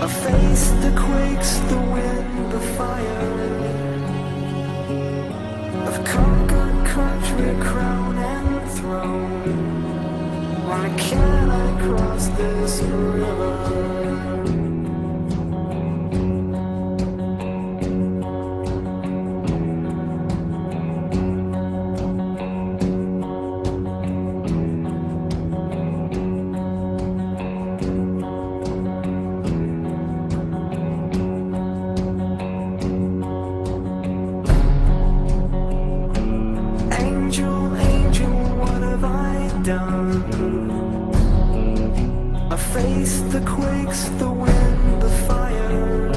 A face that quakes, the wind, the fire. I've conquered country, crown and throne. Why can't I cross this river? Angel, angel, what have I done? A face that quakes, the wind, the fire.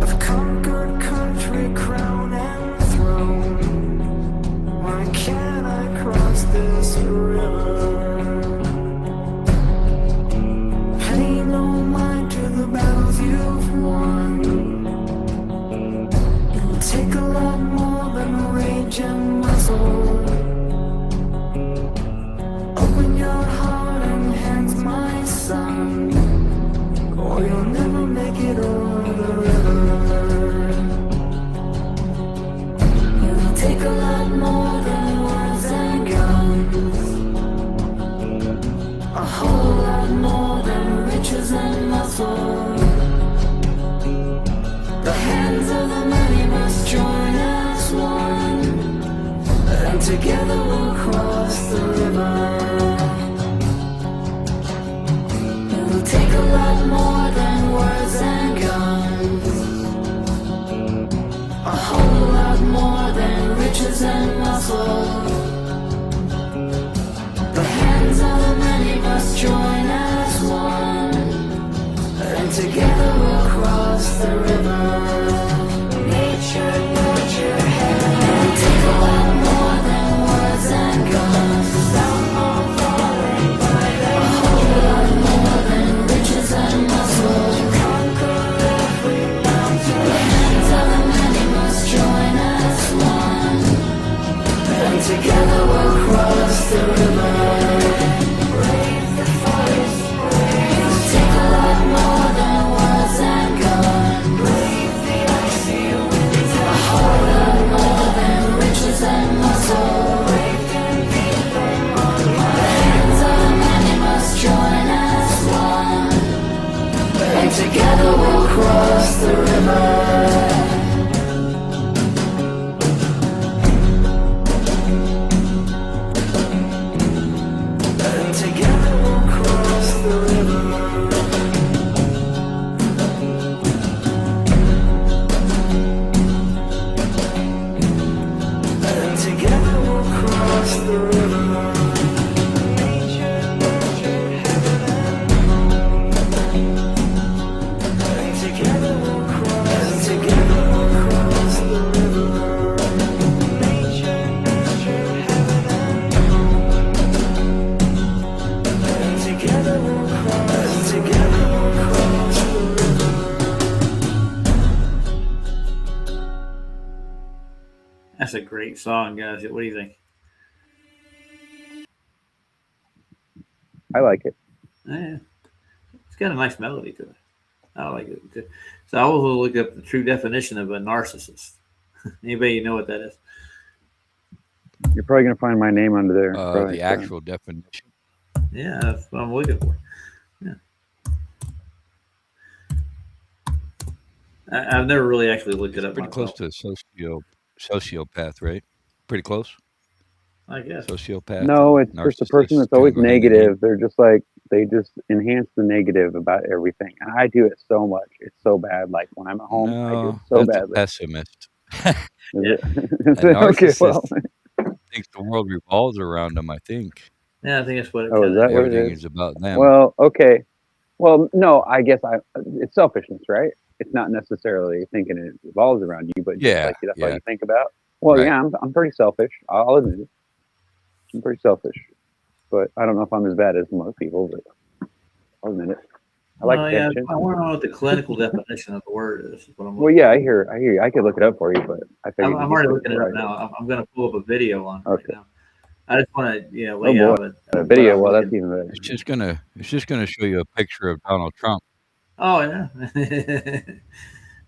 I've conquered country, crown and throne. Why can't I cross this river? Pay no mind to the battles you've won. It'll take a lot more than rage and muscle. Open your heart and hands, my son, or you'll never make it over the river. It'll take a lot more than words and guns, a whole lot more than riches and muscle. The hands of the many must join as one, and together we'll cross the river. It'll take a lot more than words and guns, a whole lot more than riches and muscle. The hands of the many must join as one, and together we'll cross the river. Nature, nurture, heaven. It'll take a lot more than words and guns. Down on falling by a whole lot more than riches and muscle. To conquer every mountain. The hands of the many must join as one, and together we'll cross the river. Brave the forest, brave. It'll take a lot more than words and guns. Brave the icy winds, a whole lot more than riches and muscle. Brave can be them on my hands of the many must join as one, and together we'll cross the river. And together we'll cross the river. And together we'll cross the river. Nature, nurture, heaven and home. And together we'll cross the river. Nature, nurture, heaven and home. And together we'll cross the river. That's a great song, guys. What do you think? I like it. Yeah, it's got a nice melody to it. I like it too. So I will look up the true definition of a narcissist. Anybody know what that is? You're probably gonna find my name under there. Probably, The actual definition. Yeah, that's what I'm looking for. Yeah. I've never really actually looked it up Pretty close myself. to a sociopath, right? Pretty close. I guess. Sociopath. No, and it's just a narcissist person that's kinda always go hand in hand. negative. They're just like they just enhance the negative about everything. And I do it so much. It's so bad. Like when I'm at home, I do it No, so that's a badly. pessimist. Is Yeah. it? A Is it? Okay, well. narcissist thinks the world revolves around them, I think. Yeah, I think that's what it Oh, kind is of that what it Everything is? is about them. Well, okay. Well, no, I guess it's selfishness, right? It's not necessarily thinking it revolves around you, but just Yeah, like that's all yeah. you think about. Well, Right. yeah, I'm pretty selfish. I'll admit it. I'm pretty selfish, but I don't know if I'm as bad as most people. But I'll admit it. I like yeah, attention. I want to know what the clinical definition of the word is. What I'm Well, yeah, I hear you. I could look it up for you, but I figured I'm already looking it up now. I'm going to pull up a video on it right Okay. now. I just want to, Oh lay boy, out a what video. I'm Well, that's looking. even better. It's just gonna show you a picture of Donald Trump. Oh yeah,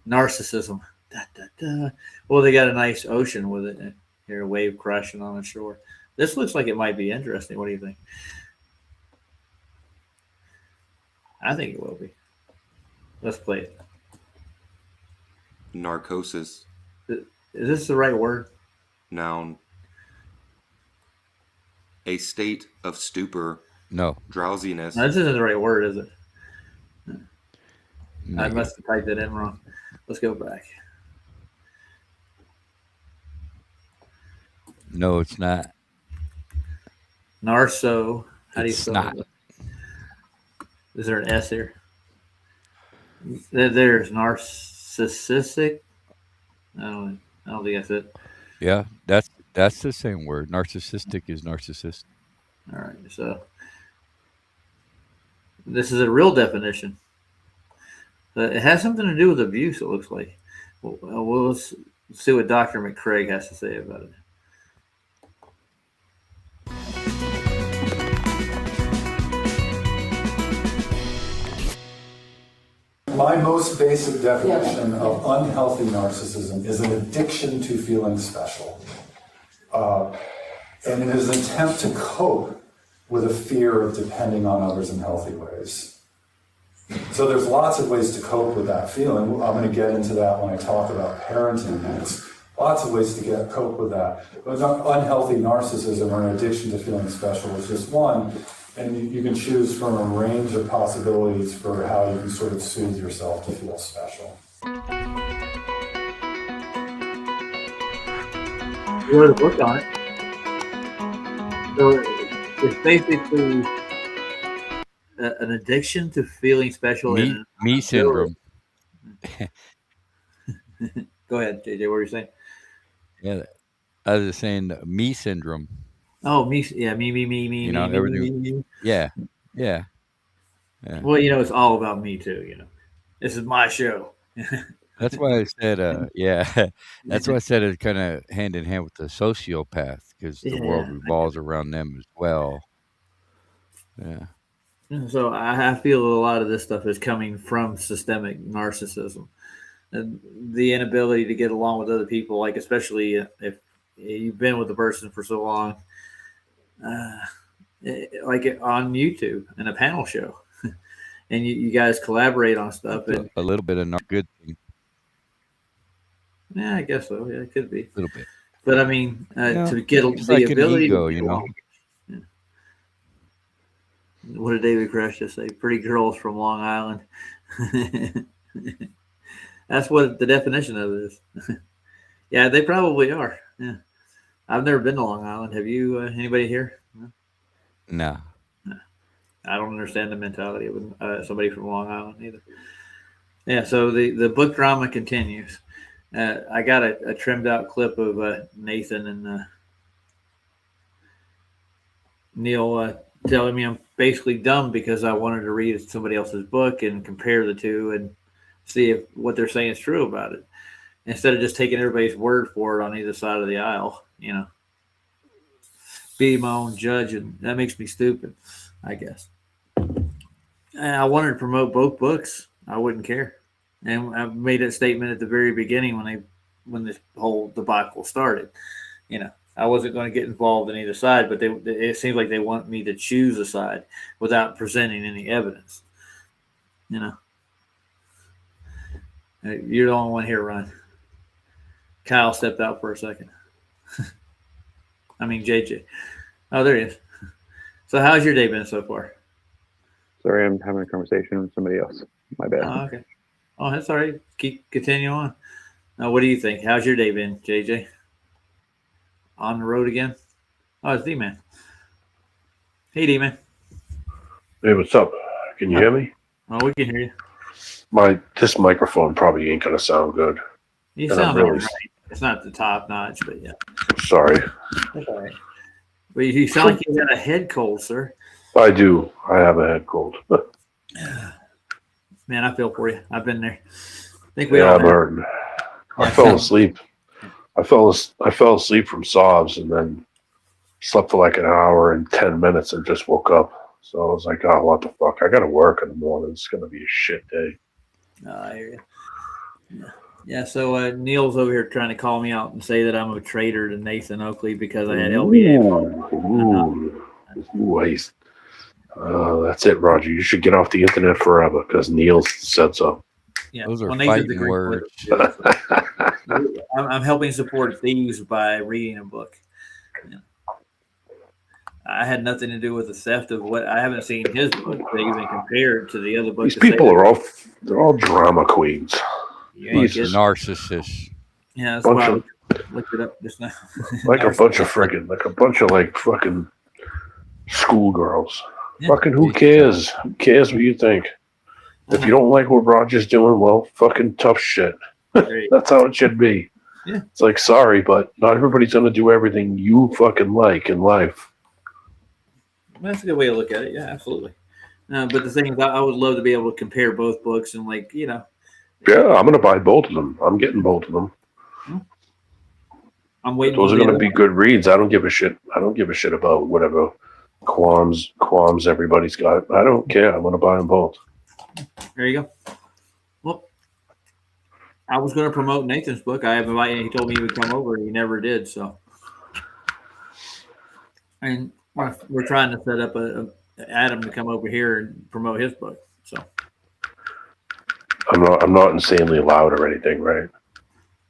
narcissism. Da, da, da. Well, they got a nice ocean with it here, a wave crashing on the shore. This looks like it might be interesting. What do you think? I think it will be. Let's play it. Narcosis, Is this the right word? noun. A state of stupor, No, drowsiness. No, this isn't the right word, is it? I negative. must have typed it in wrong. Let's go back. No, it's not. Narso. How do you It's spell not. it? Is there an S here? There's narcissistic. I don't think that's it. Yeah, that's the same word. Narcissistic is narcissist. All right, so this is a real definition. It has something to do with abuse. It looks like. Well, let's see what Dr. McCraig has to say about it. My most basic definition of unhealthy narcissism is an addiction to feeling special. And it is an attempt to cope with a fear of depending on others in healthy ways. So there's lots of ways to cope with that feeling. I'm going to get into that when I talk about parenting next. Lots of ways to cope with that. But unhealthy narcissism or an addiction to feeling special is just one. And you can choose from a range of possibilities for how you can sort of soothe yourself to feel special. You wrote a book on it. So it's basically an addiction to feeling special. Me syndrome. Go ahead, JJ. What were you saying? Yeah, I was just saying me syndrome. Oh, me. Yeah, me. You know, everything. Me. Yeah. Well, it's all about me too. This is my show. That's why I said, that's why I said it's kind of hand in hand with the sociopath because the world Yeah. revolves around them as well. Yeah. So I feel a lot of this stuff is coming from systemic narcissism, and the inability to get along with other people, like especially if you've been with the person for so long, like on YouTube in a panel show, and you guys collaborate on stuff. And A little bit of not good thing. yeah, I guess so. Yeah, it could be. A little bit. But I mean, to get It's the like an ability ego, to you know. Yeah. What did David Crash just say? Pretty girls from Long Island. That's what the definition of it is. Yeah, they probably are. Yeah, I've never been to Long Island. Have you? Anybody here? No. I don't understand the mentality of somebody from Long Island either. Yeah, so the book drama continues. I got a trimmed out clip of Nathan and Neil telling me I'm basically dumb because I wanted to read somebody else's book and compare the two and see if what they're saying is true about it, instead of just taking everybody's word for it on either side of the aisle. Be my own judge, and that makes me stupid, I guess. And I wanted to promote both books. I wouldn't care. And I made a statement at the very beginning when this whole debacle started. I wasn't going to get involved in either side, but it seems like they want me to choose a side without presenting any evidence. You're the only one here, Ron. Kyle stepped out for a second. I mean, JJ. Oh, there he is. So how's your day been so far? Sorry, I'm having a conversation with somebody else. My bad. Oh, okay. Oh, that's all right. Continue on. Now, what do you think? How's your day been, JJ? On the road again? Oh, it's D-Man. Hey, D-Man. Hey, what's up? Can you hear me? Oh, we can hear you. This microphone probably ain't gonna sound good. You And sound I'm all really right. It's not the top notch, but yeah. sorry. That's all right. But you sound like you got a head cold, sir. I do. I have a head cold. Man, I feel for you. I've been there. I think we Yeah, all I'm have. hurting. I fell asleep. I fell asleep from sobs, and then Slept for like an hour and 10 minutes and just woke up. So I was like, oh, what the fuck? I got to work in the morning. It's going to be a shit day. I hear you. Yeah, so Neil's over here trying to call me out and say that I'm a traitor to Nathan Oakley because I had LBA. That's it, Roger. You should get off the internet forever because Neil said so. Yeah, Those are Nathan's a fighting great words. player. I'm helping support thieves by reading a book. Yeah. I had nothing to do with the theft of what I haven't seen his book to even compare it to the other books. These people are all drama queens. Bunch of narcissists. Yeah, that's Bunch why of- I looked it up just now. Like a bunch of like fucking schoolgirls. Yeah. Fucking who cares? Who cares what you think? If you don't like what Roger's doing, well, fucking tough shit. There you go. That's how it should be. Yeah. It's like, sorry, but not everybody's gonna do everything you fucking like in life. That's a good way to look at it. Yeah, absolutely. But the thing is, I would love to be able to compare both books and, like, you know. Yeah, I'm gonna buy both of them. I'm getting both of them. I'm waiting. Those for are the gonna other be one. good reads. I don't give a shit. I don't give a shit about whatever qualms everybody's got. I don't care. I'm gonna buy them both. There you go. Well, I was going to promote Nathan's book. I have invited. He told me he would come over. He never did. So, and we're trying to set up Adam to come over here and promote his book. So, I'm not insanely loud or anything, right?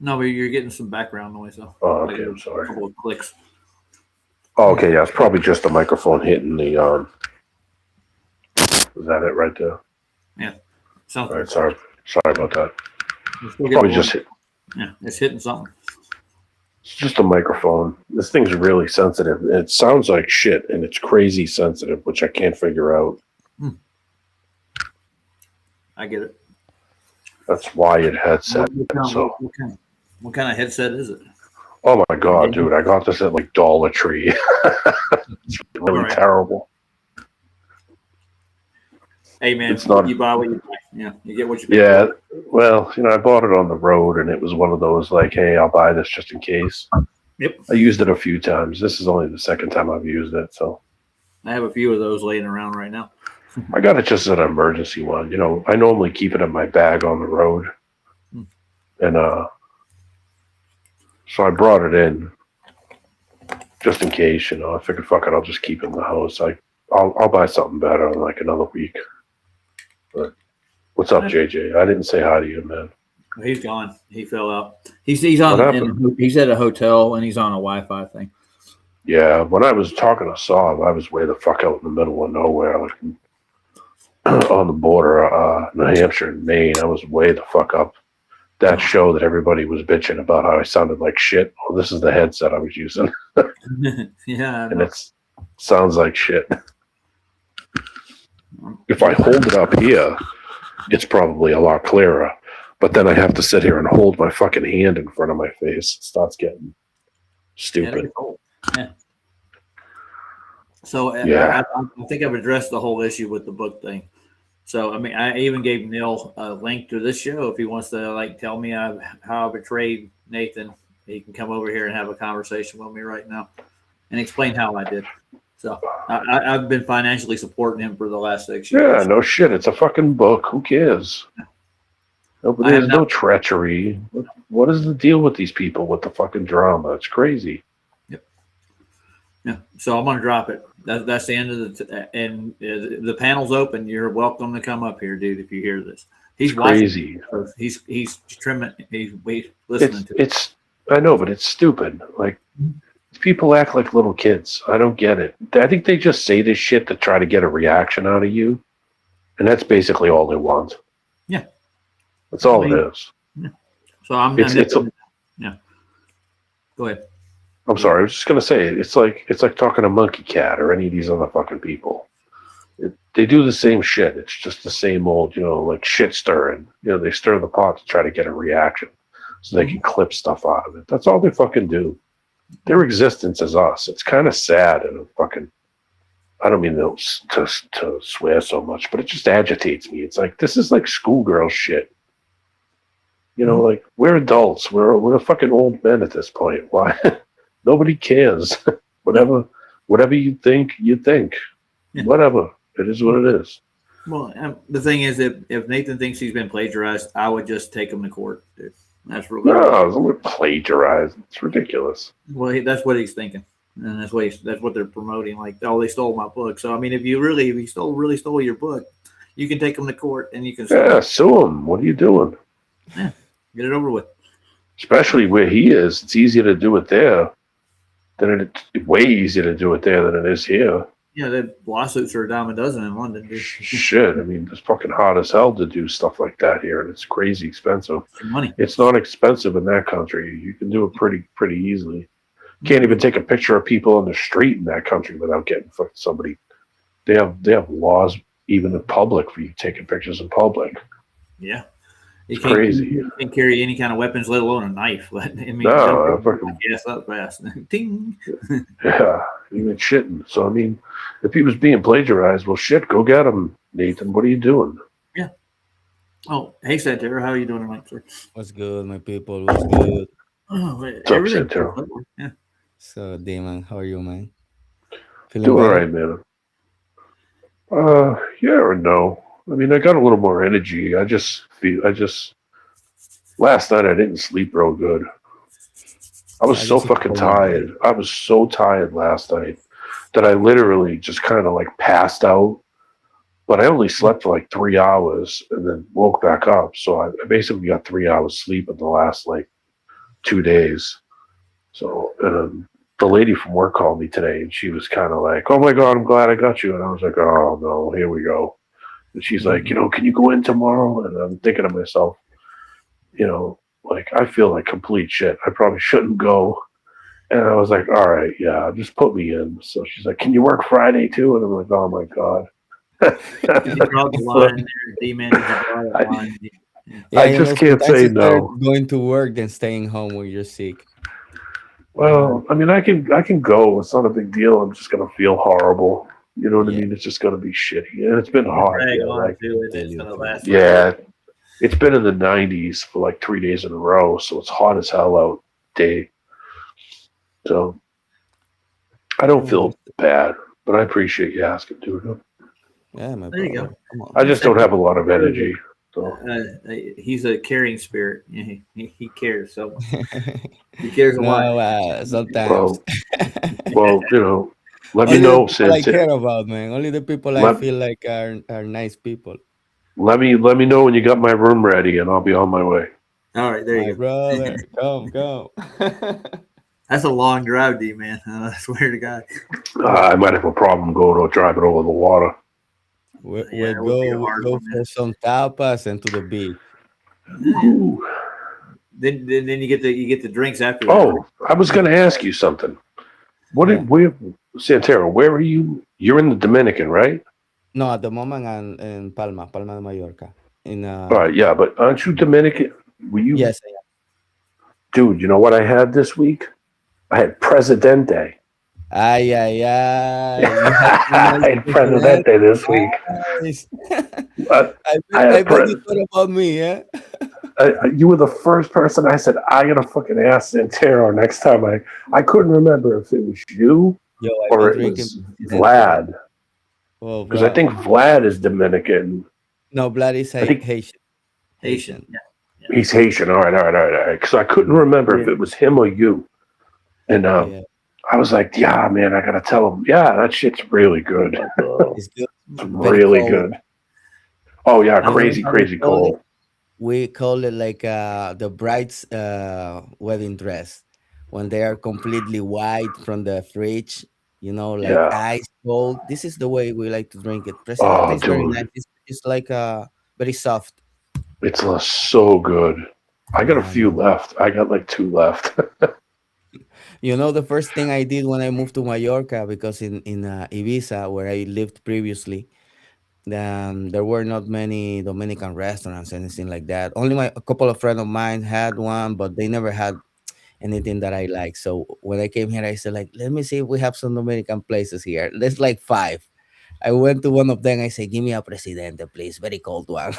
no, but you're getting some background noise. So, Oh, like okay. I'm a sorry. couple of clicks. Oh, okay, yeah, it's probably just the microphone hitting the. Is that it right there? Something. All right, sorry about that. It's still getting Probably a just little- yeah, it's hitting something. it's just a microphone. This thing's really sensitive. It sounds like shit, and it's crazy sensitive, which I can't figure out. I get it. That's wired headset. So, What kind of headset is it? oh my god, dude, I got this at like Dollar Tree. It's really Alright. terrible. Hey man, It's not- you buy what you buy. Yeah, you get what you pay Yeah, for. well, I bought it on the road, and it was one of those like, hey, I'll buy this just in case. Yep. I used it a few times. This is only the second time I've used it, so I have a few of those laying around right now. I got it just as an emergency one. I normally keep it in my bag on the road, Hmm. and so I brought it in just in case. I figured, fuck it, I'll just keep it in the house. I'll buy something better in like another week. But what's up, JJ? I didn't say hi to you, man. He's gone. He fell out. He's on. What happened? He's at a hotel and he's on a Wi-Fi thing. Yeah, when I was talking to Saul, I was way the fuck out in the middle of nowhere, like on the border, New Hampshire and Maine. I was way the fuck up. That show that everybody was bitching about how I sounded like shit. Well, this is the headset I was using, Yeah. and it sounds like shit. If I hold it up here, it's probably a lot clearer. But then I have to sit here and hold my fucking hand in front of my face. It starts getting stupid. Yeah. So Yeah. I think I've addressed the whole issue with the book thing. So I mean, I even gave Neil a link to this show if he wants to like tell me how I betrayed Nathan. He can come over here and have a conversation with me right now and explain how I did. So I've been financially supporting him for the last 6 years. Yeah, no shit. It's a fucking book. Who cares? I There's have no treachery. What is the deal with these people with the fucking drama? It's crazy. Yeah, so I'm gonna drop it. That's the end of the panel's open. You're welcome to come up here, dude. If you hear this, he's It's watching. crazy. He's trimming. He's listening to it. It's I know, but it's stupid. Like people act like little kids. I don't get it. I think they just say this shit to try to get a reaction out of you, and that's basically all they want. Yeah, that's all it is. So I'm. Yeah. Go ahead. I'm sorry. I was just gonna say it's like talking to Monkey Cat or any of these other fucking people. They do the same shit. It's just the same old, like shit stirring. They stir the pot to try to get a reaction, so they can clip stuff out of it. That's all they fucking do. Their existence is us. It's kind of sad and fucking. I don't mean to swear so much, but it just agitates me. It's like this is like schoolgirl shit. Like we're adults. We're fucking old men at this point. Why? Nobody cares. Whatever whatever you think, you think. Yeah. Whatever. It is what it is. Well, the thing is, if Nathan thinks he's been plagiarized, I would just take him to court, dude. That's real. No, someone plagiarized. It's ridiculous. Well, that's what he's thinking, and that's what they're promoting. Like, oh, they stole my book. So I mean, if he really stole your book, you can take him to court and you can Sue him. What are you doing? get it over with. Especially where he is, it's easier to do it there it's way easier to do it there than it is here. Yeah, the lawsuits are a dime a dozen in London, dude. Shit, I mean, it's fucking hard as hell to do stuff like that here, and it's crazy expensive. Money. It's not expensive in that country. You can do it pretty easily. Can't even take a picture of people on the street in that country without getting fucking somebody. They have laws even in public for you taking pictures in public. Yeah. It's crazy. You can't carry any kind of weapons, let alone a knife. But I mean, gas up fast. Ting. Yeah, even shitting. So I mean, if he was being plagiarized, well, shit, go get him, Nathan. What are you doing? Yeah. Oh, hey, Santero, how are you doing tonight, sir? What's good, my people? What's good? Oh, wait, What's up, Santero? Yeah. So, Damon, how are you, man? Doing all right, man. Yeah or no? I mean, I got a little more energy. Last night I didn't sleep real good. I was so fucking tired. I was so tired last night that I literally just kind of like passed out. But I only slept for like 3 hours and then woke back up. So I basically got 3 hours sleep in the last like 2 days. So the lady from work called me today and she was kind of like, "Oh my God, I'm glad I got you." And I was like, "Oh no, here we go." And she's like, "Can you go in tomorrow?" And I'm thinking to myself, like, I feel like complete shit. I probably shouldn't go. And I was like, "All right, yeah, just put me in." So she's like, "Can you work Friday too?" And I'm like, "Oh my God." You draw the line there, D-man. Draw the line. I just can't say no. Going to work than staying home when you're sick. Well, I mean, I can go. It's not a big deal. I'm just gonna feel horrible. You know what I mean? It's just gonna be shitty, and it's been hard. Yeah, it's been in the 90s for like 3 days in a row, so it's hot as hell out day. So I don't feel bad, but I appreciate you asking, dude. Yeah, my there you go. I just don't have a lot of energy. So he's a caring spirit. He cares so much. He cares a lot. Sometimes. Well, let me know. I care about, man. Only the people I feel like are nice people. Let me know when you got my room ready, and I'll be on my way. All right, there you go, brother. Come. That's a long drive, D man. I swear to God. I might have a problem driving over the water. We'll go for some tapas and to the beach. Then you get the drinks after. Oh, I was going to ask you something. Santero, where are you? You're in the Dominican, right? No, at the moment I'm in Palma de Mallorca. All right, yeah, but aren't you Dominican? Were you? Yes, I am. Dude, you know what I had this week? I had Presidente. I had Presidente this week. I bet you thought about me, yeah? You were the first person I said, I gotta fucking ask Santero next time. I couldn't remember if it was you or it was Vlad. Because I think Vlad is Dominican. No, Vlad is Haitian. Haitian, yeah. He's Haitian. All right. Because I couldn't remember if it was him or you. And I was like, yeah, man, I gotta tell him. Yeah, that shit's really good. It's good. It's really good. Oh yeah, crazy cold. We call it like the bride's wedding dress when they are completely white from the fridge. Ice cold. This is the way we like to drink it. It's very nice. It's like very soft. It's so good. I got a few left. I got like 2 left. The first thing I did when I moved to Mallorca, because in Ibiza, where I lived previously, there were not many Dominican restaurants, anything like that. Only a couple of friends of mine had one, but they never had anything that I like. So when I came here, I said, like, let me see if we have some Dominican places here. There's like 5. I went to one of them. I said, give me a Presidente, please. Very cold one.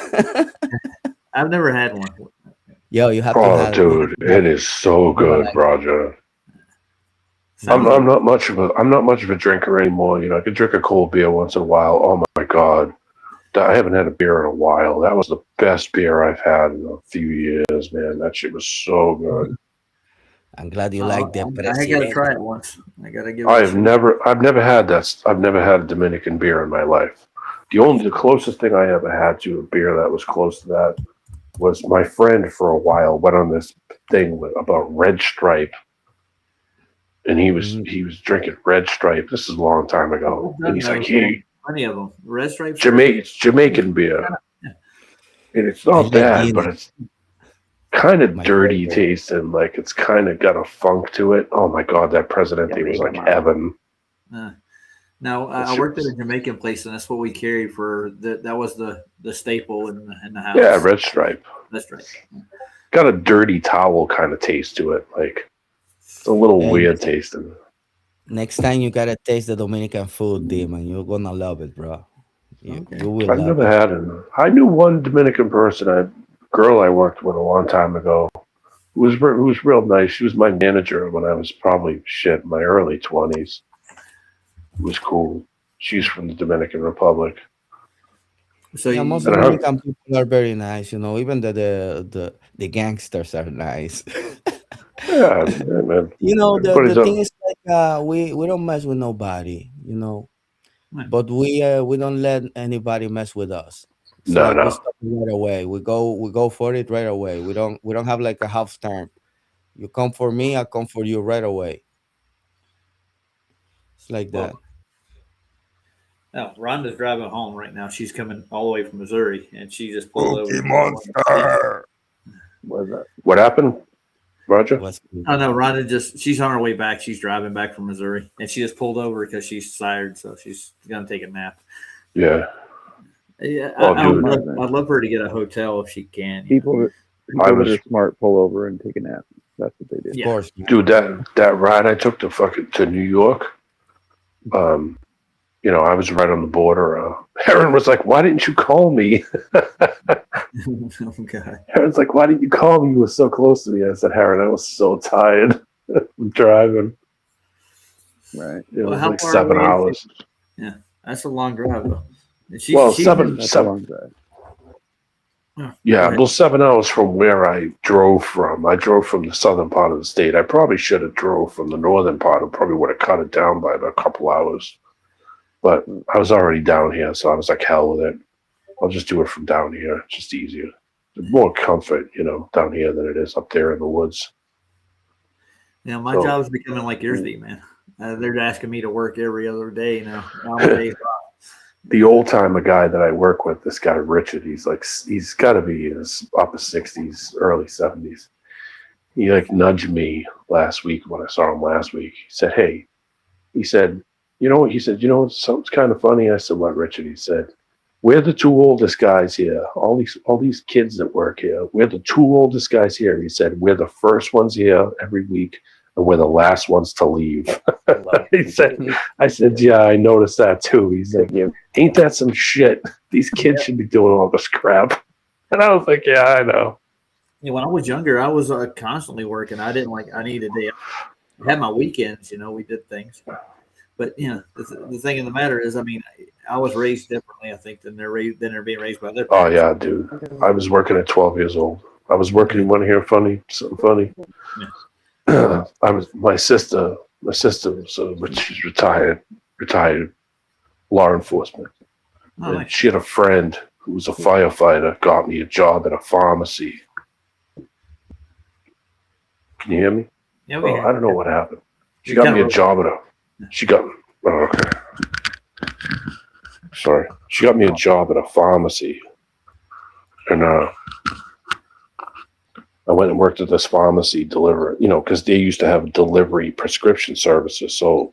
I've never had one. Yo, you have to Oh, have dude, it is so good, Roger. I'm not much of a drinker anymore. You know, I could drink a cold beer once in a while. Oh my god, I haven't had a beer in a while. That was the best beer I've had in a few years, man. That shit was so good. I'm glad you like the I gotta presidente. try it once. I gotta give. I've never had that. I've never had a Dominican beer in my life. The closest thing I ever had to a beer that was close to that was my friend for a while went on this thing about Red Stripe, and he was drinking Red Stripe. This is a long time ago, and he's like, "Hey, plenty of them. Red Stripes. Jamaican beer, and it's not bad, but it's kind of dirty tasting. Like it's kind of got a funk to it. Oh my god, that Presidente was like heaven." Now I worked at a Jamaican place, and that's what we carried for. That was the staple in the house. Yeah, Red Stripe. That's right. Got a dirty towel kind of taste to it. Like it's a little weird tasting. Next time you gotta taste the Dominican food, Demon. You're gonna love it, bro. You will I've love never it. had it. I knew one Dominican person, a girl I worked with a long time ago, who was real nice. She was my manager when I was probably in my early 20s. It was cool. She's from the Dominican Republic. So Yeah, most And I heard- Dominican people are very nice. You know, even the gangsters are nice. Yeah, man. You know, Everybody's the up. thing is like we don't mess with nobody. You know, Right. but we don't let anybody mess with us. So No, we no. stop it right away. We go for it right away. We don't have like a half turn. You come for me, I come for you right away. It's like that. Now, Rhonda's driving home right now. She's coming all the way from Missouri, and she just pulled over. What is that? What happened, Roger? What's Oh no, Rhonda she's on her way back. She's driving back from Missouri, and she just pulled over because she's tired, so she's gonna take a nap. Yeah. Yeah, Oh, would dude. I'd love her to get a hotel if she can. People I that was- are smart pull over and take a nap. That's what they do. of Yeah. course, man. Dude, that ride I took to New York, you know, I was right on the border. Aaron was like, "Why didn't you call me?" Oh, God. Aaron's like, "Why didn't you call me? You were so close to me." I said, "Aaron, I was so tired from driving. Right. It Well, was how like far 7 away is hours." That's a long drive, though. And Well, she- seven- That's Seven- a long drive. Yeah, Right. well, 7 hours from where I drove from. I drove from the southern part of the state. I probably should have drove from the northern part. I probably would have cut it down by about a couple hours. But I was already down here, so I was like, hell with it. I'll just do it from down here. It's just easier. There's more comfort, you know, down here than it is up there in the woods. You know, my So- job's becoming like yours, D, man. They're asking me to work every other day now. Now my days off. The old timer guy that I work with, this guy Richard, he's got to be in his upper 60s, early 70s. He like nudged me last week when I saw him last week. He said, "Hey," he said, "You know what?" He said, "You know, something's kind of funny." I said, "What, Richard?" He said, "We're the two oldest guys here. All these kids that work here. We're the two oldest guys here." He said, "We're the first ones here every week, and we're the last ones to leave." He said, "I said, yeah, I noticed that too." He's like, "Yeah, ain't that some shit? These kids should be doing all this crap." And I was like, "Yeah, I know." You know, when I was younger, I was constantly working. I needed a day off. I had my weekends, you know, we did things. But, you know, the thing of the matter is, I mean, I was raised differently, I think, than they're being raised by their Oh parents. yeah, dude. I was working at 12 years old. I was working. You want to hear something funny? My sister was she's retired law enforcement. Oh, And nice. she had a friend who was a firefighter, got me a job at a pharmacy. Can you hear me? Yeah, Oh, I don't know what happened. She You got kinda me a wrote- job okay. Sorry. She got me a job at a pharmacy. And I went and worked at this pharmacy delivering, you know, because they used to have delivery prescription services. So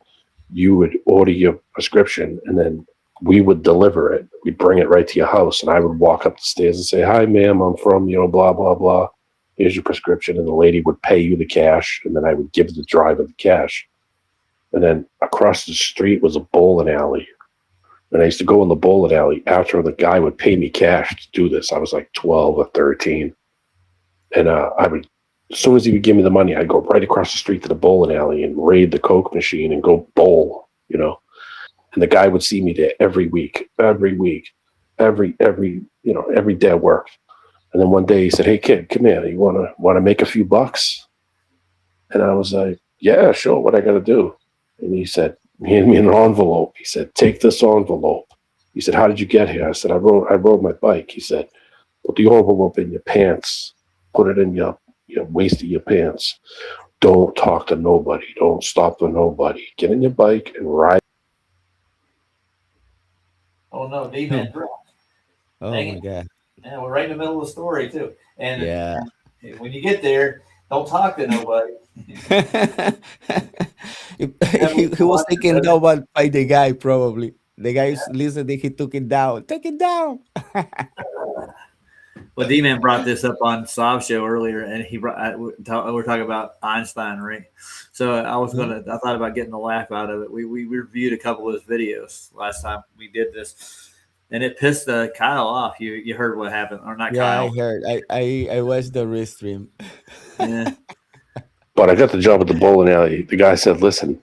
you would order your prescription and then we would deliver it. We'd bring it right to your house. And I would walk up the stairs and say, "Hi, ma'am, I'm from, you know, blah, blah, blah. Here's your prescription." And the lady would pay you the cash. And then I would give the driver the cash. And then across the street was a bowling alley. And I used to go in the bowling alley after the guy would pay me cash to do this. I was like 12 or 13. And I would as soon as he would give me the money, I'd go right across the street to the bowling alley and raid the Coke machine and go bowl, you know. And the guy would see me there every week, every day at work. And then one day he said, "Hey kid, come here. You wanna make a few bucks?" And I was like, "Yeah, sure. What I gotta do?" And he said, he handed me an envelope. He said, "Take this envelope." He said, "How did you get here?" I said, I rode my bike." He said, "Put the envelope in your pants. Put it in your waist of your pants. Don't talk to nobody. Don't stop for nobody. Get in your bike and ride." Oh no, D-Man dropped. Oh Dang my it. god. Yeah, we're right in the middle of the story too. And Yeah. when you get there, don't talk to nobody. He was taken down by the guy, probably. The guy listening, he took it down. Take it down. Well, D-Man brought this up on Sav show earlier, and we're talking about Einstein, right? So I thought about getting a laugh out of it. We reviewed a couple of his videos last time we did this, and it pissed Kyle off. You heard what happened, or not? Yeah, Kyle? I heard. I watched the restream. Yeah. But I got the job at the bowling alley. The guy said, "Listen,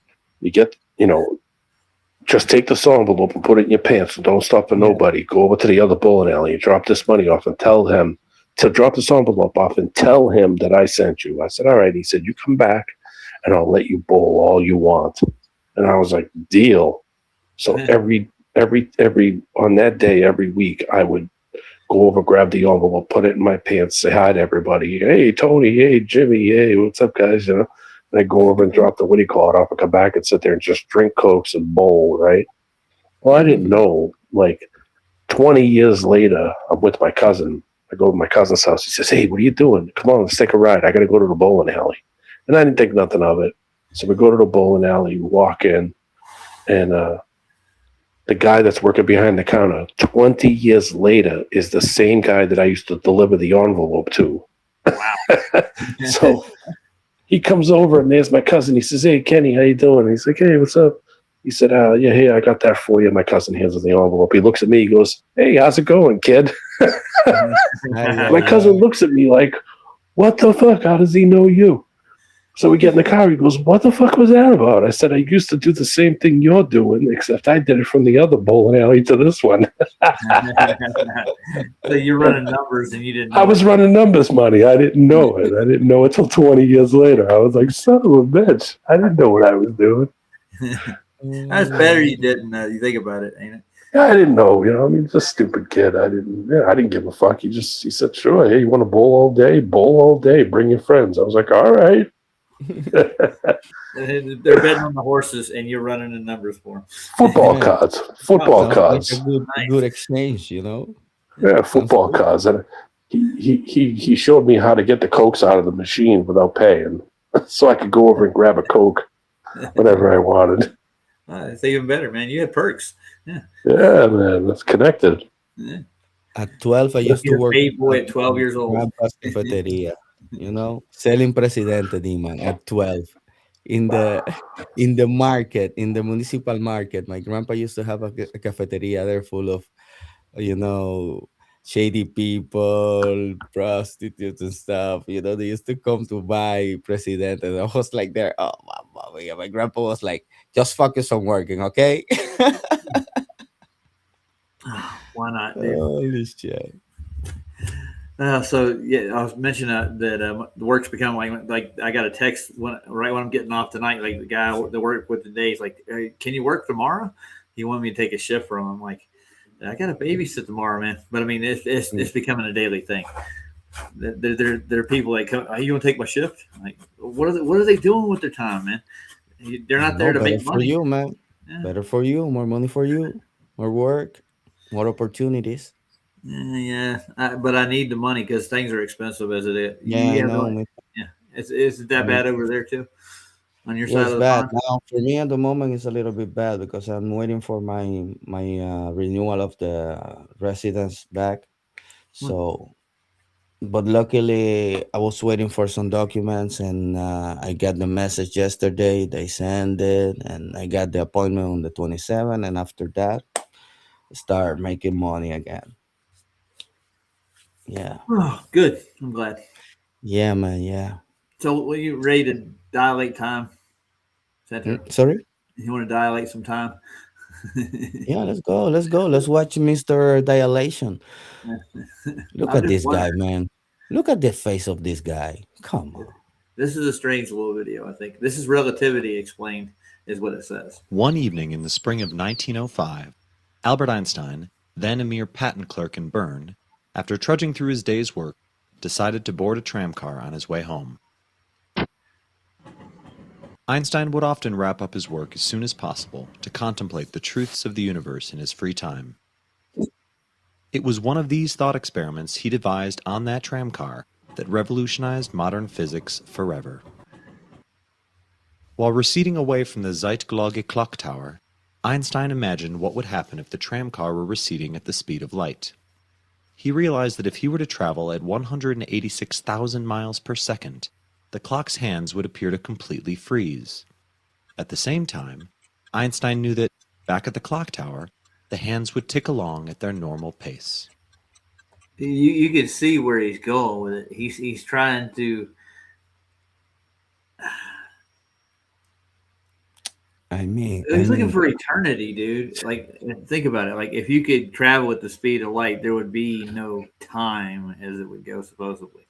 just take this envelope and put it in your pants and don't stop for nobody. Go over to the other bowling alley and drop this money off and tell him to drop this envelope off and tell him that I sent you." I said, "All right." He said, "You come back and I'll let you bowl all you want." And I was like, "Deal." So every on that day, every week, I would go over, grab the envelope, put it in my pants, say hi to everybody. "Hey, Tony. Hey, Jimmy. Hey, what's up, guys?" And I go over and drop the Woody card off and come back and sit there and just drink Cokes and bowl, right? Well, I didn't know. Like 20 years later, I'm with my cousin. I go to my cousin's house. He says, "Hey, what are you doing? Come on, let's take a ride. I got to go to the bowling alley." And I didn't think nothing of it. So we go to the bowling alley, we walk in, and the guy that's working behind the counter 20 years later is the same guy that I used to deliver the envelope to. Wow. So he comes over and there's my cousin. He says, "Hey, Kenny, how you doing?" He's like, "Hey, what's up?" He said, "Yeah, hey, I got that for you." My cousin hands him the envelope. He looks at me. He goes, "Hey, how's it going, kid?" My cousin looks at me like, "What the fuck? How does he know you?" So we get in the car. He goes, "What the fuck was that about?" I said, "I used to do the same thing you're doing, except I did it from the other bowling alley to this one." So you're running numbers and you didn't know. I was running numbers money. I didn't know it. I didn't know it till 20 years later. I was like, son of a bitch. I didn't know what I was doing. That's better you didn't. You think about it, ain't it? Yeah, I didn't know. I mean, just a stupid kid. I didn't give a fuck. He said, "Sure. Hey, you want to bowl all day? Bowl all day. Bring your friends." I was like, "All right." They're betting on the horses, and you're running the numbers for them. Football cards. Football Sounds cards. like a good exchange, you know. Yeah, football cards. And he showed me how to get the Cokes out of the machine without paying, so I could go over and grab a Coke whenever I wanted. It's even better, man. You had perks. Yeah. Yeah, man, that's connected. Yeah. At 12, I used to You're a work paid boy at 12 years old. Grandpa's cafeteria, selling Presidente, D-Man, at 12. In the market, in the municipal market, my grandpa used to have a cafeteria there full of, shady people, prostitutes and stuff. They used to come to buy Presidente. And I was like there, oh, my grandpa was like, "Just focus on working, okay?" Why not, dude? Holy shit. So yeah, I was mentioning that the work's become like I got a text right when I'm getting off tonight. Like the guy that worked with today, he's like, "Hey, can you work tomorrow?" He wanted me to take a shift from him. I'm like, "I got to babysit tomorrow, man." But I mean, it's becoming a daily thing. There are people that come, "Are you gonna take my shift?" Like, what are they doing with their time, man? They're not there to make for money. you, man. Yeah. Better for you, more money for you, more work, more opportunities. Yeah, but I need the money because things are expensive as it is. Yeah, I know. Yeah, it's that bad over there too, on your Yeah, side it's of the bad. pond. Now, for me at the moment, it's a little bit bad because I'm waiting for my renewal of the residence back. So, but luckily, I was waiting for some documents, and I got the message yesterday. They sent it, and I got the appointment on the 27th. And after that, start making money again. Yeah. Oh, good. I'm glad. Yeah, man. Yeah. So, will you ready to dilate time? Center? Sorry. You want to dilate some time? Yeah, let's go. Let's go. Let's watch Mr. Dilation. Look I'm at just this guy, wondering. man. Look at the face of this guy. Come on. This is a strange little video, I think. This is Relativity Explained, is what it says. One evening in the spring of 1905, Albert Einstein, then a mere patent clerk in Bern, after trudging through his day's work, decided to board a tramcar on his way home. Einstein would often wrap up his work as soon as possible to contemplate the truths of the universe in his free time. It was one of these thought experiments he devised on that tramcar that revolutionized modern physics forever. While receding away from the Zeitglocke clock tower, Einstein imagined what would happen if the tramcar were receding at the speed of light. He realized that if he were to travel at 186,000 miles per second, the clock's hands would appear to completely freeze. At the same time, Einstein knew that, back at the clock tower, the hands would tick along at their normal pace. You can see where he's going with it. He's trying to. He's looking for eternity, dude. Like, think about it. Like, if you could travel at the speed of light, there would be no time as it would go, supposedly.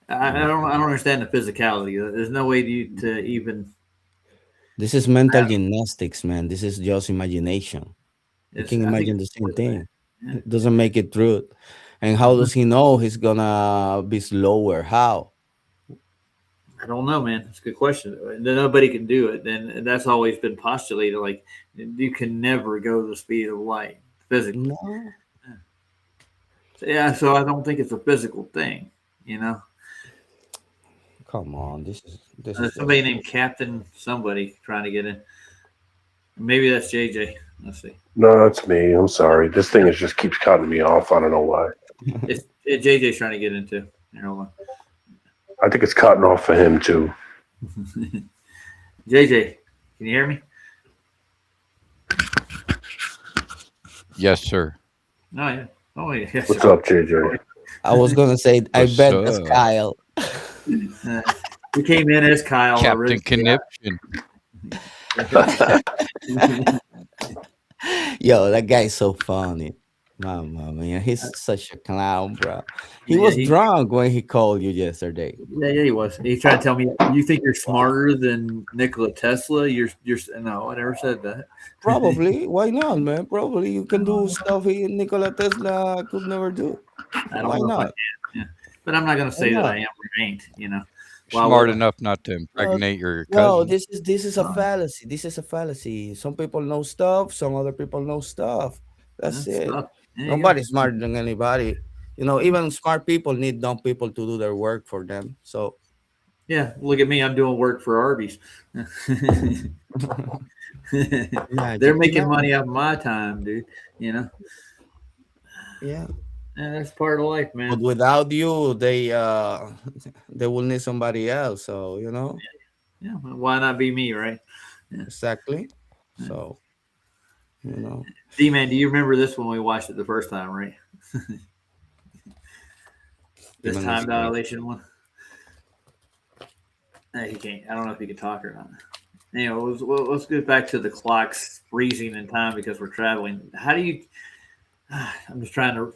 I don't understand the physicality. There's no way to even. This is mental gymnastics, man. This is just imagination. You can imagine the same thing. Yeah. It doesn't make it true. And how does he know he's gonna be slower? How? I don't know, man. It's a good question. Nobody can do it. And that's always been postulated. Like, you can never go the speed of light physically. No. So I don't think it's a physical thing, you know? Come on. This is somebody named Captain somebody trying to get in. Maybe that's JJ. Let's see. No, it's me. I'm sorry. This thing just keeps cutting me off. I don't know why. It's JJ's trying to get into. You know, I think it's cutting off for him too. JJ, can you hear me? Yes, sir. No, yeah. Oh, yeah. Yes, What's sir. up, JJ? I was gonna say I What's bet that's up? Kyle. He came in as Kyle. Captain originally. Conniption. Yo, that guy's so funny. Mama, man, he's such a clown, bro. He Yeah, was he- drunk when he called you yesterday. Yeah, he was. He's trying to tell me you think you're smarter than Nikola Tesla. You're. No, I never said that. Probably. Why not, man? Probably you can do stuff Nikola Tesla could never do. I don't Why know if I not? can. Yeah. But I'm not going to say Why that not? I am or ain't. You know. Well, Smart enough not to impregnate your No, cousin. this is a fallacy. This is a fallacy. Some people know stuff. Some other people know stuff. That's it. stuff. There you go. Nobody's smarter than anybody. You know, even smart people need dumb people to do their work for them. So Yeah, look at me. I'm doing work for Arby's. yeah, They're making money off my time, dude. You know, Yeah. and that's part of life, But man. without you, they will need somebody else. So you know Yeah, why not be me, right? exactly. So you know. D-Man, do you remember this when we watched it the first time, right? This D-Man, time let's go. dilation one. He can't. I don't know if he can talk or not. Anyway, let's get back to the clocks freezing in time because we're traveling. How do you? I'm just trying to.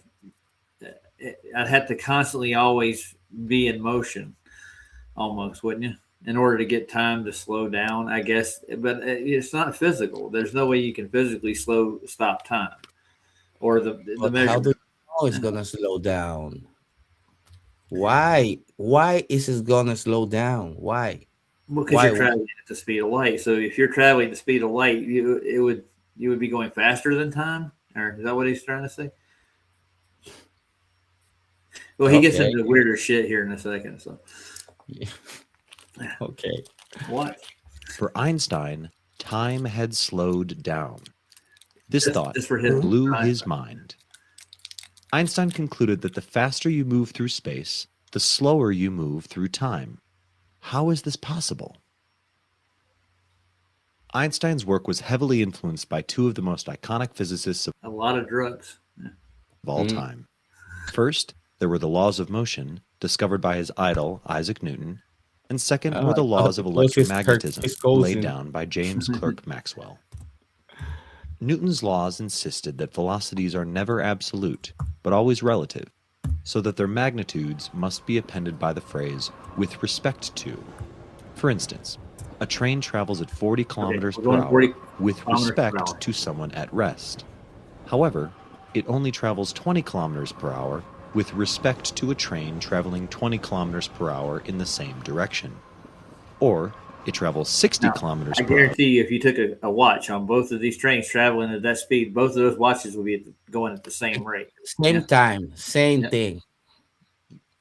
I'd have to constantly always be in motion, almost, wouldn't you? In order to get time to slow down, I guess. But it's not physical. There's no way you can physically stop time, or the But how measurement. do you know it's gonna slow down? Why? Why is it gonna slow down? Why? Because Why- you're traveling at the speed of light. So if you're traveling at the speed of light, you would be going faster than time. Or is that what he's trying to say? Well, he gets Okay. into weirder shit here in a second. So Okay. what? For Einstein, time had slowed down. This thought Just for his blew his mind. Einstein concluded that the faster you move through space, the slower you move through time. How is this possible? Einstein's work was heavily influenced by two of the most iconic physicists of a lot of drugs. all time. First, there were the laws of motion, discovered by his idol, Isaac Newton, and second were I the thought laws of it was electromagnetism his laid cousin. down by James Clerk Maxwell. Newton's laws insisted that velocities are never absolute, but always relative, so that their magnitudes must be appended by the phrase, with respect to. For instance, a train travels at 40 kilometers we're per going hour 40 with kilometers per hour. respect to someone at rest. However, it only travels 20 kilometers per hour with respect to a train traveling 20 kilometers per hour in the same direction. Or it travels 60 Now, kilometers I per hour. guarantee you, if you took a watch on both of these trains traveling at that speed, both of those watches would be going at the same rate. Same Yeah. time, same Yeah. thing.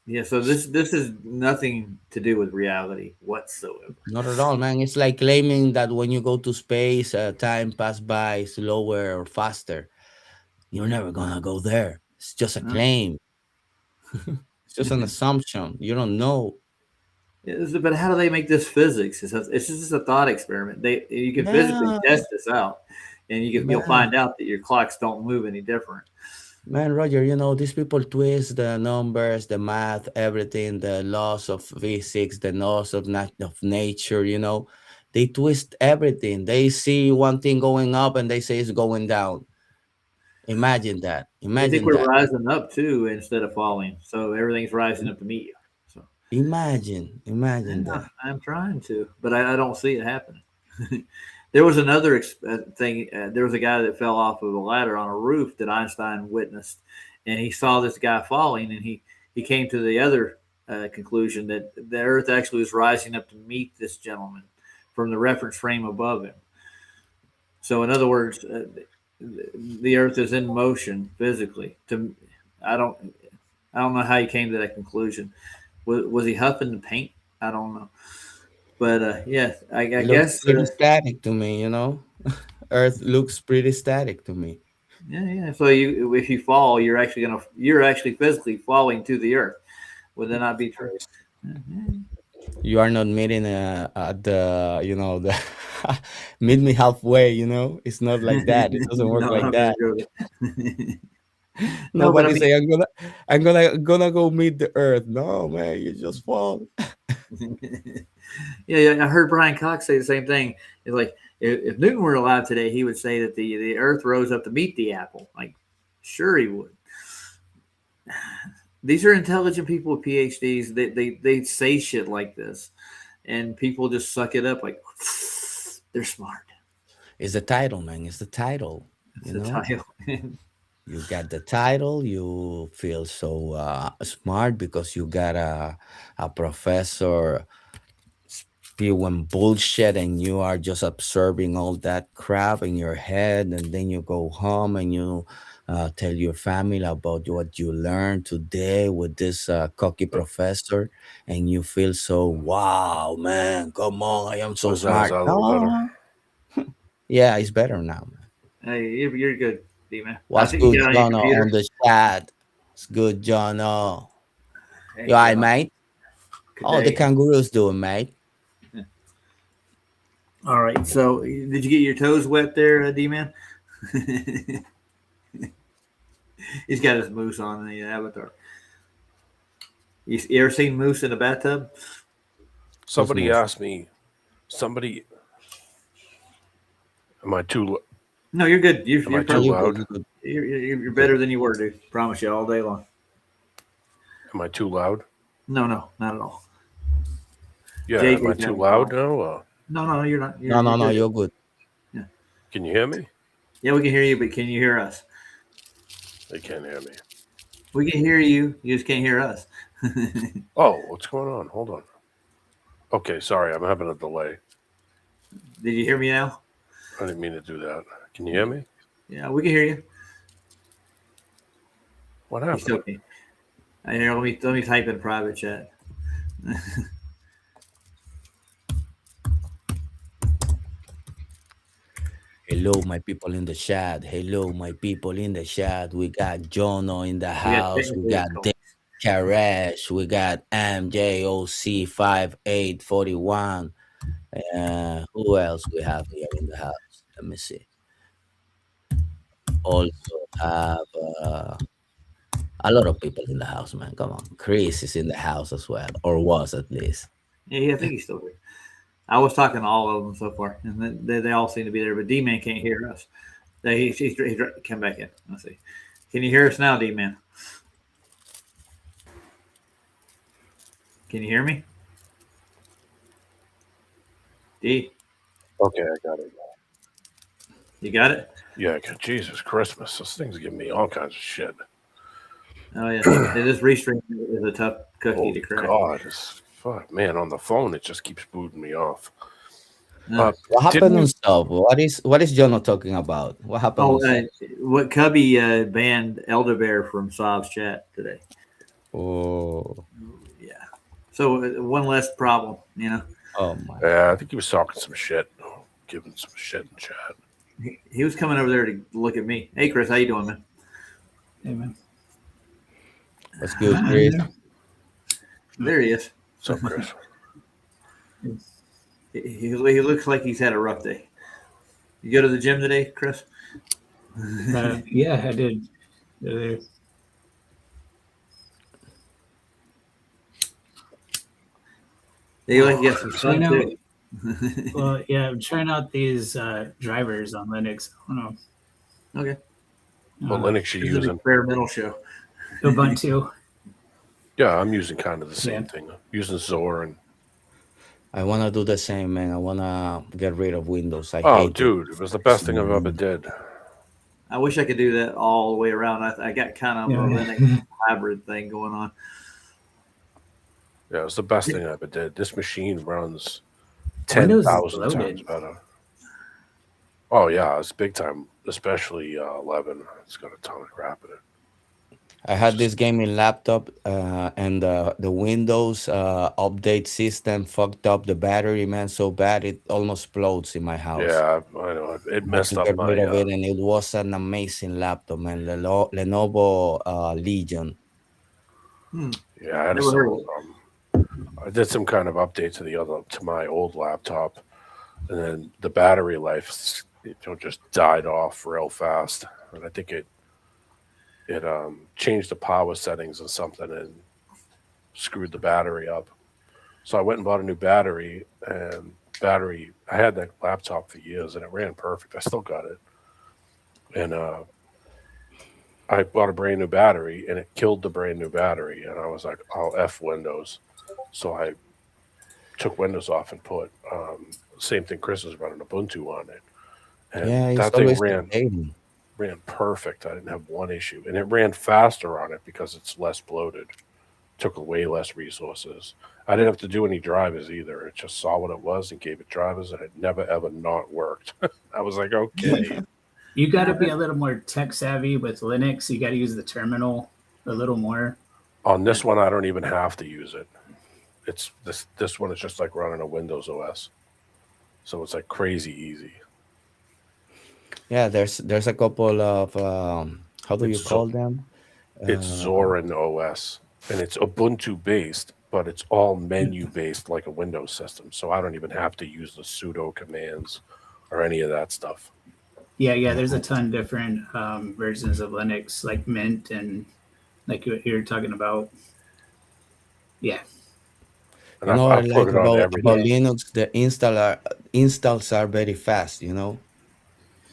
Yeah, so this is nothing to do with reality whatsoever. Not at all, man. It's like claiming that when you go to space, time pass by slower or faster. You're never gonna go there. It's just a No. claim. It's just an assumption. You don't know. But how do they make this physics? It's just a thought experiment. You can physically No. test this out, and you'll Man. find out that your clocks don't move any different. Man, Roger, these people twist the numbers, the math, everything, the laws of physics, the laws of nature, they twist everything. They see one thing going up and they say it's going down. Imagine that. I think Imagine we're that. rising up too instead of falling, so everything's rising up to meet you. So Imagine that. I'm trying to, but I don't see it happening. There was another thing. There was a guy that fell off of a ladder on a roof that Einstein witnessed, and he saw this guy falling, and he came to the other conclusion that the Earth actually was rising up to meet this gentleman from the reference frame above him. So, in other words, the Earth is in motion physically. I don't know how he came to that conclusion. Was he huffing the paint? I don't know. But yeah, I It looks guess pretty static to me, Earth looks pretty static to me. yeah. So if you fall, you're actually physically falling to the Earth. Would that not be true? You are not meeting at the the meet me halfway. It's not like that. It doesn't work No, like I'm that. joking. No, but Nobody I mean, say I'm gonna go meet the Earth. No, man, you just fall. yeah. I heard Brian Cox say the same thing. It's like if Newton were alive today, he would say that the Earth rose up to meet the apple. Like, sure he would. These are intelligent people with PhDs. They say shit like this, and people just suck it up like they're smart. It's the title, man. It's the title. It's the title. You got the title. You feel so smart because you got a professor spewing bullshit, and you are just absorbing all that crap in your head, and then you go home and you tell your family about what you learned today with this cocky professor, and you feel so, wow, man, come on, I am so Was that- is smart. that a little No. Yeah, it's better now, man. Hey, you're good, D-Man. What's I think you good, get on your Jono, computer. on the chat? It's good, Jono. Hey, You all right, John. mate? Good How the day. kangaroos doing, mate? All right. So, did you get your toes wet there, D-Man? He's got his moose on the avatar. You ever seen moose in a bathtub? Somebody What's asked me. Am I too? No, you're good. Am I You're, too perfect. loud? You good. You're better than you were, dude. Promise you, all day long. Am I too loud? No, not at all. Yeah. Jake Am I is too having loud problems. now? No, you're not. No, good. you're good. Can you hear me? Yeah, we can hear you, but can you hear us? They can't hear me. We can hear you. You just can't hear us. Oh, what's going on? Hold on. Okay, sorry, I'm having a delay. Did you hear me now? I didn't mean to do that. Can you hear me? Yeah, we can hear you. What You happened? still can. Here, let me type in private chat. Hello, my people in the chat. Hello, my people in the chat. We got Jono in the house. We got technical Dave Karesh. We got MJOC5841. Who else we have here in the house? Let me see. Also have a lot of people in the house, man. Come on, Chris is in the house as well, or was at least. Yeah, I think he's still there. I was talking to all of them so far, and they all seem to be there. But D Man can't hear us. He's come back in. Let's see. Can you hear us now, D Man? Can you hear me? D, Okay, I got it. you got it? Yeah, Jesus Christmas. This thing's giving me all kinds of shit. Oh yeah. This restream is a tough cookie Oh to crack. God, it's fuck, man. On the phone, it just keeps booting me off. No. What happened Didn't on we- stuff? What is Jono talking about? What happened? Oh, on stuff? what Cubby banned Elder Bear from Sob's chat today. Oh, Yeah. So one less problem, you know. oh my! Yeah, I think he was talking some shit, giving some shit in chat. He was coming over there to look at me. Hey, Chris, how you doing, man? Hey, man. That's good, Chris. There he is. What's up, Chris? He looks like he's had a rough day. You go to the gym today, Chris? Yeah, I did. There. You like you got some So I sun know. too. Well, yeah, I'm trying out these drivers on Linux. I don't know. Okay. What Linux you This is an using? experimental show. Ubuntu. Yeah, I'm using kind of the same Yeah. thing. I'm using Zorin. I want to do the same, man. I want to get rid of Windows. I Oh, hate it. dude, it was the best thing I've ever did. I wish I could do that all the way around. I got kind of a Linux hybrid thing going on. Yeah, it was the best thing I ever did. This machine runs Windows is 10,000 times loaded. better. Oh, yeah, it's big time, especially 11. It's got a ton of crap in it. I had this gaming laptop, and the Windows update system fucked up the battery, man, so bad it almost explodes in my house. Yeah, I know. It I had messed to up get my. rid of it, and it was an amazing laptop, man. Lenovo Legion. Yeah, I had a Never heard similar of it. problem. I did some kind of update to my old laptop, and then the battery life just died off real fast. And I think it changed the power settings or something and screwed the battery up. So I went and bought a new battery, and I had that laptop for years, and it ran perfect. I still got it, and I bought a brand new battery, and it killed the brand new battery. And I was like, "I'll F Windows." So I took Windows off and put same thing. Chris was running Ubuntu on it, and Yeah, it's that thing always ran updating. perfect. I didn't have one issue, and it ran faster on it because it's less bloated. Took way less resources. I didn't have to do any drivers either. It just saw what it was and gave it drivers, and it never ever not worked. I was like, okay. You got to be a little more tech savvy with Linux. You got to use the terminal a little more. On this one, I don't even have to use it. It's this one is just like running a Windows OS, so it's like crazy easy. Yeah, there's a couple of how do you It's call them? It's Zorin OS, and it's Ubuntu based, but it's all menu based like a Windows system. So I don't even have to use the sudo commands or any of that stuff. Yeah. There's a ton of different versions of Linux, like Mint and like what you're talking about. Yeah. And You know what I put like it on about everything. Linux? The installs are very fast. You know.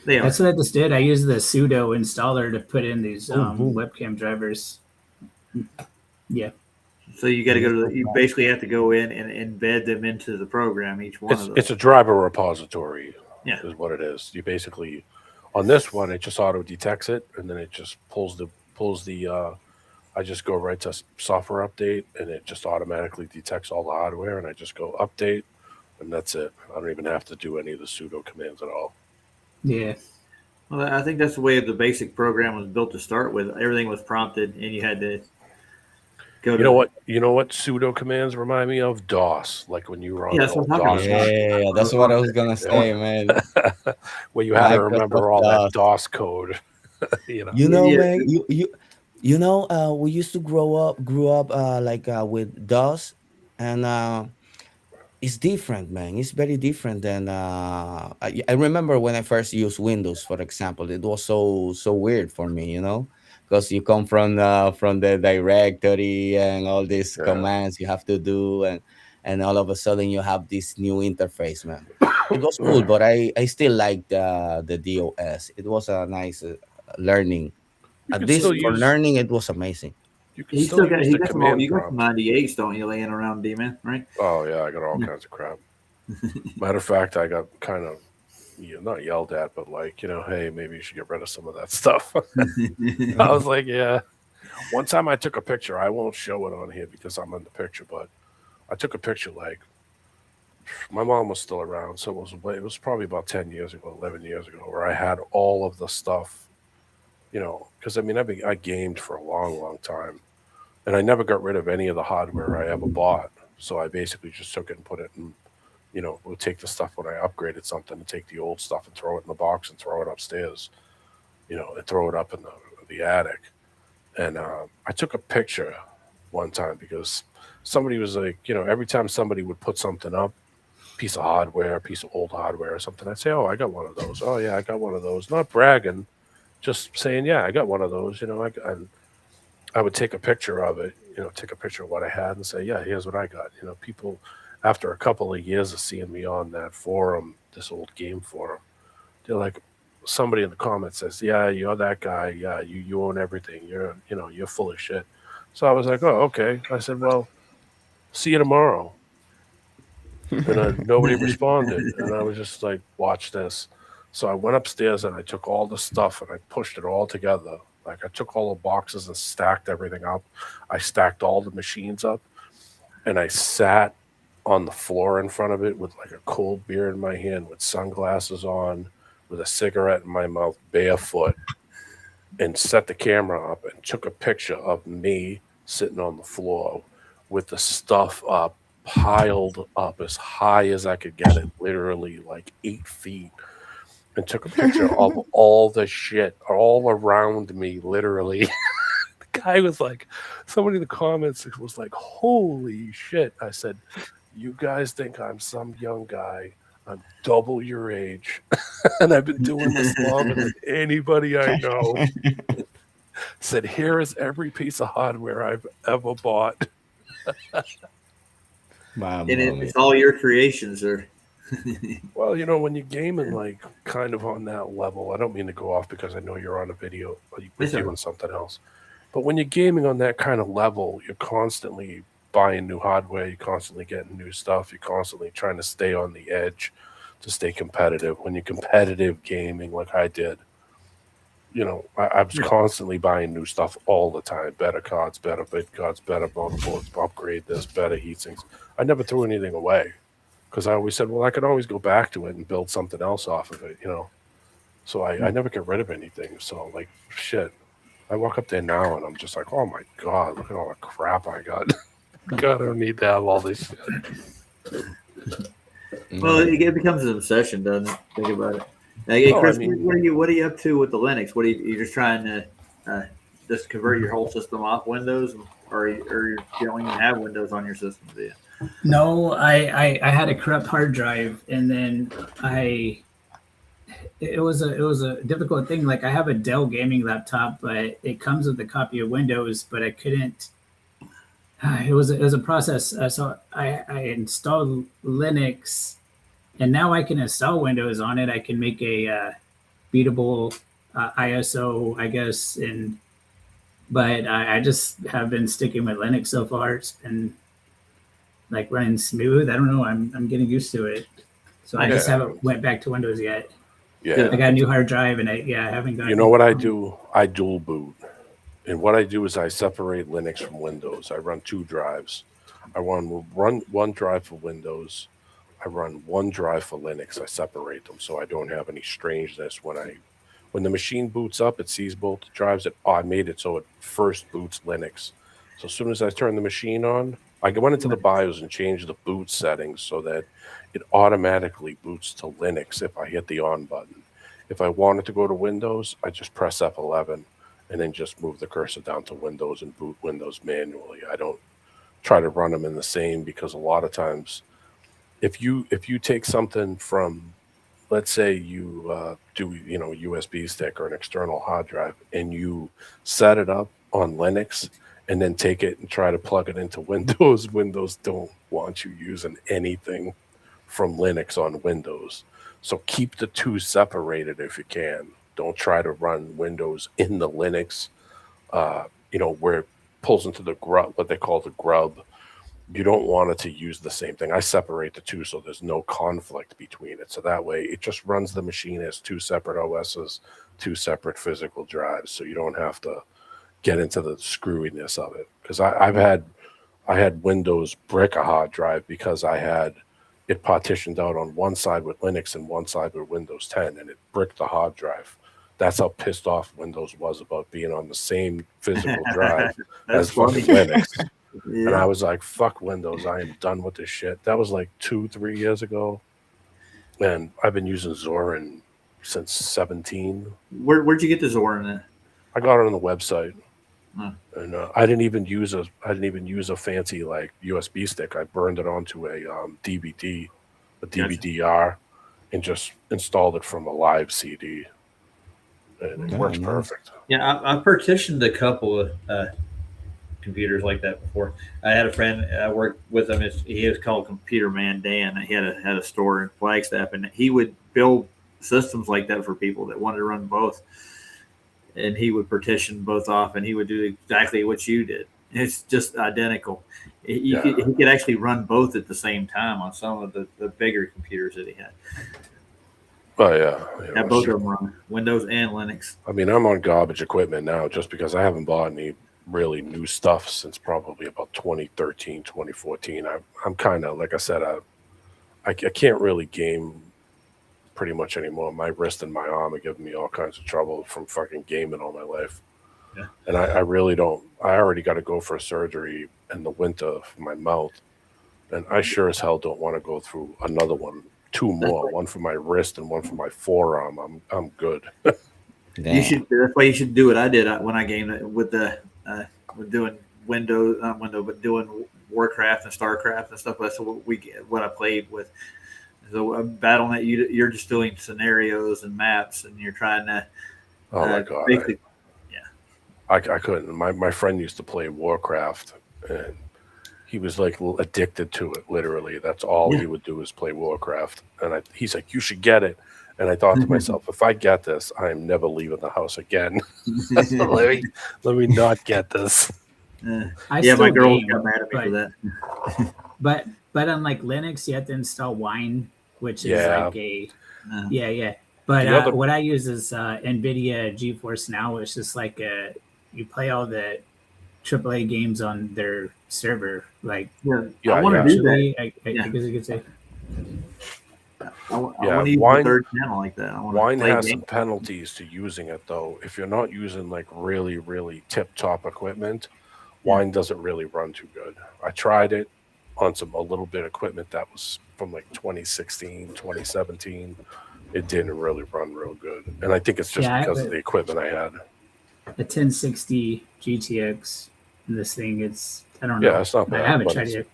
They are. That's what I just did. I used the sudo installer to put in these boom. webcam drivers. Yeah. So you got to go to. You basically have to go in and embed them into the program. Each one of those. It's a driver repository. Yeah. Is what it is. You basically on this one, it just auto detects it, and then it just pulls the. I just go right to software update, and it just automatically detects all the hardware, and I just go update, and that's it. I don't even have to do any of the sudo commands at all. Yeah. Well, I think that's the way the basic program was built to start with. Everything was prompted, and you had to go to. You know what pseudo commands remind me of? DOS, like when you were on Yeah, the that's old what I'm talking DOS, about. Yeah, that's what I was gonna say, man. where you had to Microsoft remember all that DOS. DOS code. You know, You know, Yeah. man. You know, we used to grew up with DOS, and it's different, man. It's very different than I remember when I first used Windows, for example. It was so weird for me, you know. because you come from the directory and all these Yeah. commands you have to do, and all of a sudden you have this new interface, man. It was cool, but I still like the DOS. It was a nice learning. You At can least still for use learning, it was amazing. you can You still still got use you the got some old, command you got some prompt. 98s, don't you, laying around, D-Man, right? Oh yeah, I got all kinds of crap. Matter of fact, I got kind of not yelled at, but like, hey, maybe you should get rid of some of that stuff. I was like, yeah. One time I took a picture. I won't show it on here because I'm in the picture, but I took a picture like my mom was still around, so it was probably about 10 years ago, 11 years ago, where I had all of the stuff, because I mean I gamed for a long, long time, and I never got rid of any of the hardware I ever bought. So I basically just took it and put it in, would take the stuff when I upgraded something and take the old stuff and throw it in the box and throw it upstairs, and throw it up in the attic. And I took a picture one time because somebody was like, every time somebody would put something up, piece of hardware, piece of old hardware or something, I'd say, oh, I got one of those. Oh, yeah, I got one of those. Not bragging, just saying, yeah, I got one of those. And I would take a picture of it, take a picture of what I had and say, yeah, here's what I got. People, after a couple of years of seeing me on that forum, this old game forum, they're like, somebody in the comments says, yeah, you're that guy. Yeah, you own everything. You're full of shit. So I was like, oh, okay. I said, well, see you tomorrow. And nobody responded. And I was just like, watch this. So I went upstairs and I took all the stuff and I pushed it all together. Like I took all the boxes and stacked everything up. I stacked all the machines up and I sat on the floor in front of it with like a cold beer in my hand with sunglasses on, with a cigarette in my mouth, barefoot, and set the camera up and took a picture of me sitting on the floor with the stuff up, piled up as high as I could get it, literally like 8 feet, and took a picture of all the shit all around me, literally. The guy was like, somebody in the comments was like, holy shit. I said, you guys think I'm some young guy. I'm double your age, and I've been doing this longer than anybody I know. Said, here is every piece of hardware I've ever bought. And it's all your creations, sir. Well, when you're gaming like kind of on that level, I don't mean to go off because I know you're on a video with you and something else. But when you're gaming on that kind of level, you're constantly buying new hardware, you're constantly getting new stuff, you're constantly trying to stay on the edge to stay competitive. When you're competitive gaming like I did, I was constantly buying new stuff all the time. Better cards, better bit cards, better motherboards, upgrade this, better heat sinks. I never threw anything away because I always said, well, I could always go back to it and build something else off of it, So I never get rid of anything. So like, shit, I walk up there now and I'm just like, oh my God, look at all the crap I got. God, I don't need to have all this shit. Well, it becomes an obsession, doesn't it? Think about it. Hey, Chris, what are you up to with the Linux? What are you just trying to just convert your whole system off Windows, or you don't even have Windows on your system, do you? No, I had a corrupt hard drive, and then it was a difficult thing. Like I have a Dell gaming laptop, but it comes with a copy of Windows, but I couldn't. It was a process. So I installed Linux, and now I can install Windows on it. I can make a beatable ISO, I guess, but I just have been sticking with Linux so far. It's been like running smooth. I don't know. I'm getting used to it. So I just haven't went back to Windows yet. Yeah, I got a new hard drive, and I haven't got. You know what I do? I dual boot. And what I do is I separate Linux from Windows. I run 2 drives. I run one drive for Windows. I run 1 drive for Linux. I separate them so I don't have any strangeness when the machine boots up. It sees both drives. I made it so it first boots Linux. So as soon as I turn the machine on, I went into the BIOS and changed the boot settings so that it automatically boots to Linux if I hit the on button. If I wanted to go to Windows, I just press F11. And then just move the cursor down to Windows and boot Windows manually. I don't try to run them in the same because a lot of times, if you take something from, let's say you do a USB stick or an external hard drive, and you set it up on Linux, and then take it and try to plug it into Windows. Windows don't want you using anything from Linux on Windows. So keep the two separated if you can. Don't try to run Windows in the Linux, where it pulls into the grub, what they call the grub. You don't want it to use the same thing. I separate the two so there's no conflict between it. So that way it just runs the machine as two separate OSs, two separate physical drives. So you don't have to get into the screwiness of it. Because I had Windows brick a hard drive because I had it partitioned out on one side with Linux and one side with Windows 10, and it bricked the hard drive. That's how pissed off Windows was about being on the same physical drive as fucking Linux. Yeah. And I was like, fuck Windows. I am done with this shit. That was like 2-3 years ago. And I've been using Zorin since 17. Where'd you get the Zorin at? I got it on the website. Huh. And I didn't even use a fancy like USB stick. I burned it onto a DVD, a DVD-R, and just installed it from a live CD. And it works perfect. Yeah, I partitioned a couple of computers like that before. I had a friend I worked with him. He was called Computer Man Dan. He had a store in Flagstaff, and he would build systems like that for people that wanted to run both. And he would partition both off, and he would do exactly what you did. It's just identical. He could actually run both at the same time on some of the bigger computers that he had. Oh yeah, both of them run Windows and Linux. I mean, I'm on garbage equipment now just because I haven't bought any really new stuff since probably about 2013, 2014. I'm kind of, like I said, I can't really game pretty much anymore. My wrist and my arm are giving me all kinds of trouble from fucking gaming all my life. Yeah. And I really don't. I already got to go for a surgery in the winter for my mouth, and I sure as hell don't want to go through another one. 2 more, one for my wrist and one for my forearm. I'm good. You should. That's why you should do what I did when I gamed with doing doing Warcraft and Starcraft and stuff. That's what I played with. So Battle.net, you're just doing scenarios and maps, and you're trying to. Oh my god! I couldn't. My friend used to play Warcraft, and he was like addicted to it. Literally, that's all he would do is play Warcraft. And he's like, "You should get it." And I thought to myself, if I get this, I am never leaving the house again. let me not get this. My girl got mad at me for that. But on like Linux, you have to install Wine, which is like a But what I use is NVIDIA GeForce Now. It's just like you play all the AAA games on their server. Like I want to do that. I guess you could say. I want to use the third channel like that. Wine has some penalties to using it, though. If you're not using like really, really tip-top equipment, Wine doesn't really run too good. I tried it on a little bit of equipment that was from like 2016, 2017. It didn't really run real good. And I think it's just because of the equipment I had. A 1060 GTX, and this thing, I don't know. Yeah, it's not bad. I haven't tried it.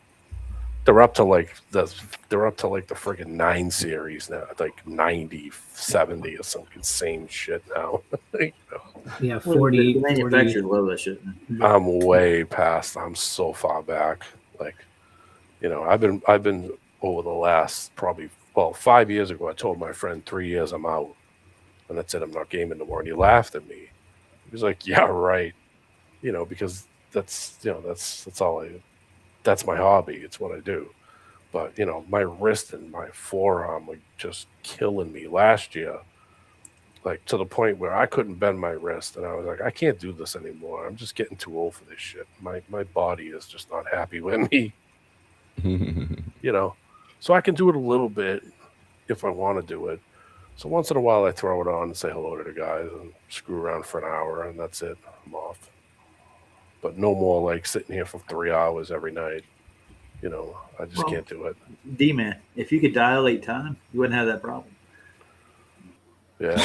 They're up to like the friggin' 9 series now, like 90, 70 or some insane shit now. Yeah, 40. The manufacturers love that shit. I'm way past. I'm so far back. Like, I've been over the last probably 5 years ago. I told my friend 3 years I'm out, and that's it. I'm not gaming no more. And he laughed at me. He was like, "Yeah, right." Because that's all that's my hobby. It's what I do. But, my wrist and my forearm were just killing me last year, like to the point where I couldn't bend my wrist. And I was like, I can't do this anymore. I'm just getting too old for this shit. My body is just not happy with me, So I can do it a little bit if I want to do it. So once in a while I throw it on and say hello to the guys and screw around for an hour, and that's it. I'm off. But no more like sitting here for 3 hours every night. I just can't do it. D-Man, if you could dilate time, you wouldn't have that problem. Yeah.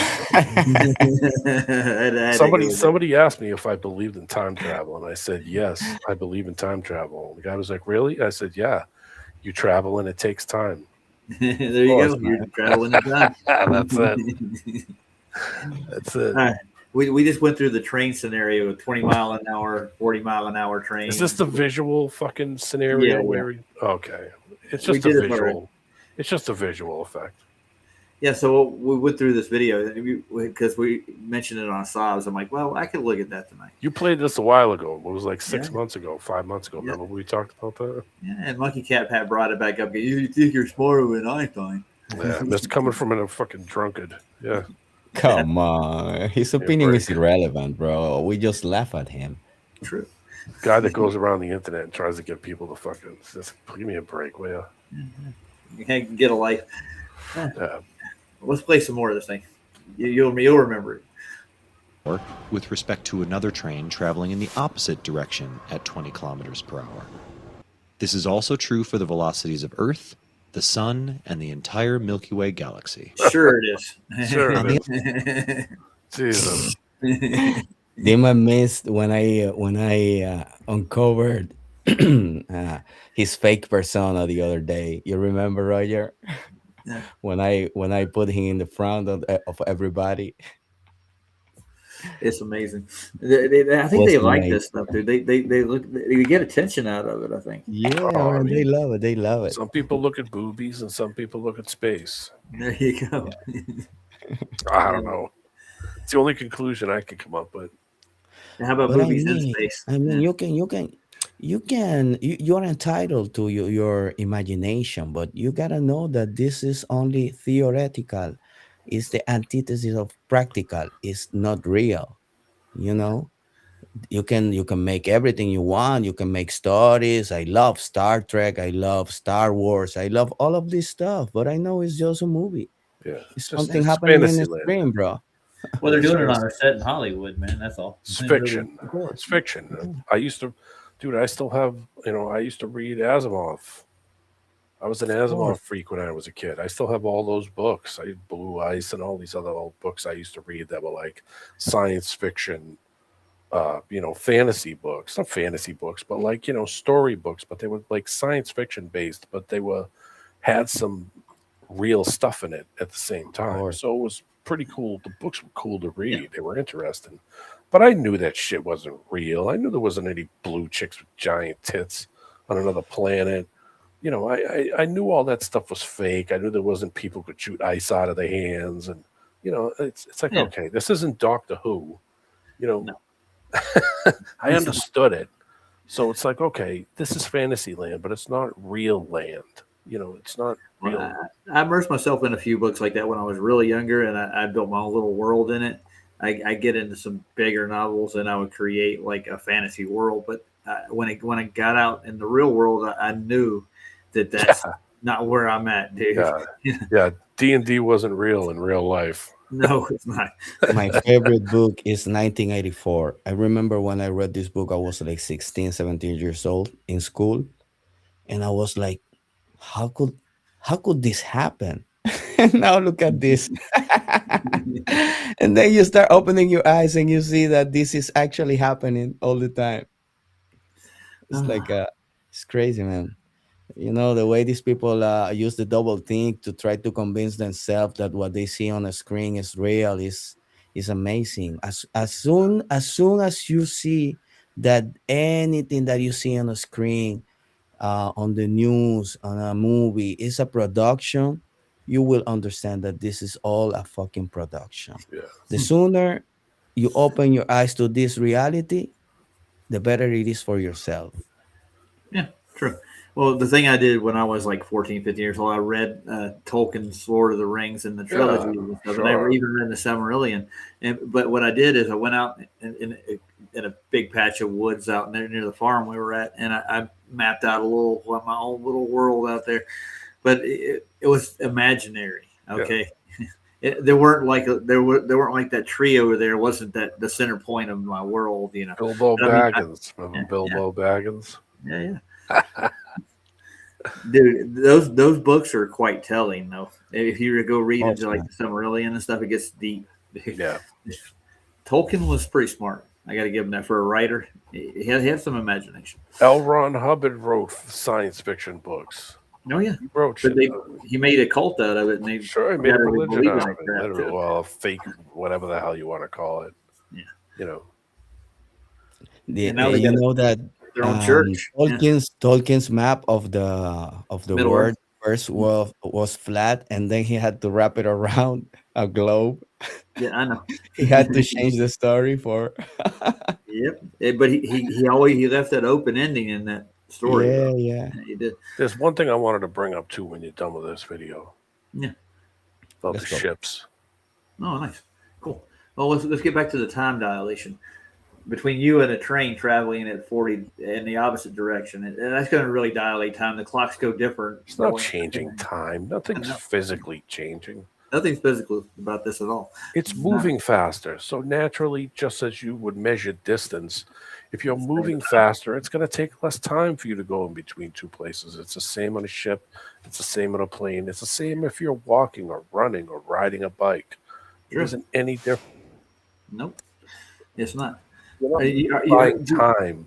Somebody asked me if I believed in time travel, and I said, yes, I believe in time travel. The guy was like, really? I said, yeah. You travel and it takes time. There you course, go. You're man. traveling in time. That's it. That's it. All right. We just went through the train scenario, 20 mile an hour, 40 mile an hour train. Is this the visual fucking scenario Yeah, where? Okay, it's We just a did it already. visual. It's just a visual effect. Yeah, so we went through this video because we mentioned it on Sobs. I'm like, well, I could look at that tonight. You played this a while ago. It was like 6 Yeah. months ago, 5 months ago. Yeah. Remember we talked about that? Yeah, and Monkey Cat Pat brought it back up. You think you're smarter than Einstein? Yeah, that's coming from a fucking drunkard. Yeah, Come on. His opinion break. is irrelevant, bro. We just laugh at him. True. guy that goes around the internet and tries to get people to fucking just give me a break, will you? You can't get a life. Yeah. Let's play some more of this thing. You'll remember it. With respect to another train traveling in the opposite direction at 20 kilometers per hour. This is also true for the velocities of Earth, the Sun, and the entire Milky Way galaxy. Sure it is. Sure On it the- Jesus. Dima missed when I uncovered his fake persona the other day. You remember, Roger? Yeah. When I put him in the front of everybody. It's amazing. I think Was they like amazing. this stuff, dude. They get attention out of it. I think. Yeah, Oh, I man, they mean, love it. They love it. Some people look at boobies and some people look at space. There you go. I don't know. It's the only conclusion I can come up with. How about But movies in space? I mean, you're entitled to your imagination, but you gotta know that this is only theoretical. It's the antithesis of practical. It's not real. You know, you can make everything you want. You can make stories. I love Star Trek. I love Star Wars. I love all of this stuff. But I know it's just a movie. Yeah. It's Just- something it's happening in the fantasy land. screen, bro. Well, they're doing it on a set in Hollywood, man. That's all. It's fiction. It's fiction. I used to, dude, I still have, I used to read Asimov. I was an Asimov freak when I was a kid. I still have all those books. I had Blue Ice and all these other old books I used to read that were like science fiction, fantasy books. Not fantasy books, but like, story books, but they were like science fiction based, but they had some real stuff in it at the same time. So it was pretty cool. The books were cool to read. Yeah. They were interesting. But I knew that shit wasn't real. I knew there wasn't any blue chicks with giant tits on another planet. I knew all that stuff was fake. I knew there wasn't people who could shoot ice out of their hands. And, it's like, okay, this isn't Doctor Who. No. I understood it. So it's like, okay, this is fantasy land, but it's not real land. It's not real. I immersed myself in a few books like that when I was really younger, and I built my own little world in it. I get into some bigger novels, and I would create like a fantasy world. But when I got out in the real world, I knew that's not where I'm at, dude. Yeah, D&D wasn't real in real life. No, it's not. My favorite book is 1984. I remember when I read this book, I was like 16, 17 years old in school. And I was like, how could this happen? And now look at this. And then you start opening your eyes and you see that this is actually happening all the time. It's like it's crazy, man. The way these people use the double think to try to convince themselves that what they see on the screen is real is amazing. As soon as you see that anything that you see on the screen, on the news, on a movie, is a production, you will understand that this is all a fucking production. Yeah. The sooner you open your eyes to this reality, the better it is for yourself. Yeah, true. Well, the thing I did when I was like 14, 15 years old, I read Tolkien's Lord of the Rings and the trilogy and stuff, and I even read the Silmarillion. But what I did is I went out in a big patch of woods out near the farm we were at, and I mapped out my own little world out there. But it was imaginary. Okay, there weren't like that tree over there. Wasn't that the center point of my world? Bilbo Baggins. Remember Bilbo Baggins? Yeah. Dude, those books are quite telling, though. If you were to go read into like the Silmarillion and stuff, it gets deep. Yeah. Tolkien was pretty smart. I got to give him that for a writer. He had some imagination. L. Ron Hubbard wrote science fiction books. Oh yeah, He wrote but shit. he made a cult out of it, and they Sure, he made a got everybody religion believing out of that it. crap, Literally, too. well, fake, whatever the hell you want to call it. Yeah. You know. And now they you got know that their own church. Yeah. Tolkien's map of the Middle world Earth. first was flat, and then he had to wrap it around a globe. Yeah, I know. He had to change the story for. Yep. But he always left that open ending in that story. Yeah, though. yeah. He did. There's one thing I wanted to bring up too when you're done with this video. Yeah. About Let's the go. ships. Oh, nice. Cool. Well, let's get back to the time dilation between you and a train traveling at 40 in the opposite direction. And that's going to really dilate time. The clocks go different. It's not changing time. Nothing's physically changing. Nothing's physical about this at all. It's moving faster. So naturally, just as you would measure distance, if you're moving faster, it's going to take less time for you to go in between two places. It's the same on a ship. It's the same on a plane. It's the same if you're walking or running or riding a bike. It isn't any different. Nope. It's not. You're not buying time.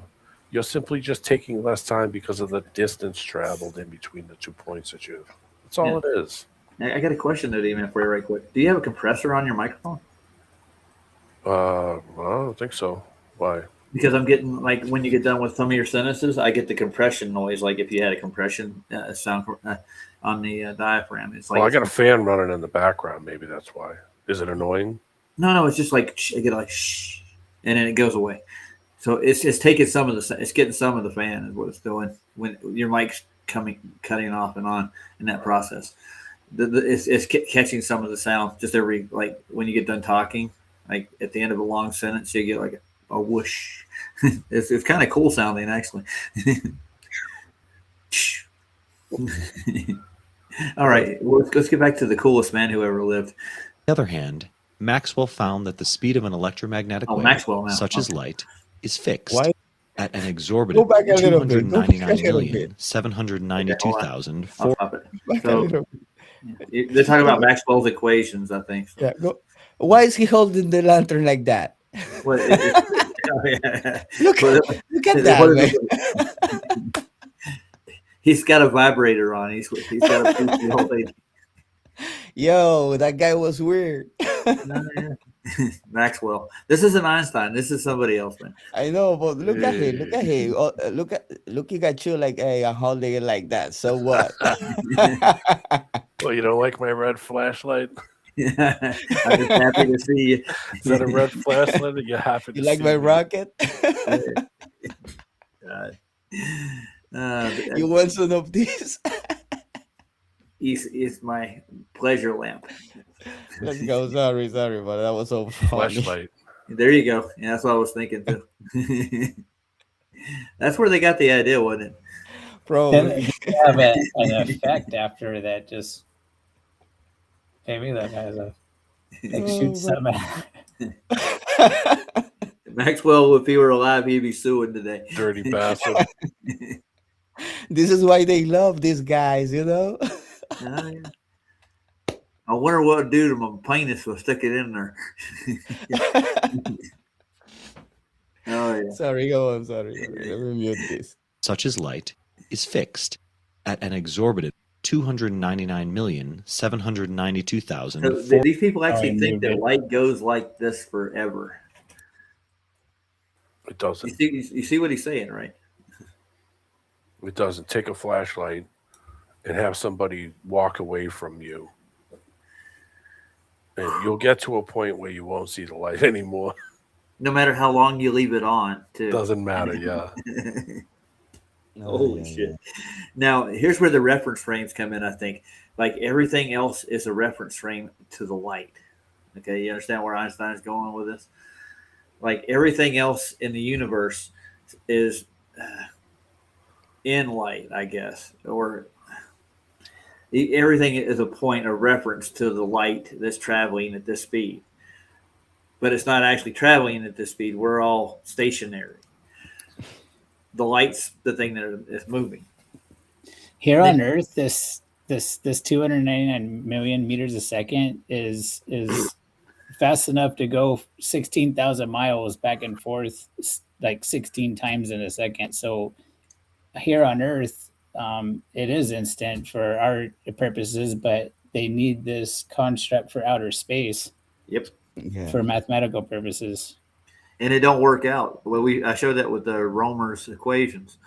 You're simply just taking less time because of the distance traveled in between the 2 points that you. That's all it is. I got a question though, D-Man, for you right quick. Do you have a compressor on your microphone? I don't think so. Why? Because I'm getting, like, when you get done with some of your sentences, I get the compression noise, like if you had a compression sound on the diaphragm. It's like, Well, I got a fan running in the background. Maybe that's why. Is it annoying? no, it's just like I get like shh, and then it goes away. So it's taking some of it's getting some of the fan is what it's doing when your mic's cutting off and on in that process. It's catching some of the sound just every, like when you get done talking, like at the end of a long sentence, you get like a whoosh. It's kind of cool sounding actually. All right, let's get back to the coolest man who ever lived. On the other hand, Maxwell found that the speed of an electromagnetic wave, Maxwell now. such as light, is fixed Why? at an Go exorbitant back a little bit. Go back a little bit. 299,792,000. I'll stop it. Back a So little bit. they're talking about Maxwell's equations, I think. So. Yeah, go. Why is he holding the lantern like that? What, Look at that, man. He's got a vibrator on. He's got a the whole thing. Yo, that guy was weird. Maxwell. This isn't Einstein. This is somebody else, man. I know, but look at him. Look at him. Oh, looking at you like, hey, I'm holding it like that. So what? Well, you don't like my red flashlight? I'm just happy to see you. Is that a red flashlight that you're happy to You like see my me? rocket? God. You want some of this? Is my pleasure lamp. Let's go. Sorry, but that was so funny. Flashlight. There you go. Yeah, that's what I was thinking too. That's where they got the idea, wasn't it? Bro, Then you have an effect after that. Just maybe that has a like shoot some. Maxwell, if he were alive, he'd be suing today. Dirty bastard. this is why they love these guys, you know? Oh, yeah. I wonder what would do to my penis if I stick it in there. Oh yeah. Sorry, go on. Sorry. Let me mute this. Such as light, is fixed at an exorbitant 299,792,000. So these people actually think that light goes like this forever. It doesn't. You see what he's saying, right? It doesn't. Take a flashlight and have somebody walk away from you. And you'll get to a point where you won't see the light anymore. No matter how long you leave it on, too. Doesn't matter, yeah. Holy shit. Now, here's where the reference frames come in, I think. Like, everything else is a reference frame to the light. Okay, you understand where Einstein's going with this? Like, everything else in the universe is in light, I guess. Or everything is a point of reference to the light that's traveling at this speed. But it's not actually traveling at this speed. We're all stationary. The light's the thing that is moving. Here on Earth, this 299 million meters a second is fast enough to go 16,000 miles back and forth like 16 times in a second. So here on Earth, it is instant for our purposes, but they need this construct for outer space Yep. Yeah. for mathematical purposes. And it don't work out. Well, I showed that with the Romer's equations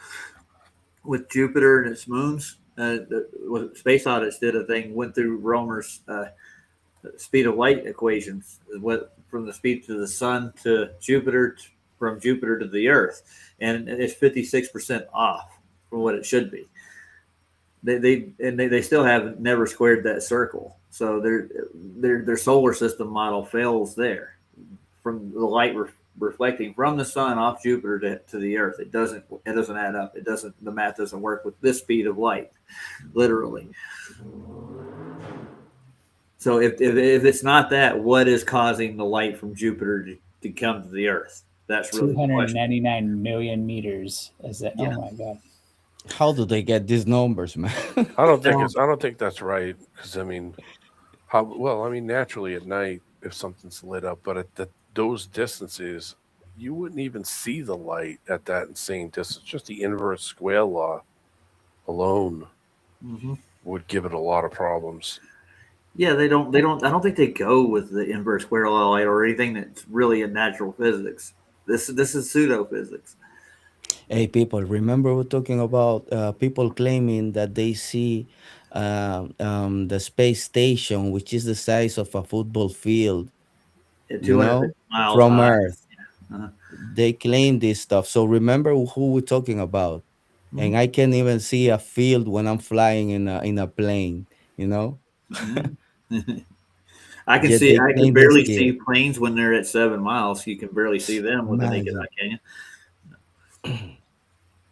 with Jupiter and its moons. Space Odyssey did a thing, went through Romer's speed of light equations, what from the speed to the sun to Jupiter, from Jupiter to the Earth, and it's 56% off from what it should be. They still have never squared that circle, so their solar system model fails there from the light reflecting from the sun off Jupiter to the Earth. It doesn't add up. The math doesn't work with this speed of light, literally. So if it's not that, what is causing the light from Jupiter to come to the Earth? That's really the question. 299 million meters. Is that? Yeah. Oh my god! How do they get these numbers, man? I don't think that's right, because I mean, naturally at night if something's lit up, but at those distances, you wouldn't even see the light at that insane distance. Just the inverse square law alone would give it a lot of problems. Yeah, they don't. I don't think they go with the inverse square law light or anything that's really in natural physics. This is pseudo physics. Hey, people, remember we're talking about people claiming that they see the space station, which is the size of a football field, At you 250 know, miles from high. Earth. Uh-huh. They claim this stuff. So remember who we're talking about. And I can't even see a field when I'm flying in a plane, you know? I can Yet see. they I can claim barely this see gear. planes when they're at 7 miles. You can barely see them with a naked Imagine. eye, can you?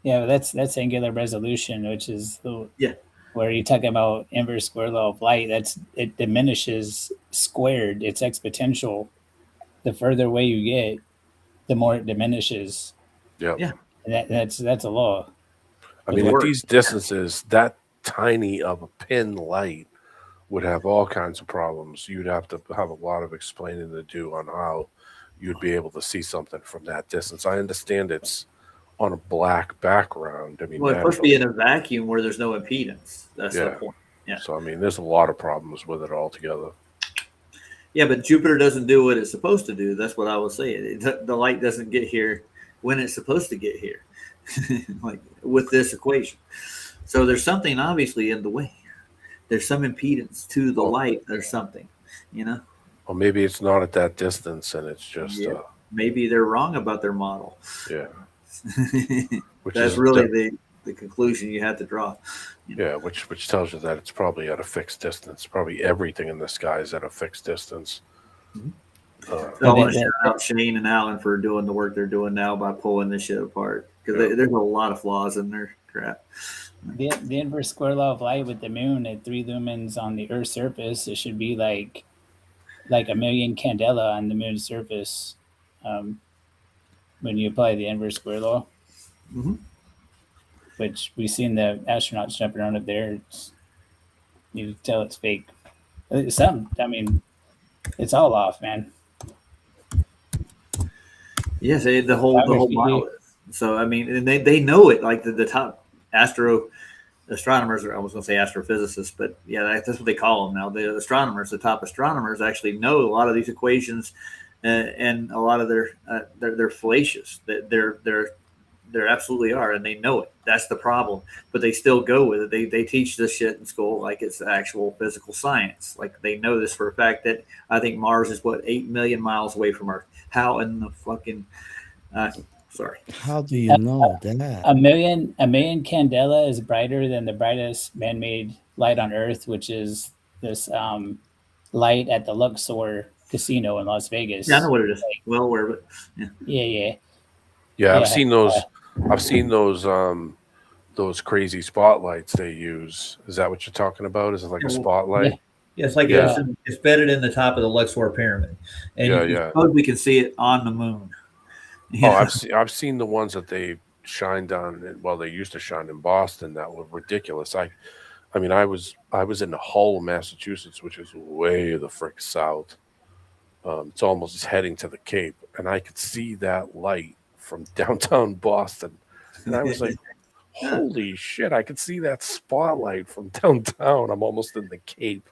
Yeah, that's angular resolution, which is Yeah. where you talk about inverse square law of light. It diminishes squared. It's exponential. The further away you get, the more it diminishes. Yeah. Yeah. And that's a law. I mean, It at works. these distances, that tiny of a pin light would have all kinds of problems. You'd have to have a lot of explaining to do on how you'd be able to see something from that distance. I understand it's on a black background. I mean, Well, it's supposed to be in a vacuum where there's no impedance. That's the Yeah. point. Yeah. So I mean, there's a lot of problems with it altogether. Yeah, but Jupiter doesn't do what it's supposed to do. That's what I was saying. The light doesn't get here when it's supposed to get here, like with this equation. So there's something obviously in the way. There's some impedance to the light. There's something, you know. Or maybe it's not at that distance, and it's just Yeah. Maybe they're wrong about their model. yeah. Which That's is really the conclusion you have to draw. Yeah, which tells you that it's probably at a fixed distance. Probably everything in the sky is at a fixed distance. So I want to shout out Shane and Alan for doing the work they're doing now by pulling this shit apart, because there's a lot of flaws in their crap. The inverse square law of light with the moon at 3 lumens on the Earth's surface, it should be like a million candela on the moon's surface when you apply the inverse square law. Which we've seen the astronauts jumping around up there. You can tell it's fake. It's it's all off, man. Yes, the whole model is. So I mean, and they know it. Like the top astronomers, or I was going to say astrophysicists, but yeah, that's what they call them now. The astronomers, the top astronomers, actually know a lot of these equations, and a lot of they're fallacious. They're absolutely are, and they know it. That's the problem. But they still go with it. They teach this shit in school like it's actual physical science. Like they know this for a fact that I think Mars is 8 million miles away from Earth. How in the fucking sorry. How do you know that? A million candela is brighter than the brightest man-made light on Earth, which is this light at the Luxor Casino in Las Vegas. Yeah, I know what it is. Well aware of it. Yeah. I've seen those. I've seen those crazy spotlights they use. Is that what you're talking about? Is it like a spotlight? Yeah, it's like it's bedded in the top of the Luxor pyramid, and you suppose we can see it on the moon. I've seen the ones that they shined on. Well, they used to shine in Boston. That were ridiculous. I mean, I was in Hull, Massachusetts, which is way the frick south. It's almost heading to the Cape, and I could see that light from downtown Boston, and I was like, holy shit! I could see that spotlight from downtown. I'm almost in the Cape.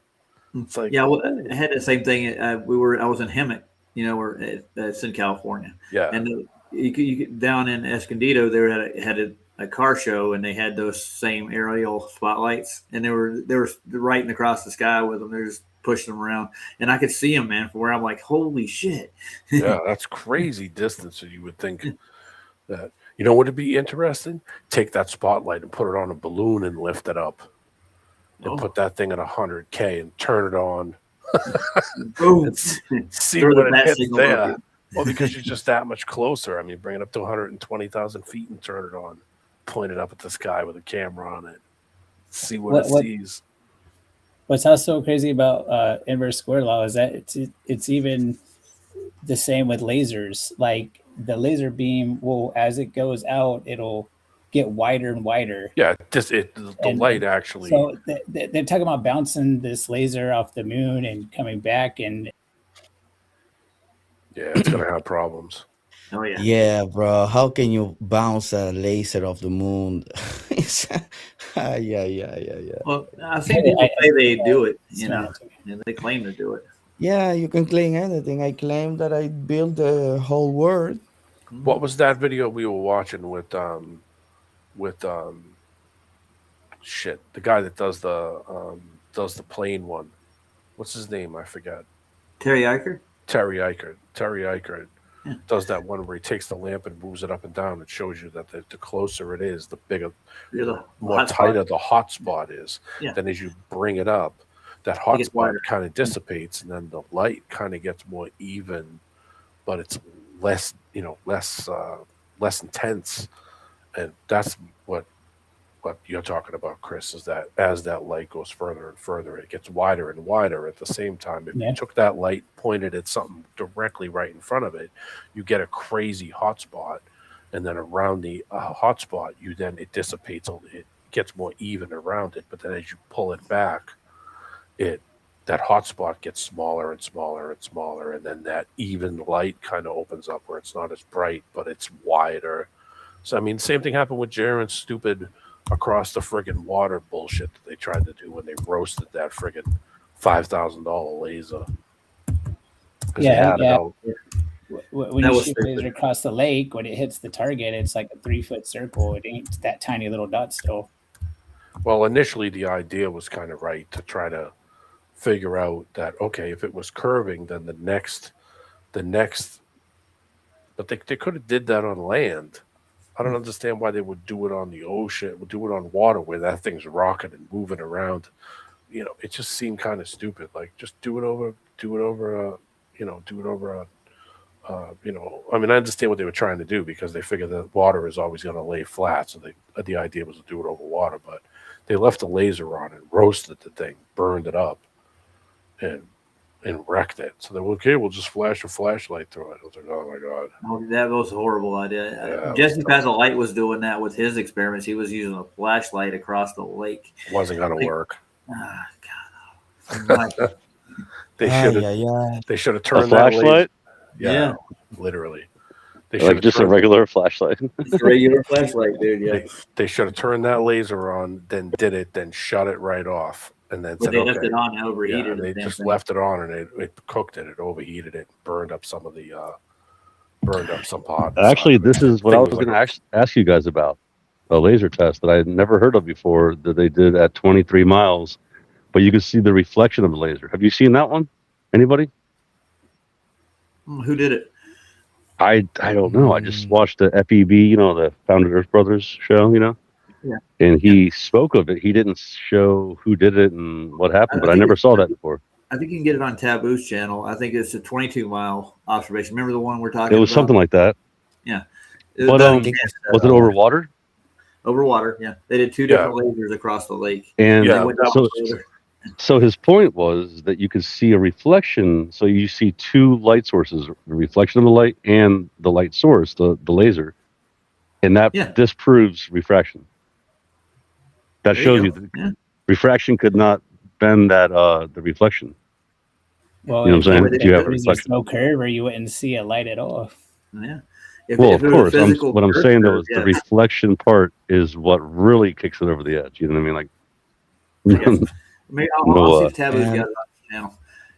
It's like, Yeah, well, I had the same thing. I was in Hemet, where it's in California, yeah, and you could down in Escondido, they had a car show, and they had those same aerial spotlights, and they were riding across the sky with them. They're just pushing them around, and I could see them, man, from where I'm like, holy shit. yeah, that's crazy distance. So you would think that, would it be interesting? Take that spotlight and put it on a balloon and lift it up, and put that thing at 100K and turn it on. Boom. See Throw the what it bat hits signal there. up. Well, because you're just that much closer. I mean, bring it up to 120,000 feet and turn it on. Point it up at the sky with a camera on it. See what it sees. What's also crazy about inverse square law is that it's even the same with lasers. Like the laser beam will, as it goes out, it'll get wider and wider. Yeah, the light actually. So they're talking about bouncing this laser off the moon and coming back, and yeah, it's gonna have problems. Oh yeah. Yeah, bro. How can you bounce a laser off the moon? Yeah. Well, I think people say they do it. And they claim to do it. Yeah, you can claim anything. I claim that I built the whole world. What was that video we were watching with shit, the guy that does the plane one? What's his name? I forgot. Terry Eichert? Terry Eichert does that one where he takes the lamp and moves it up and down. It shows you that the closer it is, the bigger, the more tighter the hot spot is. Yeah. Then as you bring it up, that hot spot kind of dissipates, and then the light kind of gets more even, but it's less intense. And that's what you're talking about, Chris, is that as that light goes further and further, it gets wider and wider. At the same time, if you took that light, pointed at something directly right in front of it, you get a crazy hot spot, and then around the hot spot, it dissipates. It gets more even around it, but then as you pull it back, that hot spot gets smaller and smaller and smaller, and then that even light kind of opens up where it's not as bright, but it's wider. So I mean, same thing happened with Jaren's stupid across the friggin' water bullshit that they tried to do when they roasted that friggin' $5,000 laser. Yeah. When you shoot laser across the lake, when it hits the target, it's like a 3-foot circle. It ain't that tiny little dot still. Well, initially the idea was kind of right to try to figure out that, okay, if it was curving, then the next, but they could have did that on land. I don't understand why they would do it on the ocean, would do it on water where that thing's rocking and moving around. It just seemed kind of stupid. Like, just do it over I mean, I understand what they were trying to do because they figured that water is always going to lay flat. So the idea was to do it over water, but they left the laser on and roasted the thing, burned it up, and wrecked it. So they were okay. We'll just flash a flashlight through it. I was like, oh my god, that was a horrible idea. Jesse Light was doing that with his experiments. He was using a flashlight across the lake. It wasn't going to work. God. They should have turned a flashlight. Yeah, literally. They like just a regular flashlight. Just a regular flashlight, dude. Yeah. They should have turned that laser on, then then shut it right off, and then said, left it on and overheated. They just left it on, and it cooked it. It overheated it, burned up some pot. Actually, this is what I was going to ask you guys about. A laser test that I had never heard of before that they did at 23 miles, but you could see the reflection of the laser. Have you seen that one? Anybody? Who did it? I don't know. I just watched the FEB, the Founded Earth Brothers show, Yeah. And he spoke of it. He didn't show who did it and what happened, but I never saw that before. I think you can get it on Taboo's channel. I think it's a 22-mile observation. Remember the one we're talking about? It was something like that. Yeah. But was it over water? Over water, yeah. They did 2 different lasers across the lake. And so his point was that you could see a reflection. So you see 2 light sources, the reflection of the light and the light source, the laser. And that disproves refraction. That shows you that refraction could not bend that the reflection. Well, you know what I'm saying? If you have a reflection. No curve, or you wouldn't see a light at all. Yeah. Well, if of it was a course. physical What I'm saying though cursor, is the reflection part is what really kicks it over the edge. You know what I mean? Like, I guess. Maybe I'll no, see if Taboo's And got it on his channel.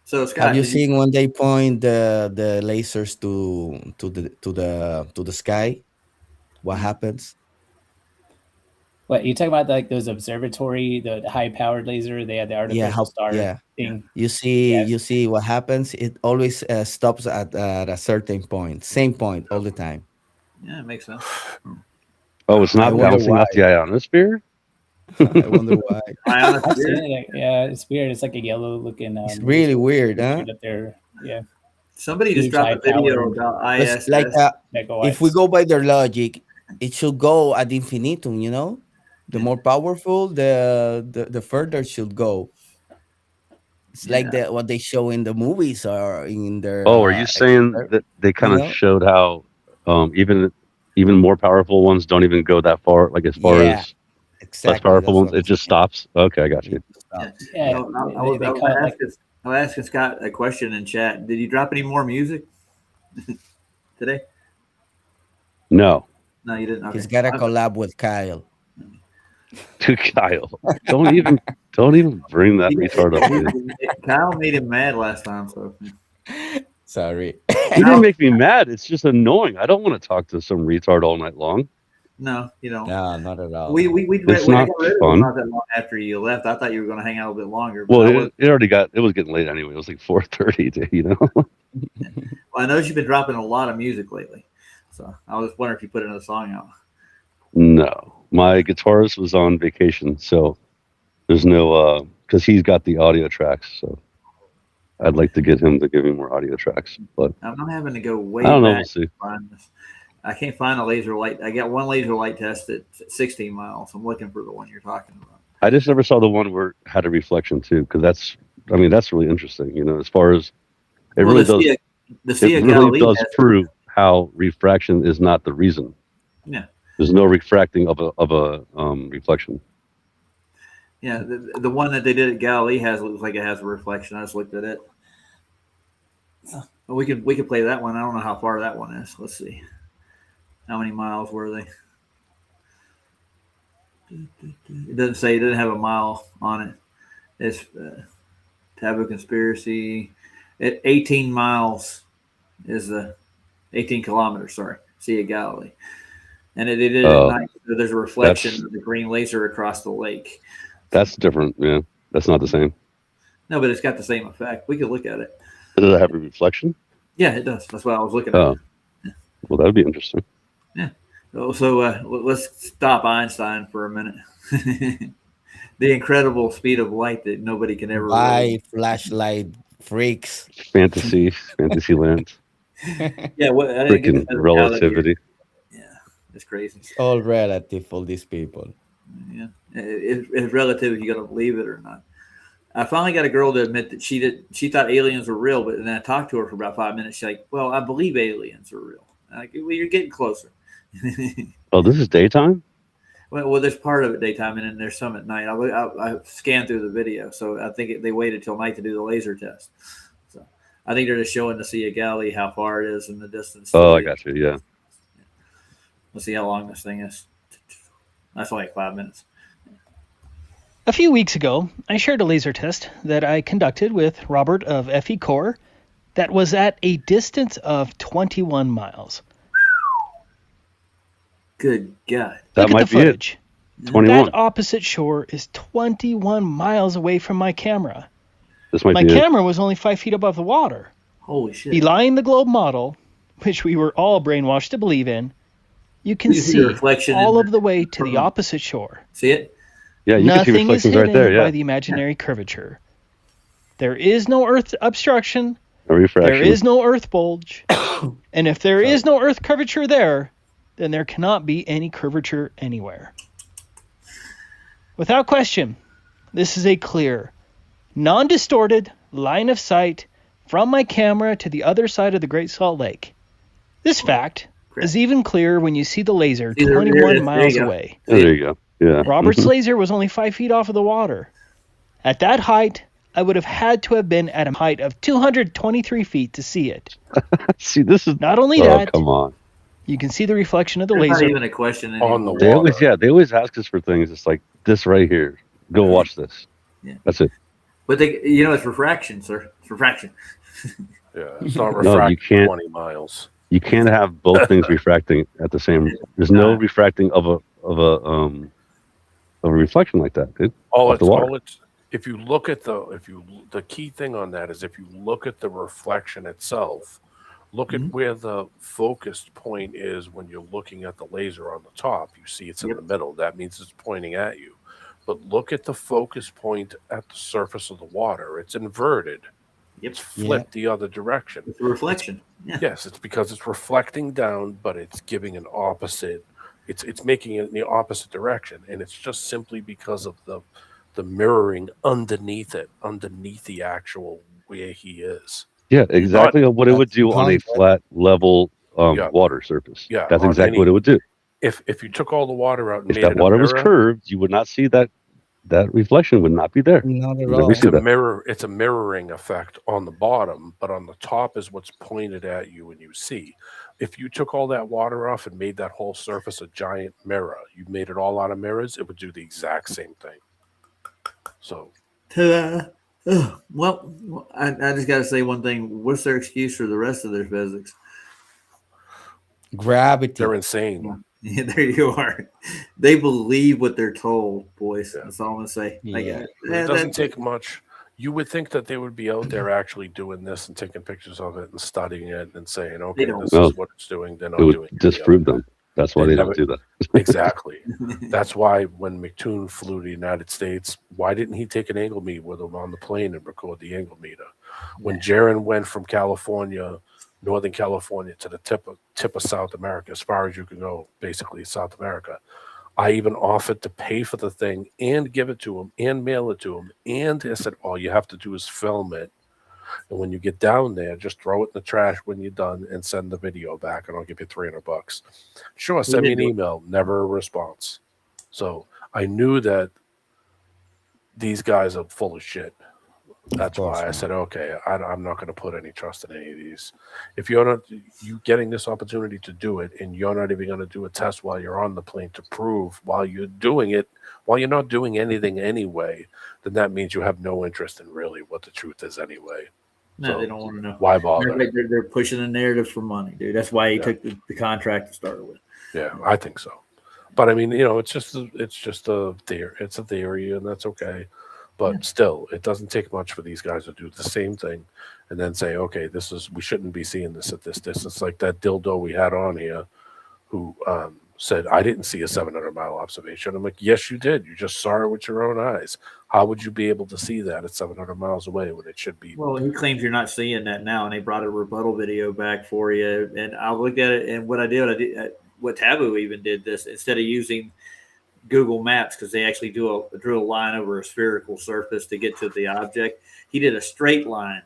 So have Scott, you did you? seen when they point the lasers to the sky? What happens? What you talking about? Like those observatory, the high powered laser? They had the artificial star thing. You see, Yes. you see what happens. It always stops at a certain point, same point all the time. Yeah, it makes sense. oh, it's I not wonder bouncing why. off the ionosphere. I wonder why. I've Ionosphere? seen it. Yeah, it's weird. It's like a yellow looking. It's really weird, huh? shoot up there. Yeah, Somebody just Huge dropped a video high-powered about It's ISS. like if we megawatts. go by their logic, it should go ad infinitum. You know, the more powerful, the further it should go. It's like Yeah. what they show in the movies or in their. Oh, are you saying that they kind of know? showed how even more powerful ones don't even go that far? Like as far Yeah, as exactly? less powerful that's ones, what I'm it just saying. stops. Okay, I got you. It just stops. Yeah, No, they call it like I was asking Scott a question in chat. Did you drop any more music today? No, No, you didn't. Okay. He's got to collab with Kyle. Kyle, don't even bring that retard up. Dude. Kyle made him mad last time, so Sorry. He didn't make me mad. It's just annoying. I don't want to talk to some retard all night long. no, you don't. No, not at all. We It's got not rid of fun. him not that long after you left. I thought you were going to hang out a bit longer. But Well, it was getting late anyway. It was like 4:30. You know. well, I know you've been dropping a lot of music lately, so I was wondering if you put another song out. No, my guitarist was on vacation, so there's no because he's got the audio tracks. So I'd like to get him to give me more audio tracks, but I'm not having to go way I don't know. back We'll see. to find this. I can't find a laser light. I got one laser light test at 16 miles. I'm looking for the one you're talking about. I just never saw the one where it had a reflection too, because that's really interesting. You know, as far as it Well, really the does. Sea It of really Galilee does has- prove how refraction is not the reason. Yeah. There's no refracting of a reflection. Yeah, the one that they did at Galilee looks like it has a reflection. I just looked at it. Well, we could play that one. I don't know how far that one is. Let's see. How many miles were they? It doesn't say. It doesn't have a mile on it. It's Taboo Conspiracy. At 18 miles is the 18 kilometers. Sorry, Sea of Galilee. And they did it at night. So there's a reflection of the green laser across the lake. That's different. Yeah, that's not the same. No, but it's got the same effect. We could look at it. Does it have a reflection? Yeah, it does. That's what I was looking at. Oh, well, that'd be interesting. Yeah. So let's stop Einstein for a minute. The incredible speed of light that nobody can ever. Bye, flashlight freaks. Fantasy land. Yeah, what? I didn't get the Freaking physicality. relativity. Yeah, it's crazy. It's all relative for these people. Yeah, it's relative if you got to believe it or not. I finally got a girl to admit that she thought aliens were real, but then I talked to her for about 5 minutes. She's like, "Well, I believe aliens are real." I'm like, well, you're getting closer. Oh, this is daytime? Well, there's part of it daytime, and then there's some at night. I scanned through the video, so I think they waited till night to do the laser test. So I think they're just showing the Sea of Galilee how far it is in the distance. Oh, I got you. Yeah. Let's see how long this thing is. That's only like 5 minutes. A few weeks ago, I shared a laser test that I conducted with Robert of FE Core that was at a distance of 21 miles. Good God. That Look might at the be it. footage. 21. That opposite shore is 21 miles away from my camera. This might My be it. camera was only 5 feet above the water. Holy shit. Belying the globe model, which we were all brainwashed to believe in, you can You see see the reflection all in of the way to the opposite shore. See it? Yeah, you can see Nothing is reflections hidden right there. by Yeah. the imaginary curvature. There is no Earth obstruction. No refraction. There is no Earth bulge. And if there is no Earth curvature there, then there cannot be any curvature anywhere. Without question, this is a clear, non-distorted line of sight from my camera to the other side of the Great Salt Lake. This fact is even clearer when you see the laser See, there it 21 is. miles There you go. away. Oh, there you go. Yeah. Robert's laser was only 5 feet off of the water. At that height, I would have had to have been at a height of 223 feet to see it. See, this is. Not only Oh, that, come on. You can see the reflection of the There's not laser. even a question On the anymore. water. They always ask us for things. It's like this right here. Go watch this. Yeah. That's it. But it's refraction, sir. It's refraction. Yeah, it's not No, you refracting can't. 20 miles. You can't have both things refracting at the same. There's no refracting of a reflection like that, dude. Off the water. If you look at the key thing on that is if you look at the reflection itself, look at where the focused point is when you're looking at the laser on the top. You see it's in the middle. That means it's pointing at you. But look at the focus point at the surface of the water. It's inverted. It's flipped the other direction. It's a reflection. Yes, it's because it's reflecting down, but it's giving an opposite. It's making it in the opposite direction, and it's just simply because of the mirroring underneath it, underneath the actual where he is. Yeah, exactly what it would do on a flat, level water surface. Yeah, that's exactly what it would do. If you took all the water out and If made that it a water was mirror, curved, you would not see that reflection would not be there. Not at Never all. see that. it's a mirroring effect on the bottom, but on the top is what's pointed at you and you see. If you took all that water off and made that whole surface a giant mirror, you made it all out of mirrors, it would do the exact same thing. So, well, I just got to say one thing. What's their excuse for the rest of their physics? Gravity. They're insane. Yeah, there you are. They believe what they're told, boys. That's all I'm gonna say. It doesn't take much. You would think that they would be out there actually doing this and taking pictures of it and studying it and saying, okay, this is what it's doing. They're not It doing would disprove them. That's why they don't do that. Exactly. That's why when McToon flew to the United States, why didn't he take an angle meter with him on the plane and record the angle meter? When Jaron went from California, Northern California, to the tip of South America, as far as you can go, basically South America, I even offered to pay for the thing and give it to him and mail it to him. And I said, all you have to do is film it. And when you get down there, just throw it in the trash when you're done and send the video back, and I'll give you $300. Sure, send me an email. Never a response. So I knew that these guys are full of shit. That's why I said, okay, I'm not going to put any trust in any of these. If you're not getting this opportunity to do it, and you're not even going to do a test while you're on the plane to prove while you're doing it, while you're not doing anything anyway, then that means you have no interest in really what the truth is anyway. No, So they don't want to know. why bother? They're pushing a narrative for money, dude. That's why he took the contract to start with. Yeah, I think so. But I mean, it's just a theory. It's a theory, and that's okay. But still, it doesn't take much for these guys to do the same thing and then say, okay, we shouldn't be seeing this at this distance. Like that dildo we had on here who said, I didn't see a 700-mile observation. I'm like, yes, you did. You just saw it with your own eyes. How would you be able to see that at 700 miles away when it should be? Well, he claims you're not seeing that now, and they brought a rebuttal video back for you. And I looked at it, and what I did what Taboo even did this, instead of using Google Maps, because they actually drew a line over a spherical surface to get to the object. He did a straight line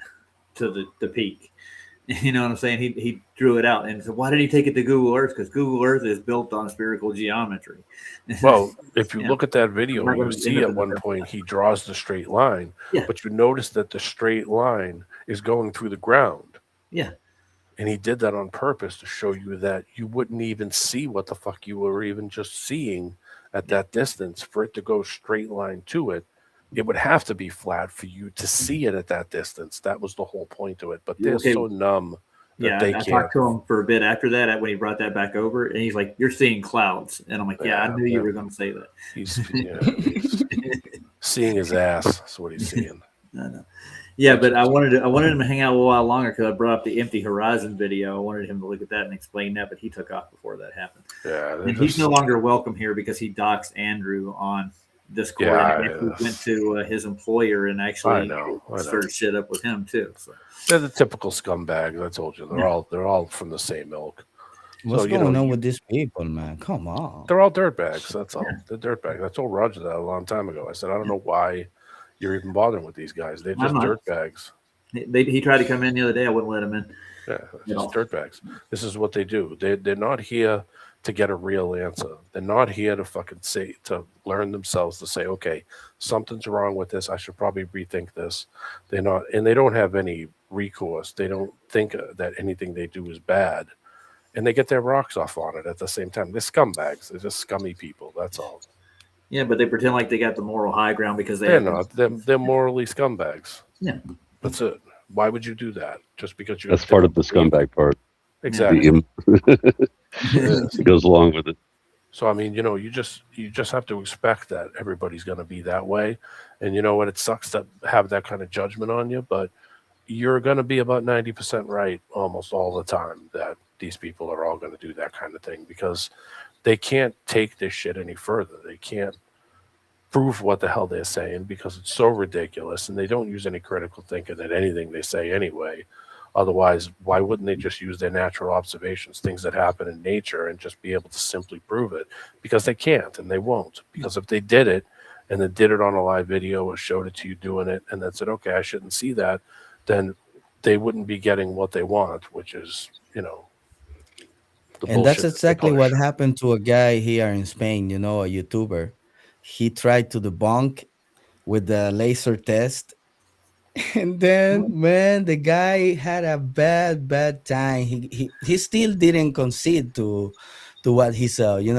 to the peak. You know what I'm saying? He drew it out. And so why did he take it to Google Earth? Because Google Earth is built on spherical geometry. Well, if you look at that video, I'm not you gonna see get at into one that. point he draws the straight line, Yeah. but you notice that the straight line is going through the ground. Yeah. And he did that on purpose to show you that you wouldn't even see what the fuck you were even just seeing at that distance. For it to go straight line to it, it would have to be flat for you to see it at that distance. That was the whole point to it. But they're Okay. so numb that Yeah, they I can't. talked to him for a bit after that when he brought that back over, and he's like, "You're seeing clouds," and I'm like, "Yeah, I knew you were going to say that." He's seeing his ass. That's what he's seeing. I know. Yeah, but I wanted him to hang out a while longer because I brought up the Empty Horizon video. I wanted him to look at that and explain that, but he took off before that happened. Yeah, and he's no longer welcome here because he doxed Andrew on Discord. Yeah, and he went to his employer and actually I know. stirred shit up with him too. So. They're the typical scumbags. I told you, they're all from the same milk. What's going on with these people, man? Come on. They're all dirtbags. That's all. They're dirtbags. I told Roger that a long time ago. I said, I don't know why you're even bothering with these guys. They're just dirtbags. He tried to come in the other day. I wouldn't let him in. Yeah, just dirtbags. This is what they do. They're not here to get a real answer. They're not here to to learn themselves to say, okay, something's wrong with this. I should probably rethink this. They're not, and they don't have any recourse. They don't think that anything they do is bad. and they get their rocks off on it at the same time. They're scumbags. They're just scummy people. That's all. Yeah, but they pretend like they got the moral high ground because They're not. They're morally scumbags. Yeah. That's it. Why would you do that? Just because you? That's part of the scumbag part. Exactly. It goes along with it. So I mean, you just have to expect that everybody's going to be that way, and you know what? It sucks to have that kind of judgment on you, but you're going to be about 90% right almost all the time that these people are all going to do that kind of thing because they can't take this shit any further. They can't prove what the hell they're saying because it's so ridiculous, and they don't use any critical thinking in anything they say anyway. Otherwise, why wouldn't they just use their natural observations, things that happen in nature, and just be able to simply prove it? Because they can't, and they won't. Because if they did it, and then did it on a live video or showed it to you doing it, and then said, okay, I shouldn't see that, then they wouldn't be getting what they want, which is, the And that's bullshit that they exactly what push. happened to a guy here in Spain, a YouTuber. He tried to debunk with the laser test. And then, man, the guy had a bad time. He still didn't concede to what he saw, What he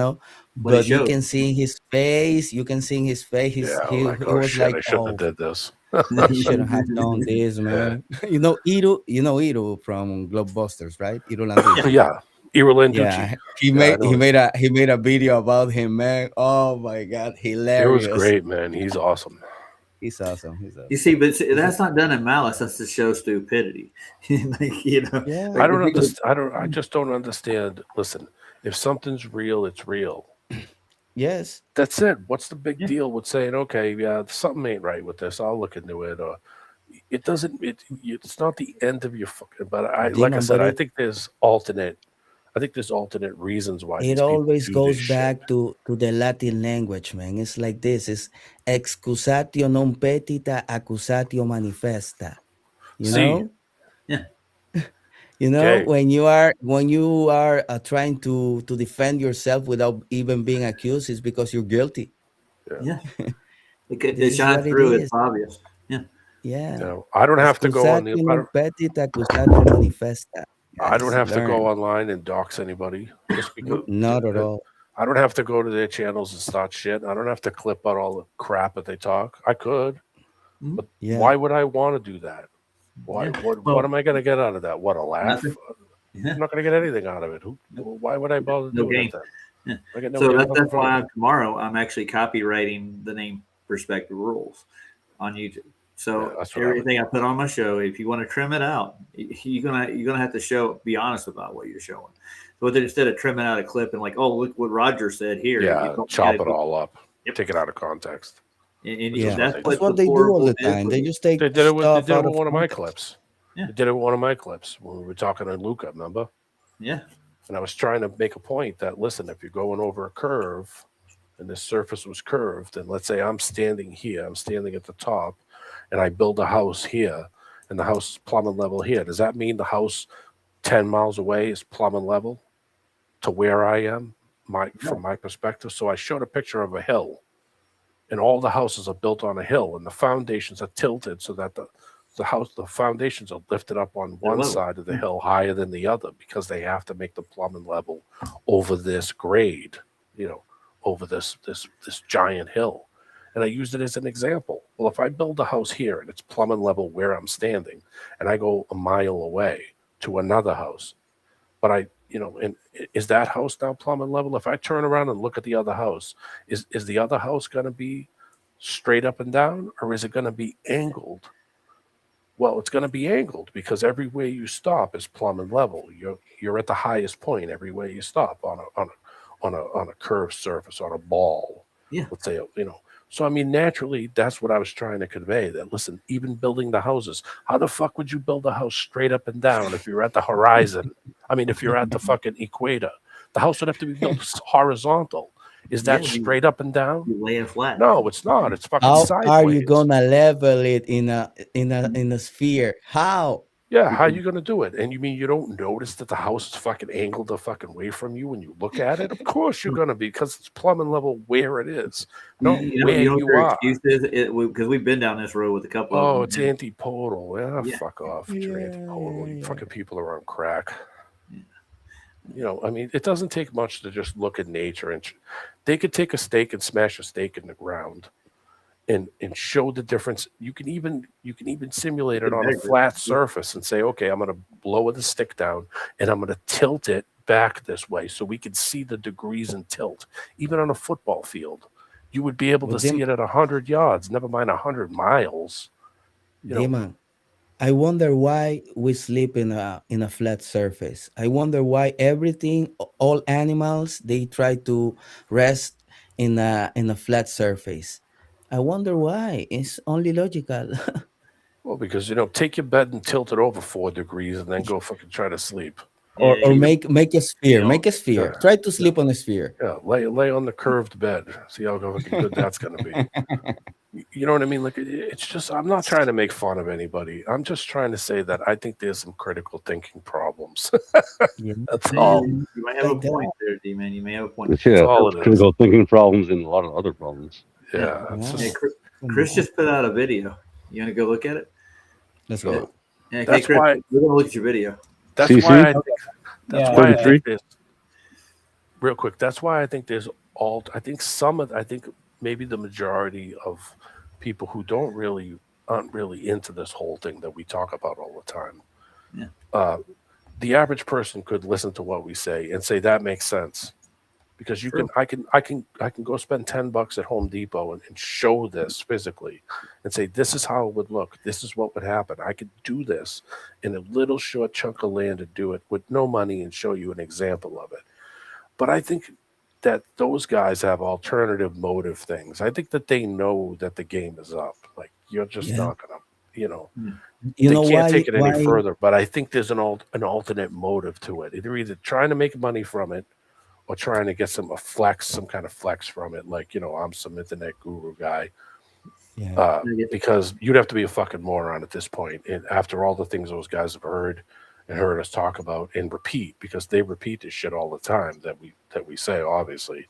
but you showed. can see in his face. You can see in his face. Yeah, He oh was shit, like, I shouldn't have "Oh, did this. I shouldn't have done this, man." Iru from Globebusters, right? Iru Landis. Yeah, Irulan Yeah, Ducci. he made a video about him, man. Oh my god, It hilarious! was great, man. He's awesome. He's awesome. You see, but that's not done in malice. That's to show stupidity. Yeah. I don't understand. I just don't understand. Listen, if something's real, it's real. Yes. That's it. What's the big deal with saying, okay, yeah, something ain't right with this. I'll look into it. Or it doesn't. It's not the end of your fucking. But like I said, I think there's alternate. I think there's alternate reasons why it always goes back to the Latin language, man. It's like this: it's excusatio non petita, accusatio manifesta. See? Yeah. Okay. when you are trying to defend yourself without even being accused, it's because you're guilty. Yeah. It shines through. It's obvious. Yeah. Yeah. No, I don't have to go on the. I don't have to go online and dox anybody. Just because, not at all. I don't have to go to their channels and start shit. I don't have to clip out all the crap that they talk. I could, but why would I want to do that? Why? What am I going to get out of that? What, a laugh? I'm not going to get anything out of it. Why would I bother doing that? Yeah. So that's why tomorrow I'm actually copywriting the name Perspective Rules on YouTube. So everything I put on my show, if you want to trim it out, you're gonna have to be honest about what you're showing. So instead of trimming out a clip and like, oh, look what Roger said here, chop it all up, take it out of context. And that's what they do all the time. They just take. They did it with one of my clips. Yeah. They did it with one of my clips when we were talking to Luca. Remember? Yeah. And I was trying to make a point that listen, if you're going over a curve, and this surface was curved, and let's say I'm standing here, I'm standing at the top. And I build a house here, and the house is plumbing level here. Does that mean the house 10 miles away is plumbing level to where I am, from my perspective? So I showed a picture of a hill, and all the houses are built on a hill, and the foundations are tilted so that the foundations are lifted up on one side of the hill higher than the other because they have to make the plumbing level over this grade, over this giant hill. And I used it as an example. Well, if I build a house here and it's plumbing level where I'm standing, and I go a mile away to another house, but and is that house now plumbing level? If I turn around and look at the other house, is the other house going to be straight up and down, or is it going to be angled? Well, it's going to be angled because everywhere you stop is plumbing level. You're at the highest point everywhere you stop on a curved surface, on a ball. Yeah. Let's say So, I mean, naturally, that's what I was trying to convey. That, listen, even building the houses, how the fuck would you build a house straight up and down if you're at the horizon? I mean, if you're at the fucking equator, the house would have to be built horizontal. Is that straight up and down? You lay it flat. No, it's not. It's fucking sideways. How are you gonna level it in a sphere? How? Yeah, how are you going to do it? And you mean you don't notice that the house is fucking angled the fucking way from you when you look at it? Of course you're going to be, because it's plumbing level where it is, not where you are. Because we've been down this road with a couple of them. It's antipodal. Yeah, fuck off. You're antipodal. You fucking people are on crack. I mean, it doesn't take much to just look at nature, and they could take a stake and smash a stake in the ground, and show the difference. You can even simulate it on a flat surface and say, okay, I'm going to blow the stick down and I'm going to tilt it back this way so we can see the degrees in tilt. Even on a football field, you would be able to see it at 100 yards, never mind 100 miles. Demon, I wonder why we sleep in a flat surface. I wonder why all animals, they try to rest in a flat surface. I wonder why. It's only logical. Well, because take your bed and tilt it over 4 degrees and then go fucking try to sleep. Or make a sphere. Make a sphere. Yeah. Try to sleep on a sphere. Yeah, lay on the curved bed. See how fucking good that's gonna be. You know what I mean? Like, it's just, I'm not trying to make fun of anybody. I'm just trying to say that I think there's some critical thinking problems. That's all. You might have a point there, D-Man. You may have a point. Yeah, That's all it is. critical thinking problems and a lot of other problems. Yeah. it's Hey, just- Chris just put out a video. You want to go look at it? Let's go. Yeah, hey, That's Chris, why- we're going to look at your video. That's CC? why I think. That's Yeah. why I 33? think there's, real quick. That's why I think there's I think maybe the majority of people who aren't really into this whole thing that we talk about all the time. Yeah. The average person could listen to what we say and say that makes sense, because I can go spend $10 at Home Depot and show this physically and say this is how it would look. This is what would happen. I could do this in a little short chunk of land and do it with no money and show you an example of it. But I think that those guys have alternative motive things. I think that they know that the game is up. Like, you're just not gonna, You they know can't why? take it any why- further. But I think there's an alternate motive to it. They're either trying to make money from it or trying to get some kind of flex from it. Like, I'm some internet guru guy. Yeah. Because you'd have to be a fucking moron at this point. And after all the things those guys have heard us talk about and repeat, because they repeat this shit all the time that we say, obviously.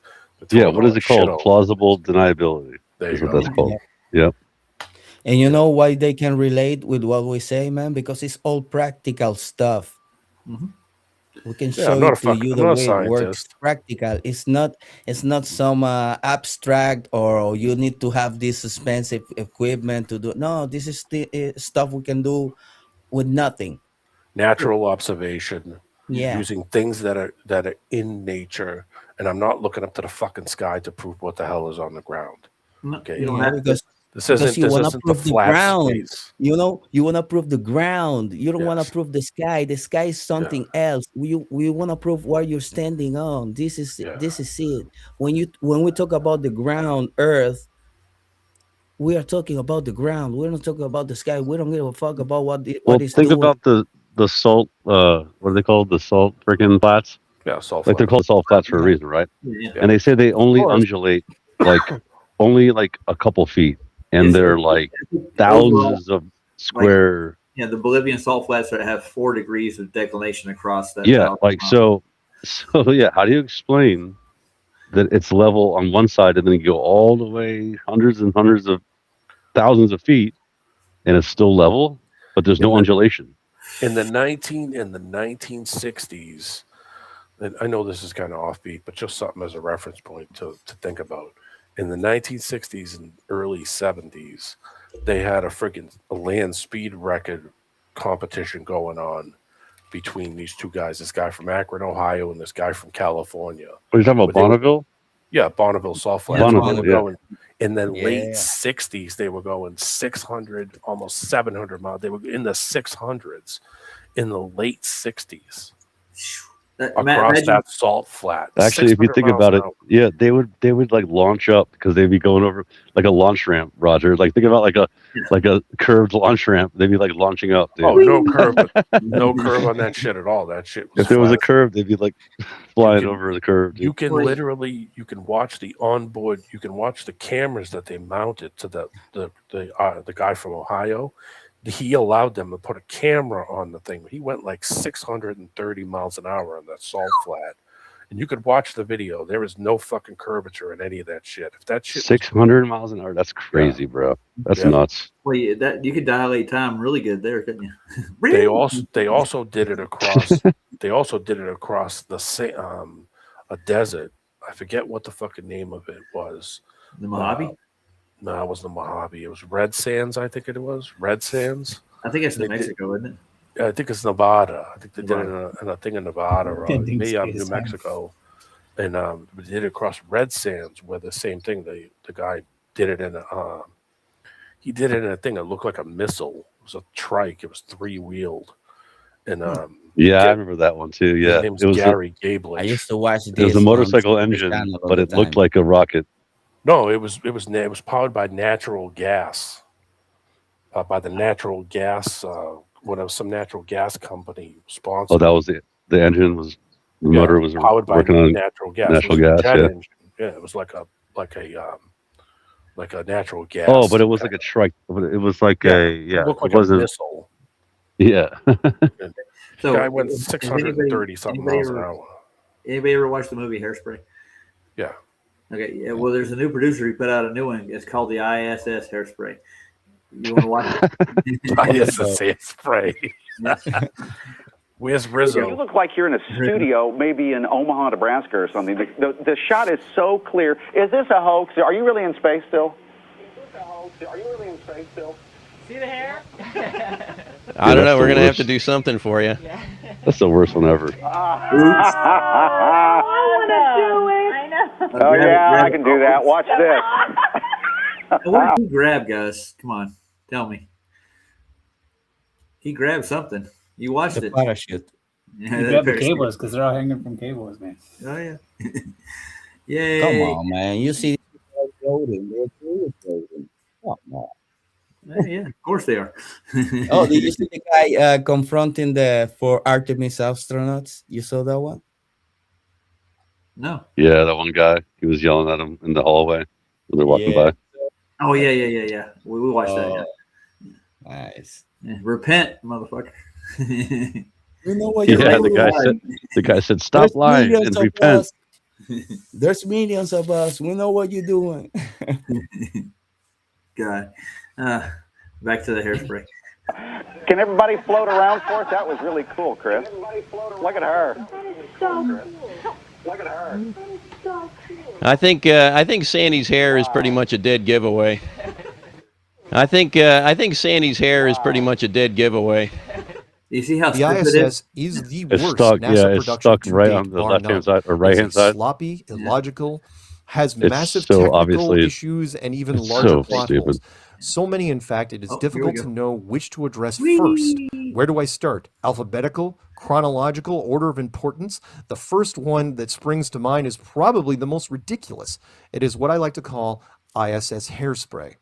Yeah, what is it called? Plausible deniability. There Is you what go. that's called. Yeah. And you know why they can relate with what we say, man? Because it's all practical stuff. Mhm. We can Yeah, show I'm not it a to fucking- you I'm the not a way it works. scientist. Practical. It's not some abstract, or you need to have this expensive equipment to do. No, this is the stuff we can do with nothing. Natural observation. Yeah. Using things that are in nature, and I'm not looking up to the fucking sky to prove what the hell is on the ground. No, Okay. you don't Yeah, have to. because This because isn't you want to the prove the flat ground. space. You want to prove the ground. You don't want Yes. to prove the sky. The sky is something else. We want to prove what you're standing on. This is it. When we talk about the ground, Earth, we are talking about the ground. We're not talking about the sky. We don't give a fuck about what Well, it's think doing. about the salt. What are they called? The salt freaking flats. Yeah, salt. Like they're called salt flats for a reason, right? Yeah. And they say they only Of course. undulate like only like a couple feet, and It's- they're like Overall, thousands of square. yeah, the Bolivian salt flats that have 4 degrees of declination across that. Yeah, 1,000 like miles. so. Yeah, how do you explain that it's level on one side and then you go all the way hundreds and hundreds of thousands of feet, and it's still level, but there's no undulation? In the 1960s, and I know this is kind of offbeat, but just something as a reference point to think about. In the 1960s and early 70s, they had a land speed record competition going on between these two guys. This guy from Akron, Ohio, and this guy from California. What are you talking about, But they were- Bonneville? Yeah, Bonneville Salt Flats. Bonneville, They were yeah. going, in the Yeah. late 60s, they were going 600, almost 700 miles. They were in the 600s in the late 60s across Imagine- that salt flat. Actually, if you 600 think miles about an it, hour. yeah, they would like launch up because they'd be going over like a launch ramp, Roger. Like think about like a curved launch ramp. They'd be like launching up. Dude. Oh, no curve, no curve on that shit at all. That shit was If there was a flat. curve, they'd be like flying can- over the curve. Dude. You can literally, you can watch the onboard, you can watch the cameras that they mounted to the guy from Ohio. He allowed them to put a camera on the thing. He went like 630 miles an hour on that salt flat. and you could watch the video. There is no fucking curvature in any of that shit. If that shit was 600 miles an hour. That's crazy, bro. That's Yeah. nuts. Well, that you could dilate time really good there, couldn't you? They also did it across a desert. I forget what the fucking name of it was. The Mojave. No, it wasn't the Mojave. It was Red Sands. I think it was Red Sands. I think it's New They did- Mexico, isn't it? I think it's Nevada. I think they did it in a thing in Nevada or Pending maybe out of space, New huh? Mexico. And they did it across Red Sands where the same thing. The guy did it in a thing that looked like a missile. It was a trike. It was 3-wheeled. And Yeah, I remember that one too. Yeah, his name's it was Gary I Gablich. used to watch this. it was a on motorcycle Discovery engine, Channel all but the it looked time. like a rocket. No, it was powered by natural gas. By the natural gas, some natural gas company sponsored. Oh, that was the engine was the Yeah, motor was powered by working on natural gas. natural It was a gas, jet yeah. engine. Yeah, it was like a natural gas. Oh, but it was like a trike. It was like it it looked like a wasn't. missile. Yeah, So Guy went has 630 something miles an hour. Anybody ever watched the movie Hairspray? Yeah. Okay. Yeah. Well, there's a new producer. He put out a new one. It's called the ISS Hairspray. You want to watch it? ISS spray. Where's You Rizzo? look like you're in a studio, maybe in Omaha, Nebraska or something. The shot is so clear. Is this a hoax? Are you really in space still? See the hair? I don't know. that's We're the going to have to worst. do something for you. that's the worst one ever. Oh, yeah, I can do that. Watch this. What did he grab, guys? Come on, tell me. He grabbed something. You watched The it. parachute. Yeah, You that grab the parachute. cables because they're all hanging from cables, man. Oh yeah. Yay. Come on, man. You see they're floating. They're truly floating. Come on. Yeah, of course they are. Oh, did you see the guy confronting the 4 Artemis astronauts? You saw that one? No. Yeah, that one guy. He was yelling at him in the hallway when they're walking Yeah. by. Oh yeah. We watched that. Yeah. Nice. Yeah. Repent, motherfucker. You know what Yeah, you're the guy said, "Stop There's lying millions and of repent." us. There's millions of us. We know what you're doing. God. Back to the hairspray. Can everybody float around for us? That was really cool, Chris. Look at her. I think Sandy's hair is pretty much a dead giveaway. I think Sandy's hair is pretty much a dead giveaway. You see how The stupid it ISS is? is the It's worst stuck. NASA Yeah, it's production stuck to right date, on the bar left hand none. side or It's right hand side. sloppy, illogical, has It's massive so technical obviously- issues and even it's larger so plot stupid. holes. So many, in fact, it is Oh, here we difficult go. to know which to address first. Where do I start? Alphabetical, chronological, order of importance? The first one that springs to mind is probably the most ridiculous. It is what I like to call ISS hairspray.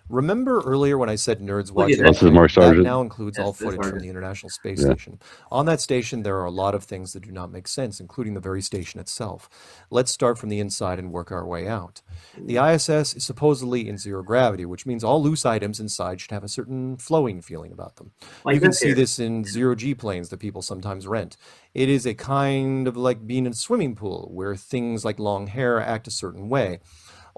Remember earlier when I said nerds Look watch at that. This is Mark That Sargent. now includes all Yes, this footage from Sargent. the International Space Yeah. Station. On that station, there are a lot of things that do not make sense, including the very station itself. Let's start from the inside and work our way out. The ISS is supposedly in zero gravity, which means all loose items inside should have a certain flowing feeling about them. Like You can this see here. this in zero-G planes that people sometimes rent. It is a kind of like being in a swimming pool where things like long hair act a certain way.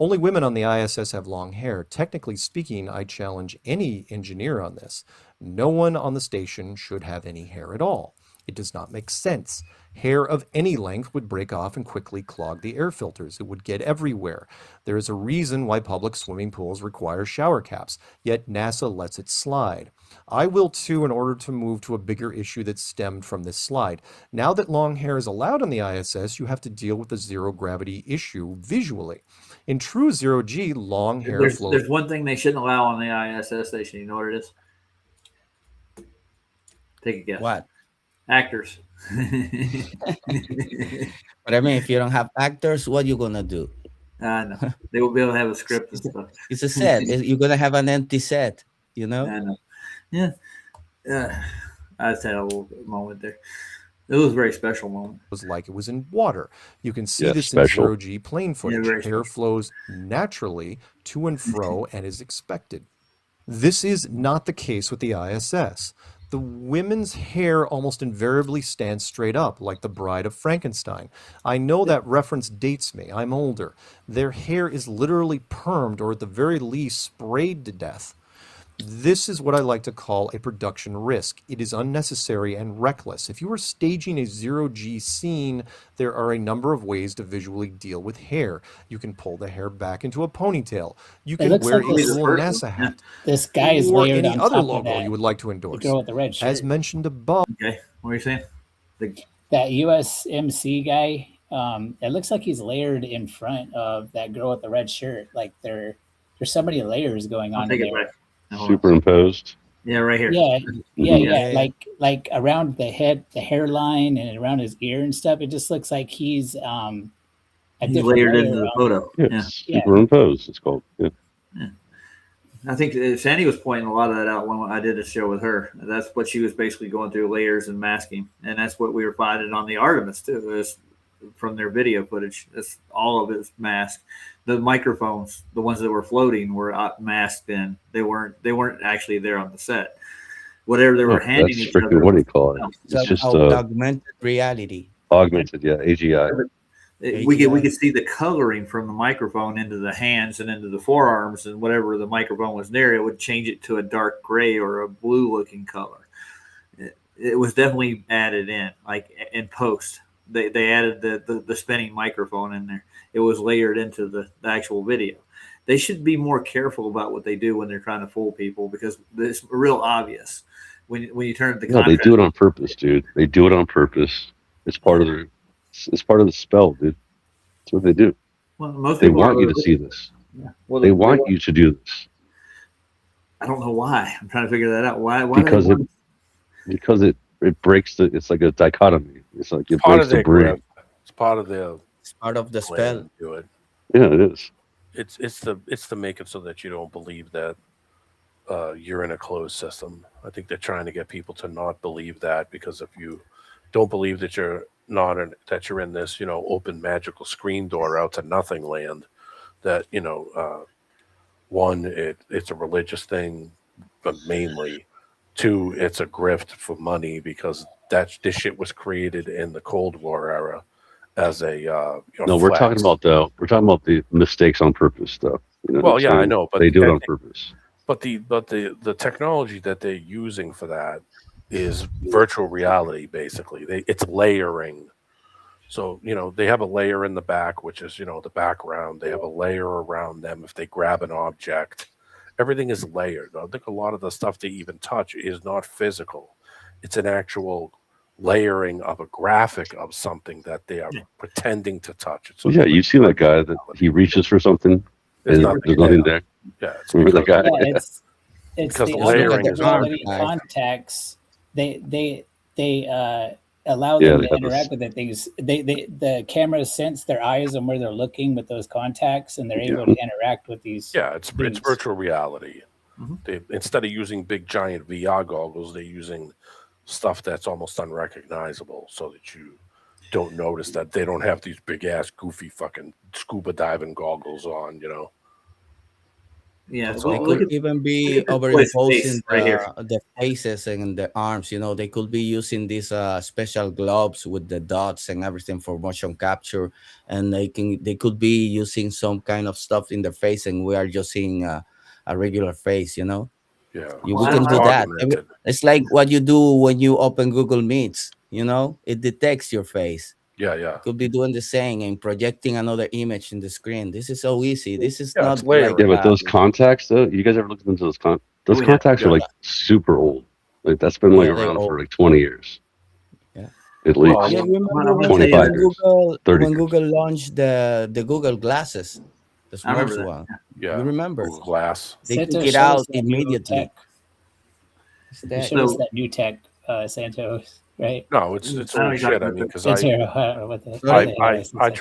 Only women on the ISS have long hair. Technically speaking, I challenge any engineer on this. No one on the station should have any hair at all. It does not make sense. Hair of any length would break off and quickly clog the air filters. It would get everywhere. There is a reason why public swimming pools require shower caps, yet NASA lets it slide. I will too in order to move to a bigger issue that stemmed from this slide. Now that long hair is allowed on the ISS, you have to deal with the zero gravity issue visually. In true zero-G, long hair There's flows. one thing they shouldn't allow on the ISS station. You know what it is? Take a guess. What? Actors. But I mean, if you don't have actors, what you gonna do? I know. They will be able to have a script and stuff. It's a set. You're gonna have an empty set. You know. I know. Yeah. I just had a little moment there. It was a very special moment. Was like it was in water. You can see Yeah, this special. in zero-G plane footage. very Hair flows naturally to and fro and is expected. This is not the case with the ISS. The women's hair almost invariably stands straight up, like the Bride of Frankenstein. I know that reference dates me. I'm older. Their hair is literally permed, or at the very least sprayed to death. This is what I like to call a production risk. It is unnecessary and reckless. If you are staging a zero-G scene, there are a number of ways to visually deal with hair. You can pull the hair back into a ponytail. You It can looks wear like a this- little NASA hat. This guy is or layered any on other top of logo that. you would like to The endorse. girl with the red shirt. As mentioned above. Okay, what are you saying? That USMC guy, it looks like he's layered in front of that girl with the red shirt. Like there's so many layers going I'll on take in it there. back. Hold on. Superimposed. Yeah, right here. Yeah, Yeah. like around the head, the hairline, and around his ear and stuff. It just looks like he's a He's different layered layer into the on- photo. Yeah, Yeah. Yeah. superimposed. It's called. Yeah. I think Sandy was pointing a lot of that out when I did a show with her. That's what she was basically going through, layers and masking, and that's what we were finding on the Artemis too. Is from their video footage, that's all of it is masked. The microphones, the ones that were floating, were masked in. They weren't actually there on the set. Whatever they were handing That's each strictly other. what do you call it? So, It's just augmented reality. augmented, yeah, AGI. We could see the coloring from the microphone into the hands and into the forearms, and whatever the microphone was there, it would change it to a dark gray or a blue looking color. It was definitely added in, like in post. They added the spinning microphone in there. It was layered into the actual video. They should be more careful about what they do when they're trying to fool people, because it's real obvious when you turn the No, they contrast. do it on purpose, dude. They do it on purpose. It's part of their. It's part of the spell, dude. That's what they do. Well, most They people want are- you to see this. Yeah. Well, They want you to do this I don't know why. I'm trying to figure that out. Why? Why do they because want- because it breaks the. It's like a dichotomy. It's like it Part breaks of the their brain. grip. It's part of their It's part of the plan spell. to do it. Yeah, it is. It's to make it so that you don't believe that you're in a closed system. I think they're trying to get people to not believe that, because if you don't believe that you're not in, that you're in this, open magical screen door out to nothing land, that one, it's a religious thing, but mainly, two, it's a grift for money, because this shit was created in the Cold War era as a No, we're flex. talking about the mistakes on purpose stuff. Well, yeah, So I know, but they do it on that- purpose. But the technology that they're using for that is virtual reality, basically. It's layering. So, they have a layer in the back, which is, the background. They have a layer around them if they grab an object. Everything is layered. I think a lot of the stuff they even touch is not physical. It's an actual layering of a graphic of something that they are pretending to touch. It's Well, yeah, you see that guy that he reaches for something There's and nothing there's nothing there. there. Yeah, it's Remember that guy? Yeah, it's Because the the layering is quality weird. contacts. They allow Yeah, them they to have this- interact with the things. The cameras sense their eyes and where they're looking with those contacts, and they're able to interact with these. Yeah, it's things. virtual reality. They, instead of using big giant VR goggles, they're using stuff that's almost unrecognizable, so that you don't notice that they don't have these big ass goofy fucking scuba diving goggles on. Yeah, So look, it look could at, even be look at this boy's overimposing face right here. the faces and the arms. They could be using these special gloves with the dots and everything for motion capture, and they could be using some kind of stuff in their face, and we are just seeing a regular face. Yeah, We Well, I can don't do know. that. Augmented. It's like what you do when you open Google Meets. It detects your face. Yeah. Could be doing the same and projecting another image in the screen. This is so easy. This is Yeah, not it's layering. like Yeah, but those contacts, though, you guys ever looked into those those Oh, yeah. contacts are Yeah. like super old. Like that's been like Yeah, they're around for old. like 20 years. Yeah. At Well, least. Yeah, I'm remember gonna when, tell you 25 that. years. Google 30 when years. Google launched the Google glasses, the I remember smart that. one? Yeah, You remember? Google Glass. They Santos took it showed out us that new immediately. tech. It's He that- showed us So- that new tech, Santos, right? No, it's I don't old know shit. I exactly mean, because It's I here, what the- Right. what the I, license I is.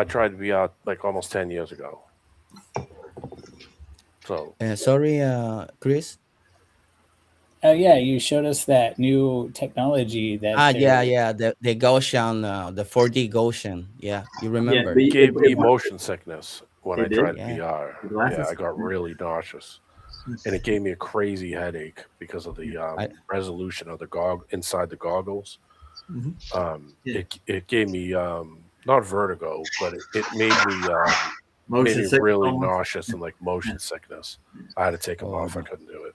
tried VR like almost 10 years ago. So sorry, Chris. Oh yeah, you showed us that new technology that. Yeah. The Gaussian, the 4D Gaussian. Yeah, you remember? but it gave me motion sickness when It I did? tried Yeah. VR. The glasses? Yeah, I got really nauseous. and it gave me a crazy headache because of the resolution of the inside the goggles. It gave me not vertigo, but it made me really nauseous and like motion sickness. I had to take them off. I couldn't do it.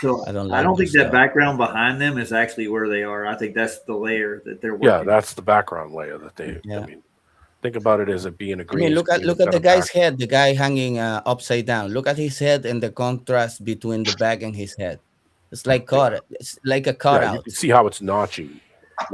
So I don't think that background behind them is actually where they are. I think that's the layer that they're working. Yeah, that's the background layer that they. I mean, think about it as it being a green. Look at the guy's head, the guy hanging upside down. Look at his head and the contrast between the back and his head. It's like it's like a cutout. You can see how it's notchy.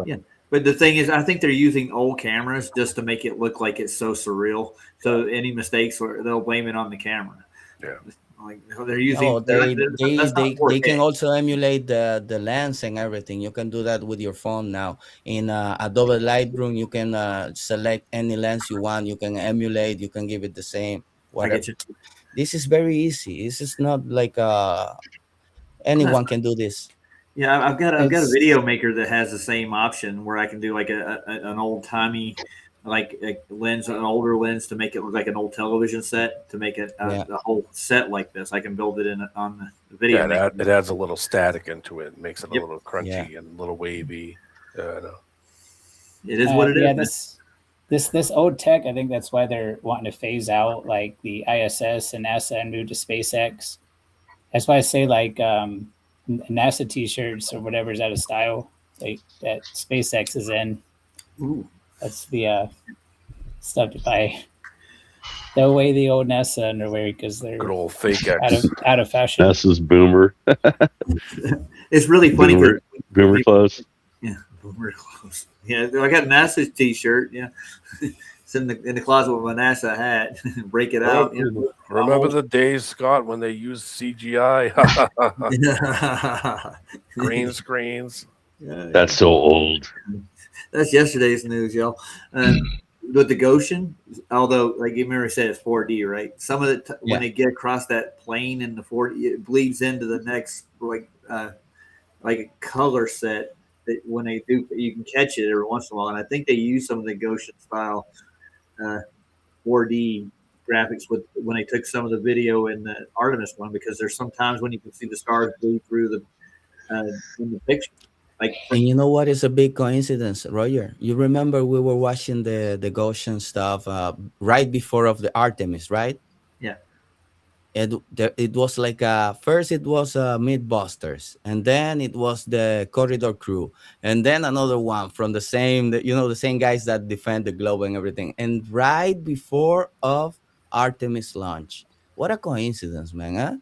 Yeah. But the thing is, I think they're using old cameras just to make it look like it's so surreal. So any mistakes, they'll blame it on the camera. Yeah. Like they're using. They can also emulate the lens and everything. You can do that with your phone now. In Adobe Lightroom, you can select any lens you want. You can emulate. You can give it the same. Whatever. This is very easy. This is not like anyone can do this. Yeah, I've got a video maker that has the same option where I can do like an old timey like a lens, an older lens to make it look like an old television set, to make it a whole set like this. I can build it on the video. Yeah, it adds a little static into it, makes it a little crunchy and a little wavy. It is what it is. This old tech, I think that's why they're wanting to phase out like the ISS and NASA and move to SpaceX. That's why I say like NASA t-shirts or whatever is out of style, like that SpaceX is in. Ooh. That's the stuff to buy. Throw away the old NASA underwear because they're good old fake out of fashion. NASA's boomer. It's really funny. Boomer clothes. Yeah, boomer clothes. Yeah, I got a NASA t-shirt. Yeah, it's in the closet with my NASA hat. Break it out. Remember the days, Scott, when they used CGI, green screens. That's so old. That's yesterday's news, y'all. With the Goshen, although, like you remember, said it's 4D, right? Some of it when they get across that plane in the 4D, it bleeds into the next like a color set. That when they do, you can catch it every once in a while. And I think they use some of the Goshen style 4D graphics when they took some of the video in the Artemis one, because there's sometimes when you can see the stars bleed through in the picture. And you know what is a big coincidence, Roger? You remember we were watching the Goshen stuff right before of the Artemis, right? Yeah. It was like first it was Mythbusters, and then it was the Corridor Crew, and then another one from the same guys that defend the globe and everything. And right before of Artemis launch, what a coincidence, man! Huh?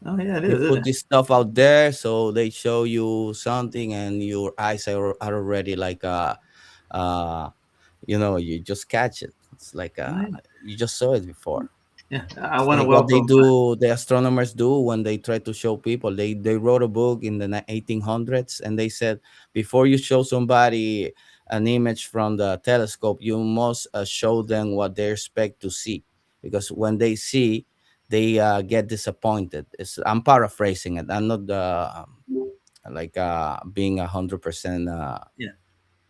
Oh yeah, it is. They put this stuff out there, so they show you something, and your eyes are already like you just catch it. It's like you just saw it before. Yeah, I want to what they do. The astronomers do when they try to show people. They wrote a book in the 1800s, and they said before you show somebody an image from the telescope, you must show them what they expect to see, because when they see, they get disappointed. I'm paraphrasing it. I'm not being 100%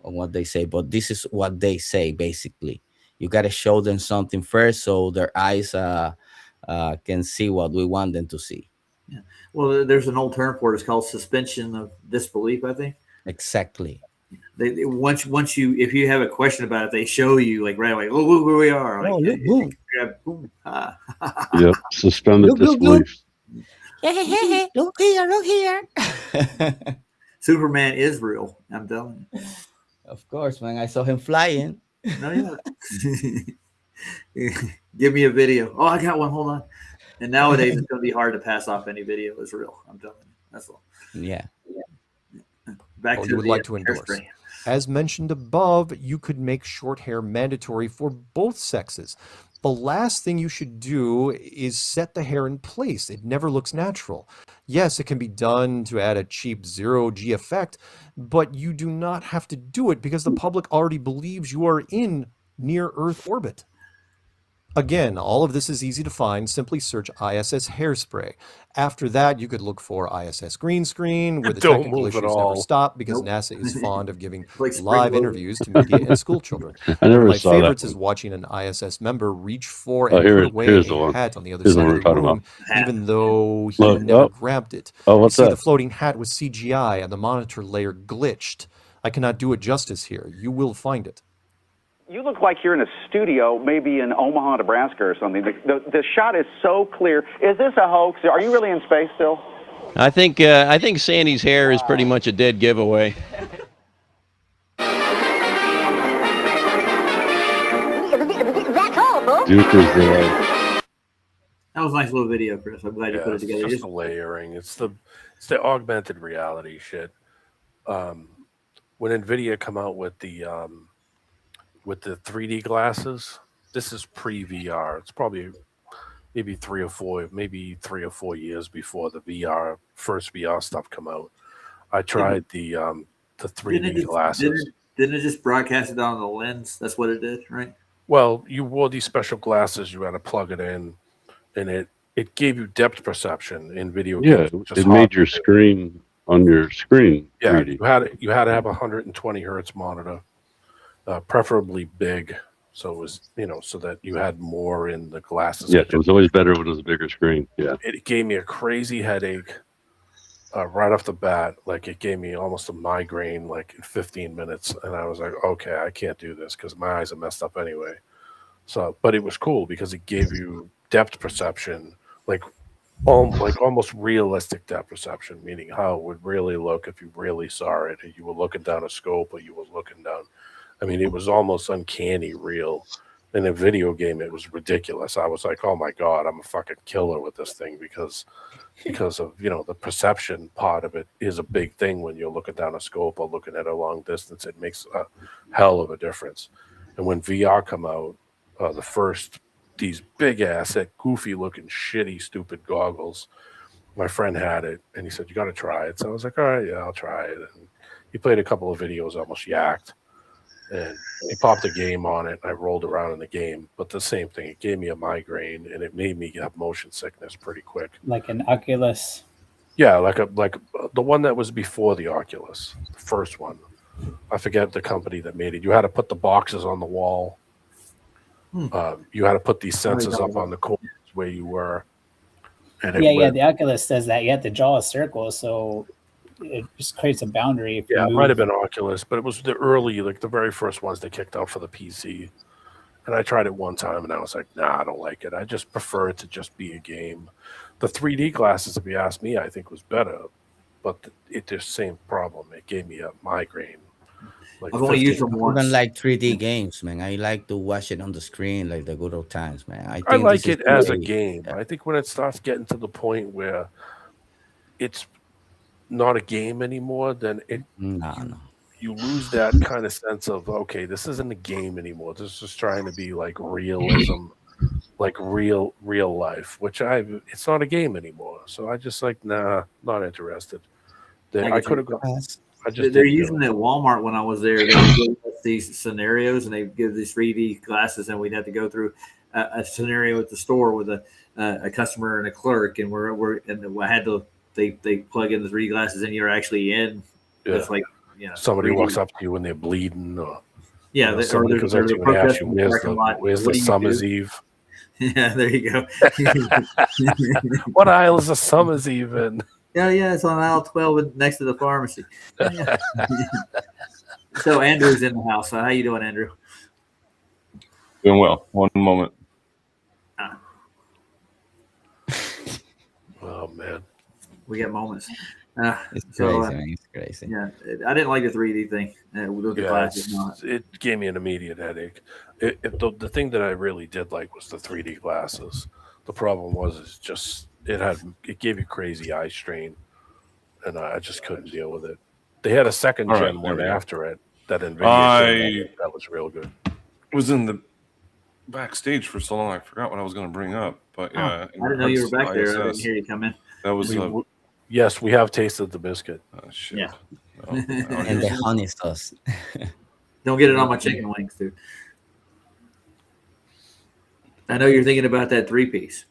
on what they say, but this is what they say basically. You got to show them something first, so their eyes can see what we want them to see. Yeah. Well, there's an old term for it. It's called suspension of disbelief, I think. Exactly. They once you, if you have a question about it, they show you like right away. Oh, look where we are. Like, look, boom. Boom. Yep. Suspended disbelief. Hey, look here. Superman is real. I'm telling you. Of course, man. I saw him flying. No, yeah. Give me a video. Oh, I got one. Hold on. And nowadays, it's going to be hard to pass off any video as real. I'm telling you. That's all. Yeah. Back to you would like to endorse. As mentioned above, you could make short hair mandatory for both sexes. The last thing you should do is set the hair in place. It never looks natural. Yes, it can be done to add a cheap zero-G effect, but you do not have to do it because the public already believes you are in near-Earth orbit. Again, all of this is easy to find. Simply search ISS hairspray. After that, you could look for ISS green screen, where the Don't technical move at issues never all. stop because Nope. NASA is fond of giving Like spring live loading. interviews to media and school children. I One never of my saw that favorites is one. watching an ISS member reach for Oh, and put here's away the a one. hat on the other Here's the side one of we're the talking about. room, even though he Look, never oh. grabbed it. Oh, You what's see, the that? floating hat was CGI and the monitor layer glitched. I cannot do it justice here. You will find it. You look like you're in a studio, maybe in Omaha, Nebraska or something. The shot is so clear. Is this a hoax? Are you really in space still? I think Sandy's hair is pretty much a dead giveaway. Duke is the That was a nice little video, Chris. I'm glad you put it It's together. just the layering. It's the augmented reality shit. When Nvidia come out with the 3D glasses, this is pre VR. It's probably maybe 3 or 4 years before the first VR stuff come out. I tried the 3D glasses. Didn't it just broadcast it on the lens? That's what it did, right? Well, you wore these special glasses. You had to plug it in, and it gave you depth perception in video yeah. games. It made your screen on your screen. Yeah, 3D. you had to have a 120 hertz monitor, preferably big, so it was so that you had more in the glasses. Yeah, it was always better when it was a bigger screen. Yeah. It gave me a crazy headache right off the bat. Like it gave me almost a migraine like in 15 minutes, and I was like, okay, I can't do this because my eyes are messed up anyway. So, but it was cool because it gave you depth perception, like almost realistic depth perception, meaning how it would really look if you really saw it and you were looking down a scope or you were looking down. I mean, it was almost uncanny real. In a video game, it was ridiculous. I was like, oh my God, I'm a fucking killer with this thing because of, the perception part of it is a big thing when you're looking down a scope or looking at a long distance. It makes a hell of a difference. And when VR come out, these big ass, goofy looking, shitty, stupid goggles, my friend had it and he said, you got to try it. So I was like, all right, yeah, I'll try it. And he played a couple of videos, almost yacked. And he popped a game on it. And I rolled around in the game, but the same thing. It gave me a migraine, and it made me have motion sickness pretty quick. Like an Oculus. Yeah, like the one that was before the Oculus, the first one. I forget the company that made it. You had to put the boxes on the wall. You had to put these sensors up on the corners where you were. And The Oculus does that. You have to draw a circle, so it just creates a boundary. If it might have been Oculus, but it was the very first ones they kicked out for the PC. And I tried it one time, and I was like, nah, I don't like it. I just prefer it to just be a game. The 3D glasses, if you ask me, I think was better, but it's the same problem. It gave me a migraine. Like I've only used them I once. don't like 3D games, man. I like to watch it on the screen like the good old times, man. I I think like this it is as a great. game. Yeah. I think when it starts getting to the point where it's not a game anymore, then you lose that kind of sense of, okay, this isn't a game anymore. This is just trying to be like realism, like real life, which it's not a game anymore. So I just like, nah, not interested. I could have gone. They're using it at Walmart when I was there. They give us these scenarios, and they give these 3D glasses, and we'd have to go through a scenario at the store with a customer and a clerk, and I had to. They plug in the 3D glasses, and you're actually in. Yeah. It's like somebody 3D. walks up to you when they're bleeding, or somebody comes up to you and asks you, "Where's the Summer's Eve?" Yeah, there you go. What aisle is the Summer's Eve in? Yeah, it's on aisle 12 next to the pharmacy. Yeah. So Andrew's in the house. So how you doing, Andrew? Doing well. One moment. Oh man, we got moments. It's crazy, man. It's crazy. Yeah, I didn't like the 3D thing. With the glasses, it gave me an immediate headache. The thing that I really did like was the 3D glasses. The problem was it gave you crazy eye strain, and I just couldn't deal with it. They had a second gen one after it that NVIDIA that was real good. Was in the backstage for so long I forgot what I was going to bring up. But yeah, I didn't know you were back there. I didn't hear you come in. That was yes, we have tasted the biscuit. Oh shit! Yeah, and the honey sauce. Don't get it on my chicken wings, dude. I know you're thinking about that 3-piece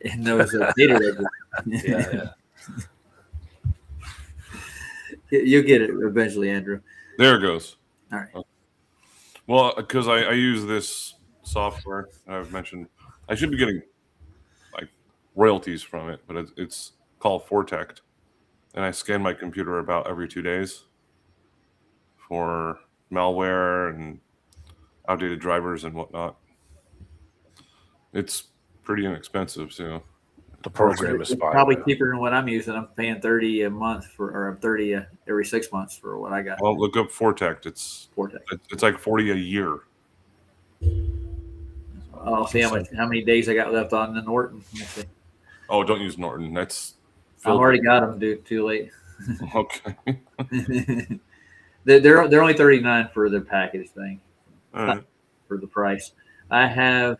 and those Gatorade. Yeah. You'll get it eventually, Andrew. There it goes. All right. Well, because I use this software I've mentioned, I should be getting like royalties from it, but it's called Fortect, and I scan my computer about every 2 days for malware and outdated drivers and whatnot. It's pretty inexpensive, so the program is It's fine. probably cheaper than what I'm using. I'm paying $30 a month or $30 every 6 months for what I got. Well, look up Fortect. It's like $40 a year. I'll see how many days I got left on the Norton. Let's see. Oh, don't use Norton. That's I've already got them. Dude, too late. Okay. they're only $39 for the package thing. All right. For the price. I have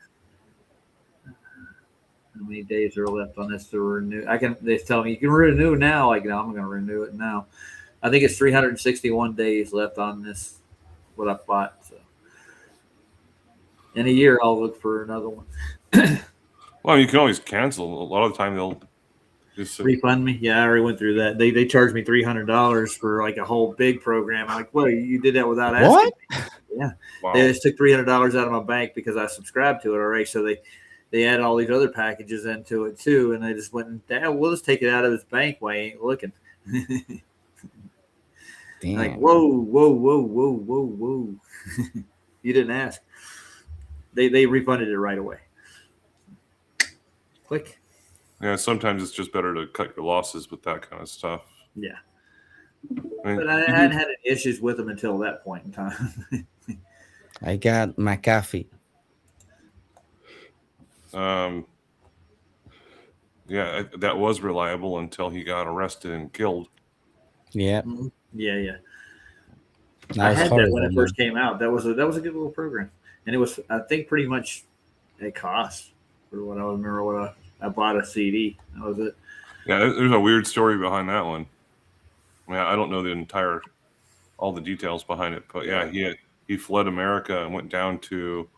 how many days are left on this to renew? They tell me you can renew now. Like, no, I'm going to renew it now. I think it's 361 days left on this. What I bought. So in a year, I'll look for another one. Well, you can always cancel. A lot of the time, they'll just refund me. Yeah, I already went through that. They charged me $300 for like a whole big program. I'm like, well, you did that without asking. What? Me. Yeah, Wow. They just took $300 out of my bank because I subscribed to it already. So they added all these other packages into it too, and they just went, "Dad, we'll just take it out of his bank while he ain't looking." Damn. Like, whoa. You didn't ask. They refunded it right away. Click. Yeah, sometimes it's just better to cut your losses with that kind of stuff. Yeah. I mean, But I hadn't had any issues with them until that point in time. I got McAfee. Yeah, that was reliable until he got arrested and killed. Yeah. Yeah. That I was had that horrible, when it man. first came out. That was a good little program, and it was, I think, pretty much a cost for what I remember. What I bought a CD. That was it. Yeah, there's a weird story behind that one. I mean, I don't know all the details behind it, but yeah, he fled America and went down to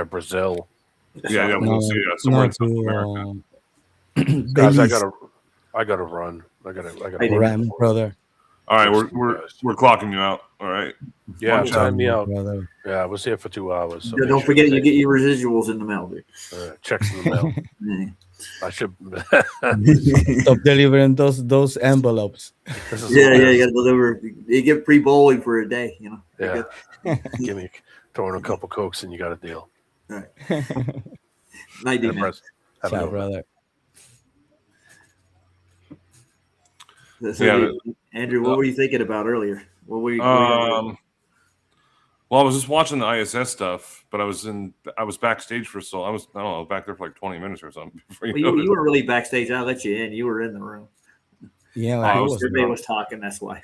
Brazil. Yeah, somewhere in South America. Guys, I gotta run. I gotta Ram, brother. All right, we're clocking you out. All right. Yeah, Lunchtime. time me out. Brother. Yeah, I was here for 2 hours. So Yeah, don't forget you get your residuals in the mail, dude. checks in the mail. Yeah. I should. Stop delivering those envelopes. Yeah, you got to deliver. You get free bowling for a day, you know. Yeah. Give me throwing a couple Cokes and you got a deal. All right. Night, D, man. Have a Ciao, good one. brother. So, Andrew, what were you thinking about earlier? What were you? Well, I was just watching the ISS stuff, but I was backstage for I don't know, back there for like 20 minutes or something. Well, you were really backstage. I let you in. You were in the room. Yeah, everybody was talking. That's why.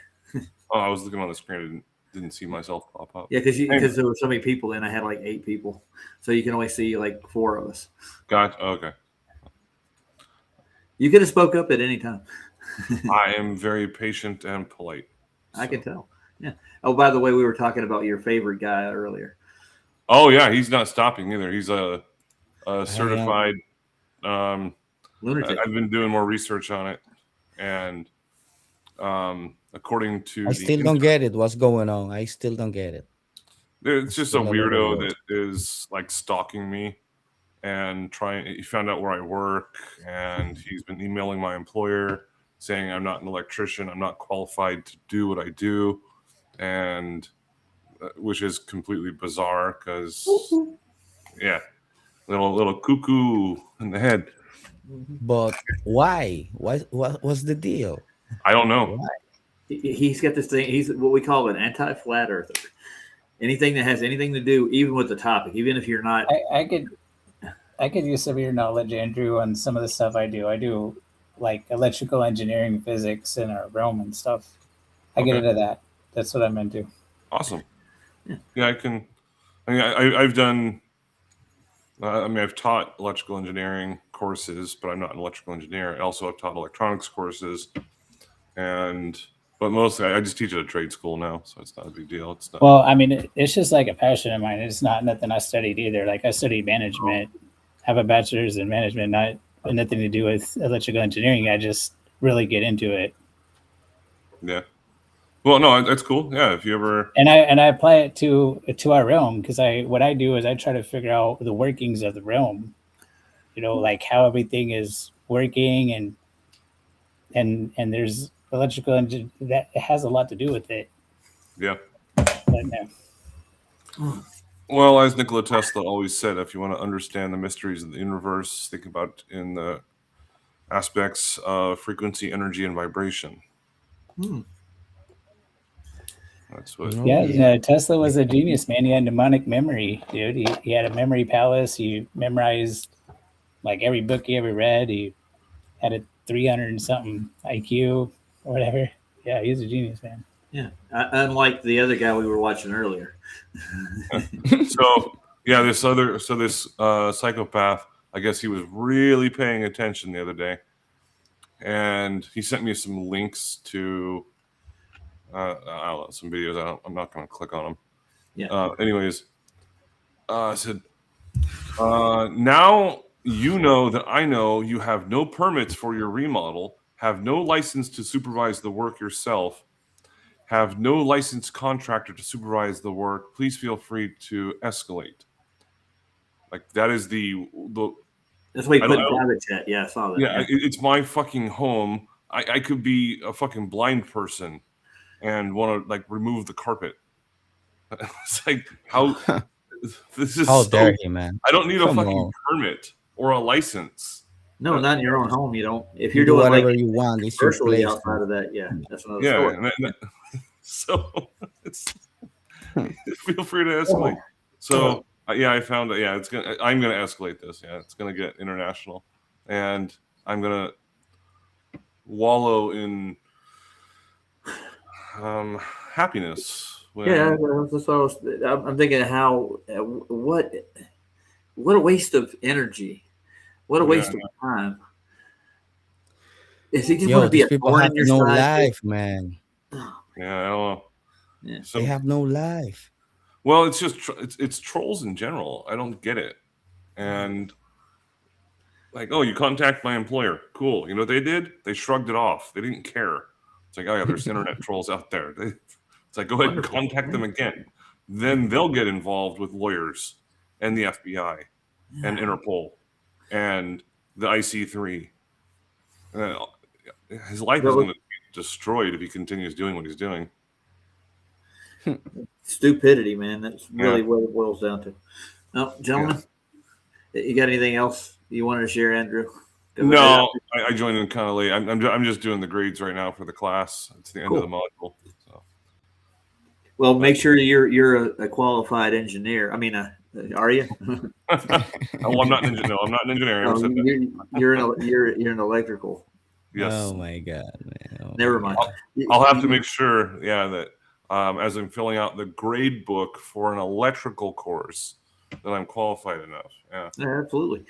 I was looking on the screen and didn't see myself pop up. Yeah, because there were so many people in. I had like 8 people, so you can only see like 4 of us. Gotcha. Okay. You could have spoke up at any time. I am very patient and polite. I can tell. Yeah. Oh, by the way, we were talking about your favorite guy earlier. Oh yeah, he's not stopping either. He's a certified lunatic. I've been doing more research on it, and according to I still don't get it. What's going on? I still don't get it. it's just a Still weirdo never that is like stalking me and he found out where I work, and he's been emailing my employer saying I'm not an electrician, I'm not qualified to do what I do, and which is completely bizarre because little cuckoo in the head. But why? What's the deal? I don't know. He's got this thing. He's what we call an anti-flat earther. Anything that has anything to do, even with the topic, even if you're not. I could use some of your knowledge, Andrew, on some of the stuff I do. I do like electrical engineering, physics in our realm and stuff. I get into that. That's what I'm into. Awesome. Yeah, I can. I mean, I've done. I've taught electrical engineering courses, but I'm not an electrical engineer. I also have taught electronics courses, but mostly I just teach at a trade school now, so it's not a big deal. It's not. Well, I mean, it's just like a passion of mine. It's not nothing I studied either. Like I studied management have a bachelor's in management, not nothing to do with electrical engineering. I just really get into it. Yeah. Well, no, that's cool. Yeah, if you ever and I apply it to our realm, because what I do is I try to figure out the workings of the realm, like how everything is working, and there's electrical engine that has a lot to do with it. Yeah. But, no. Well, as Nikola Tesla always said, if you want to understand the mysteries of the universe, think about in the aspects of frequency, energy, and vibration. That's what. Yeah, Tesla was a genius, man. He had mnemonic memory, dude. He had a memory palace. He memorized like every book he ever read. He had a 300 and something IQ or whatever. Yeah, he's a genius, man. Yeah, unlike the other guy we were watching earlier. So yeah, this psychopath, I guess he was really paying attention the other day, and he sent me some links to I don't know, some videos. I'm not going to click on them. Yeah. Anyways, I said, now you know that I know you have no permits for your remodel, have no license to supervise the work yourself, have no licensed contractor to supervise the work. Please feel free to escalate. Like that is the that's why you put in private chat. Yeah, I saw that. Yeah, it's my fucking home. I could be a fucking blind person and want to like remove the carpet. It's like how this is. How dare he, man? I don't need a fucking permit or a license. No, not in your own home. You don't. If you're do doing whatever like you want, it's your virtually place. outside of that, yeah, that's another story. So it's feel free to escalate. So yeah, I found it. Yeah, I'm gonna escalate this. Yeah, it's gonna get international, and I'm gonna wallow in happiness. Yeah, that's what I'm thinking. How what a waste of energy. What a waste of time. Is he just want to be a people thorn have in your no side? life, man. Yeah, I don't know. Yeah. They have no life. Well, it's just it's trolls in general. I don't get it. And like, oh, you contact my employer. Cool. You know what they did? They shrugged it off. They didn't care. It's like, oh yeah, there's internet trolls out there. It's like, go ahead and contact them again. Then they'll get involved with lawyers and the FBI and Interpol and the IC3. His life is going to be destroyed if he continues doing what he's doing. Stupidity, man. That's really what it boils down to. No, gentlemen, you got anything else you wanted to share, Andrew? No, I joined in kind of late. I'm just doing the grades right now for the class. It's the end of the module. So. Well, make sure you're a qualified engineer. I mean, are you? Oh, I'm not an engineer. No, I'm not an engineer. You're an electrical. Yes. Oh my god, man. Oh Never mind. I'll have to make sure, that as I'm filling out the grade book for an electrical course, that I'm qualified enough. Yeah. Absolutely.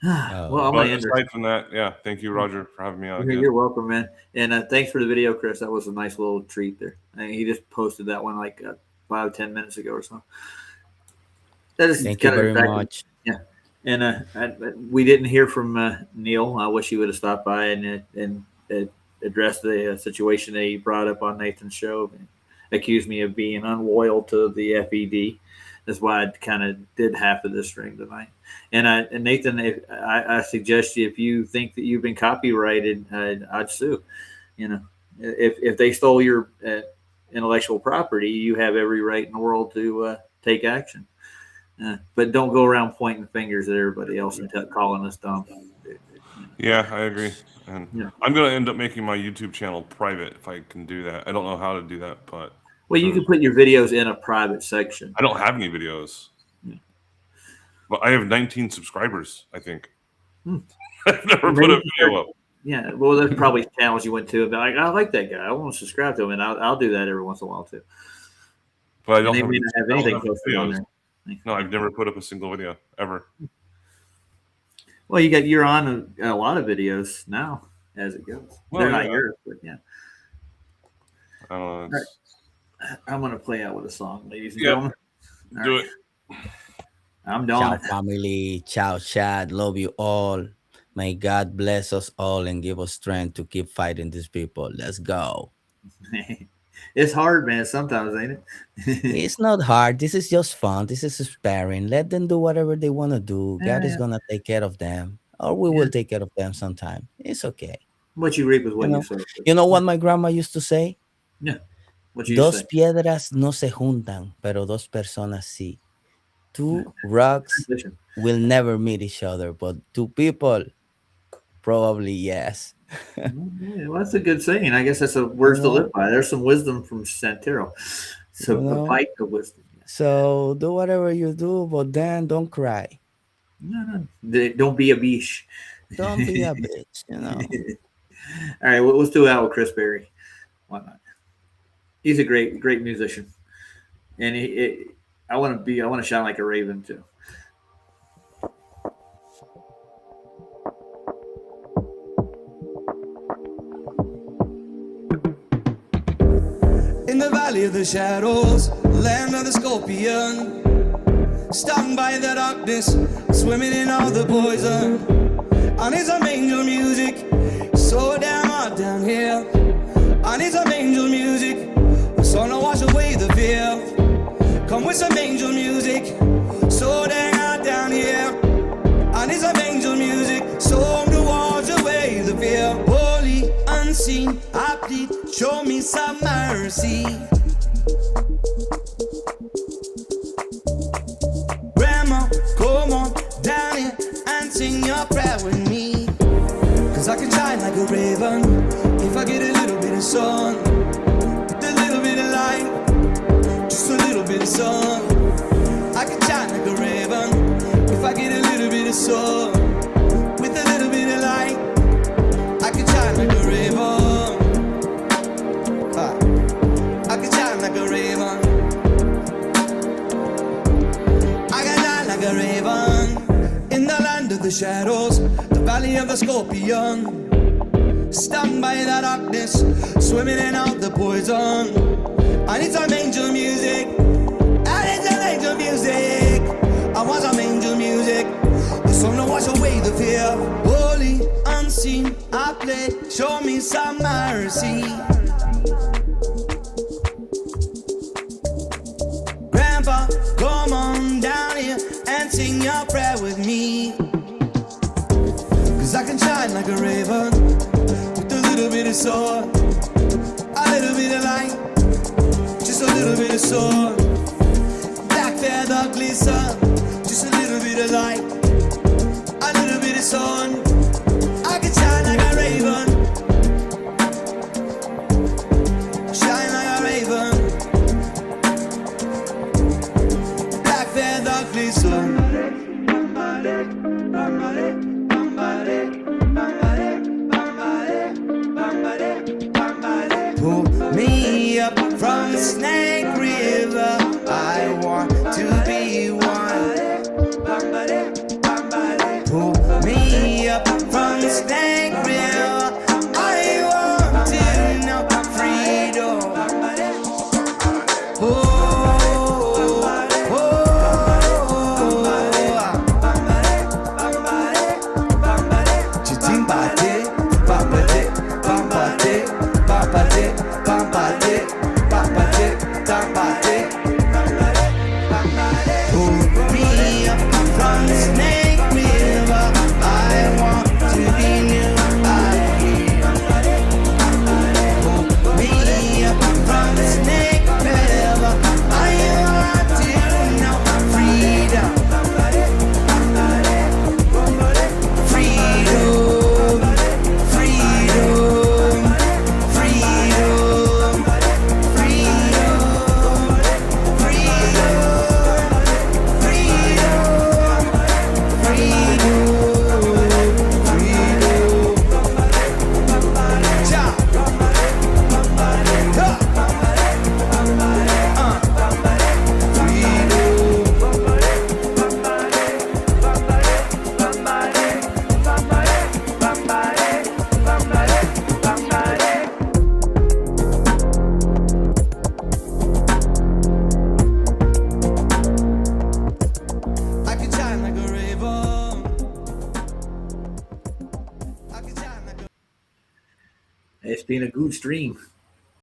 Well, aside from that, thank you, Roger, for having me on. You're welcome, man. And thanks for the video, Chris. That was a nice little treat there. He just posted that one like 5-10 minutes ago or so. That is thank you very much. Yeah. And we didn't hear from Neil. I wish he would have stopped by and addressed the situation that he brought up on Nathan's show. Accused me of being unloyal to the FED. That's why I kind of did half of this stream tonight. And Nathan, I suggest you, if you think that you've been copyrighted, I'd sue. You know, if they stole your intellectual property, you have every right in the world to take action. But don't go around pointing fingers at everybody else and calling us dumb. Yeah, I agree. And I'm going to end up making my YouTube channel private if I can do that. I don't know how to do that, but. Well, you can put your videos in a private section. I don't have any videos. But I have 19 subscribers, I think. I've never put a video up. Yeah, well, there's probably channels you went to and be like, I like that guy. I want to subscribe to him, and I'll do that every once in a while too. But I don't have anything posted on there. No, I've never put up a single video ever. Well, you're on a lot of videos now as it goes. Well, they're not yours, but yeah. I don't know. I'm going to play out with a song, ladies and gentlemen. Do it. I'm Ciao, done. family. Ciao, chat. Love you all. May God bless us all and give us strength to keep fighting these people. Let's go. It's hard, man. Sometimes, ain't it? It's not hard. This is just fun. This is sparring. Let them do whatever they want to do. God is Yeah. gonna take care of them, or we will take care of them sometime. It's okay. What you reap is what You you know. sow. You know what my grandma used to say? Yeah. What you Dos say? piedras no se juntan, pero dos personas sí. Two rocks Transition. will never meet each other, but two people, probably yes. Yeah, well, that's a good saying. I guess that's a words to live by. There's some wisdom from Santero. So You the know? fight of wisdom. So do whatever you do, but then don't cry. No. Don't be a biche. Don't be a bitch, you know. All right, well, let's do out with Chris Berry. Why not? He's a great musician, and I want to shine like a raven too. In the valley of the shadows, land of the scorpion, stung by the darkness, swimming in all the poison. I need some angel music, so damn hot down here. I need some angel music, so to wash away the fear. Come with some angel music, so damn hot down here. I need some angel music, so to wash away the fear. Holy, unseen, I plead, show me some mercy. Grandma, come on down here and sing your prayer with me. Cause I can shine like a raven if I get a little bit of sun. With a little bit of light, just a little bit of sun. I can shine like a raven if I get a little bit of sun. With a little bit of light, I can shine like a raven. I can shine like a raven. I can shine like a raven. In the land of the shadows, the valley of the scorpion, stung by the darkness, swimming in out the poison. I need some angel music. I need some angel music. I want some angel music. The song to wash away the fear. Holy, unseen, I play. Show me some mercy. Grandpa, come on down here and sing your prayer with me. Cause I can shine like a raven with a little bit of sword, a little bit of light, just a little bit of sword. Black feather glisten, just a little bit of light, a little bit of sun. I can shine like a raven, shine like a raven. Black feather glisten. Pull me up from the Snake River. I want to be one. Pull me up from the Snake River. I want to know freedom. Pull me up from the Snake River. I want to be near It's been a good stream.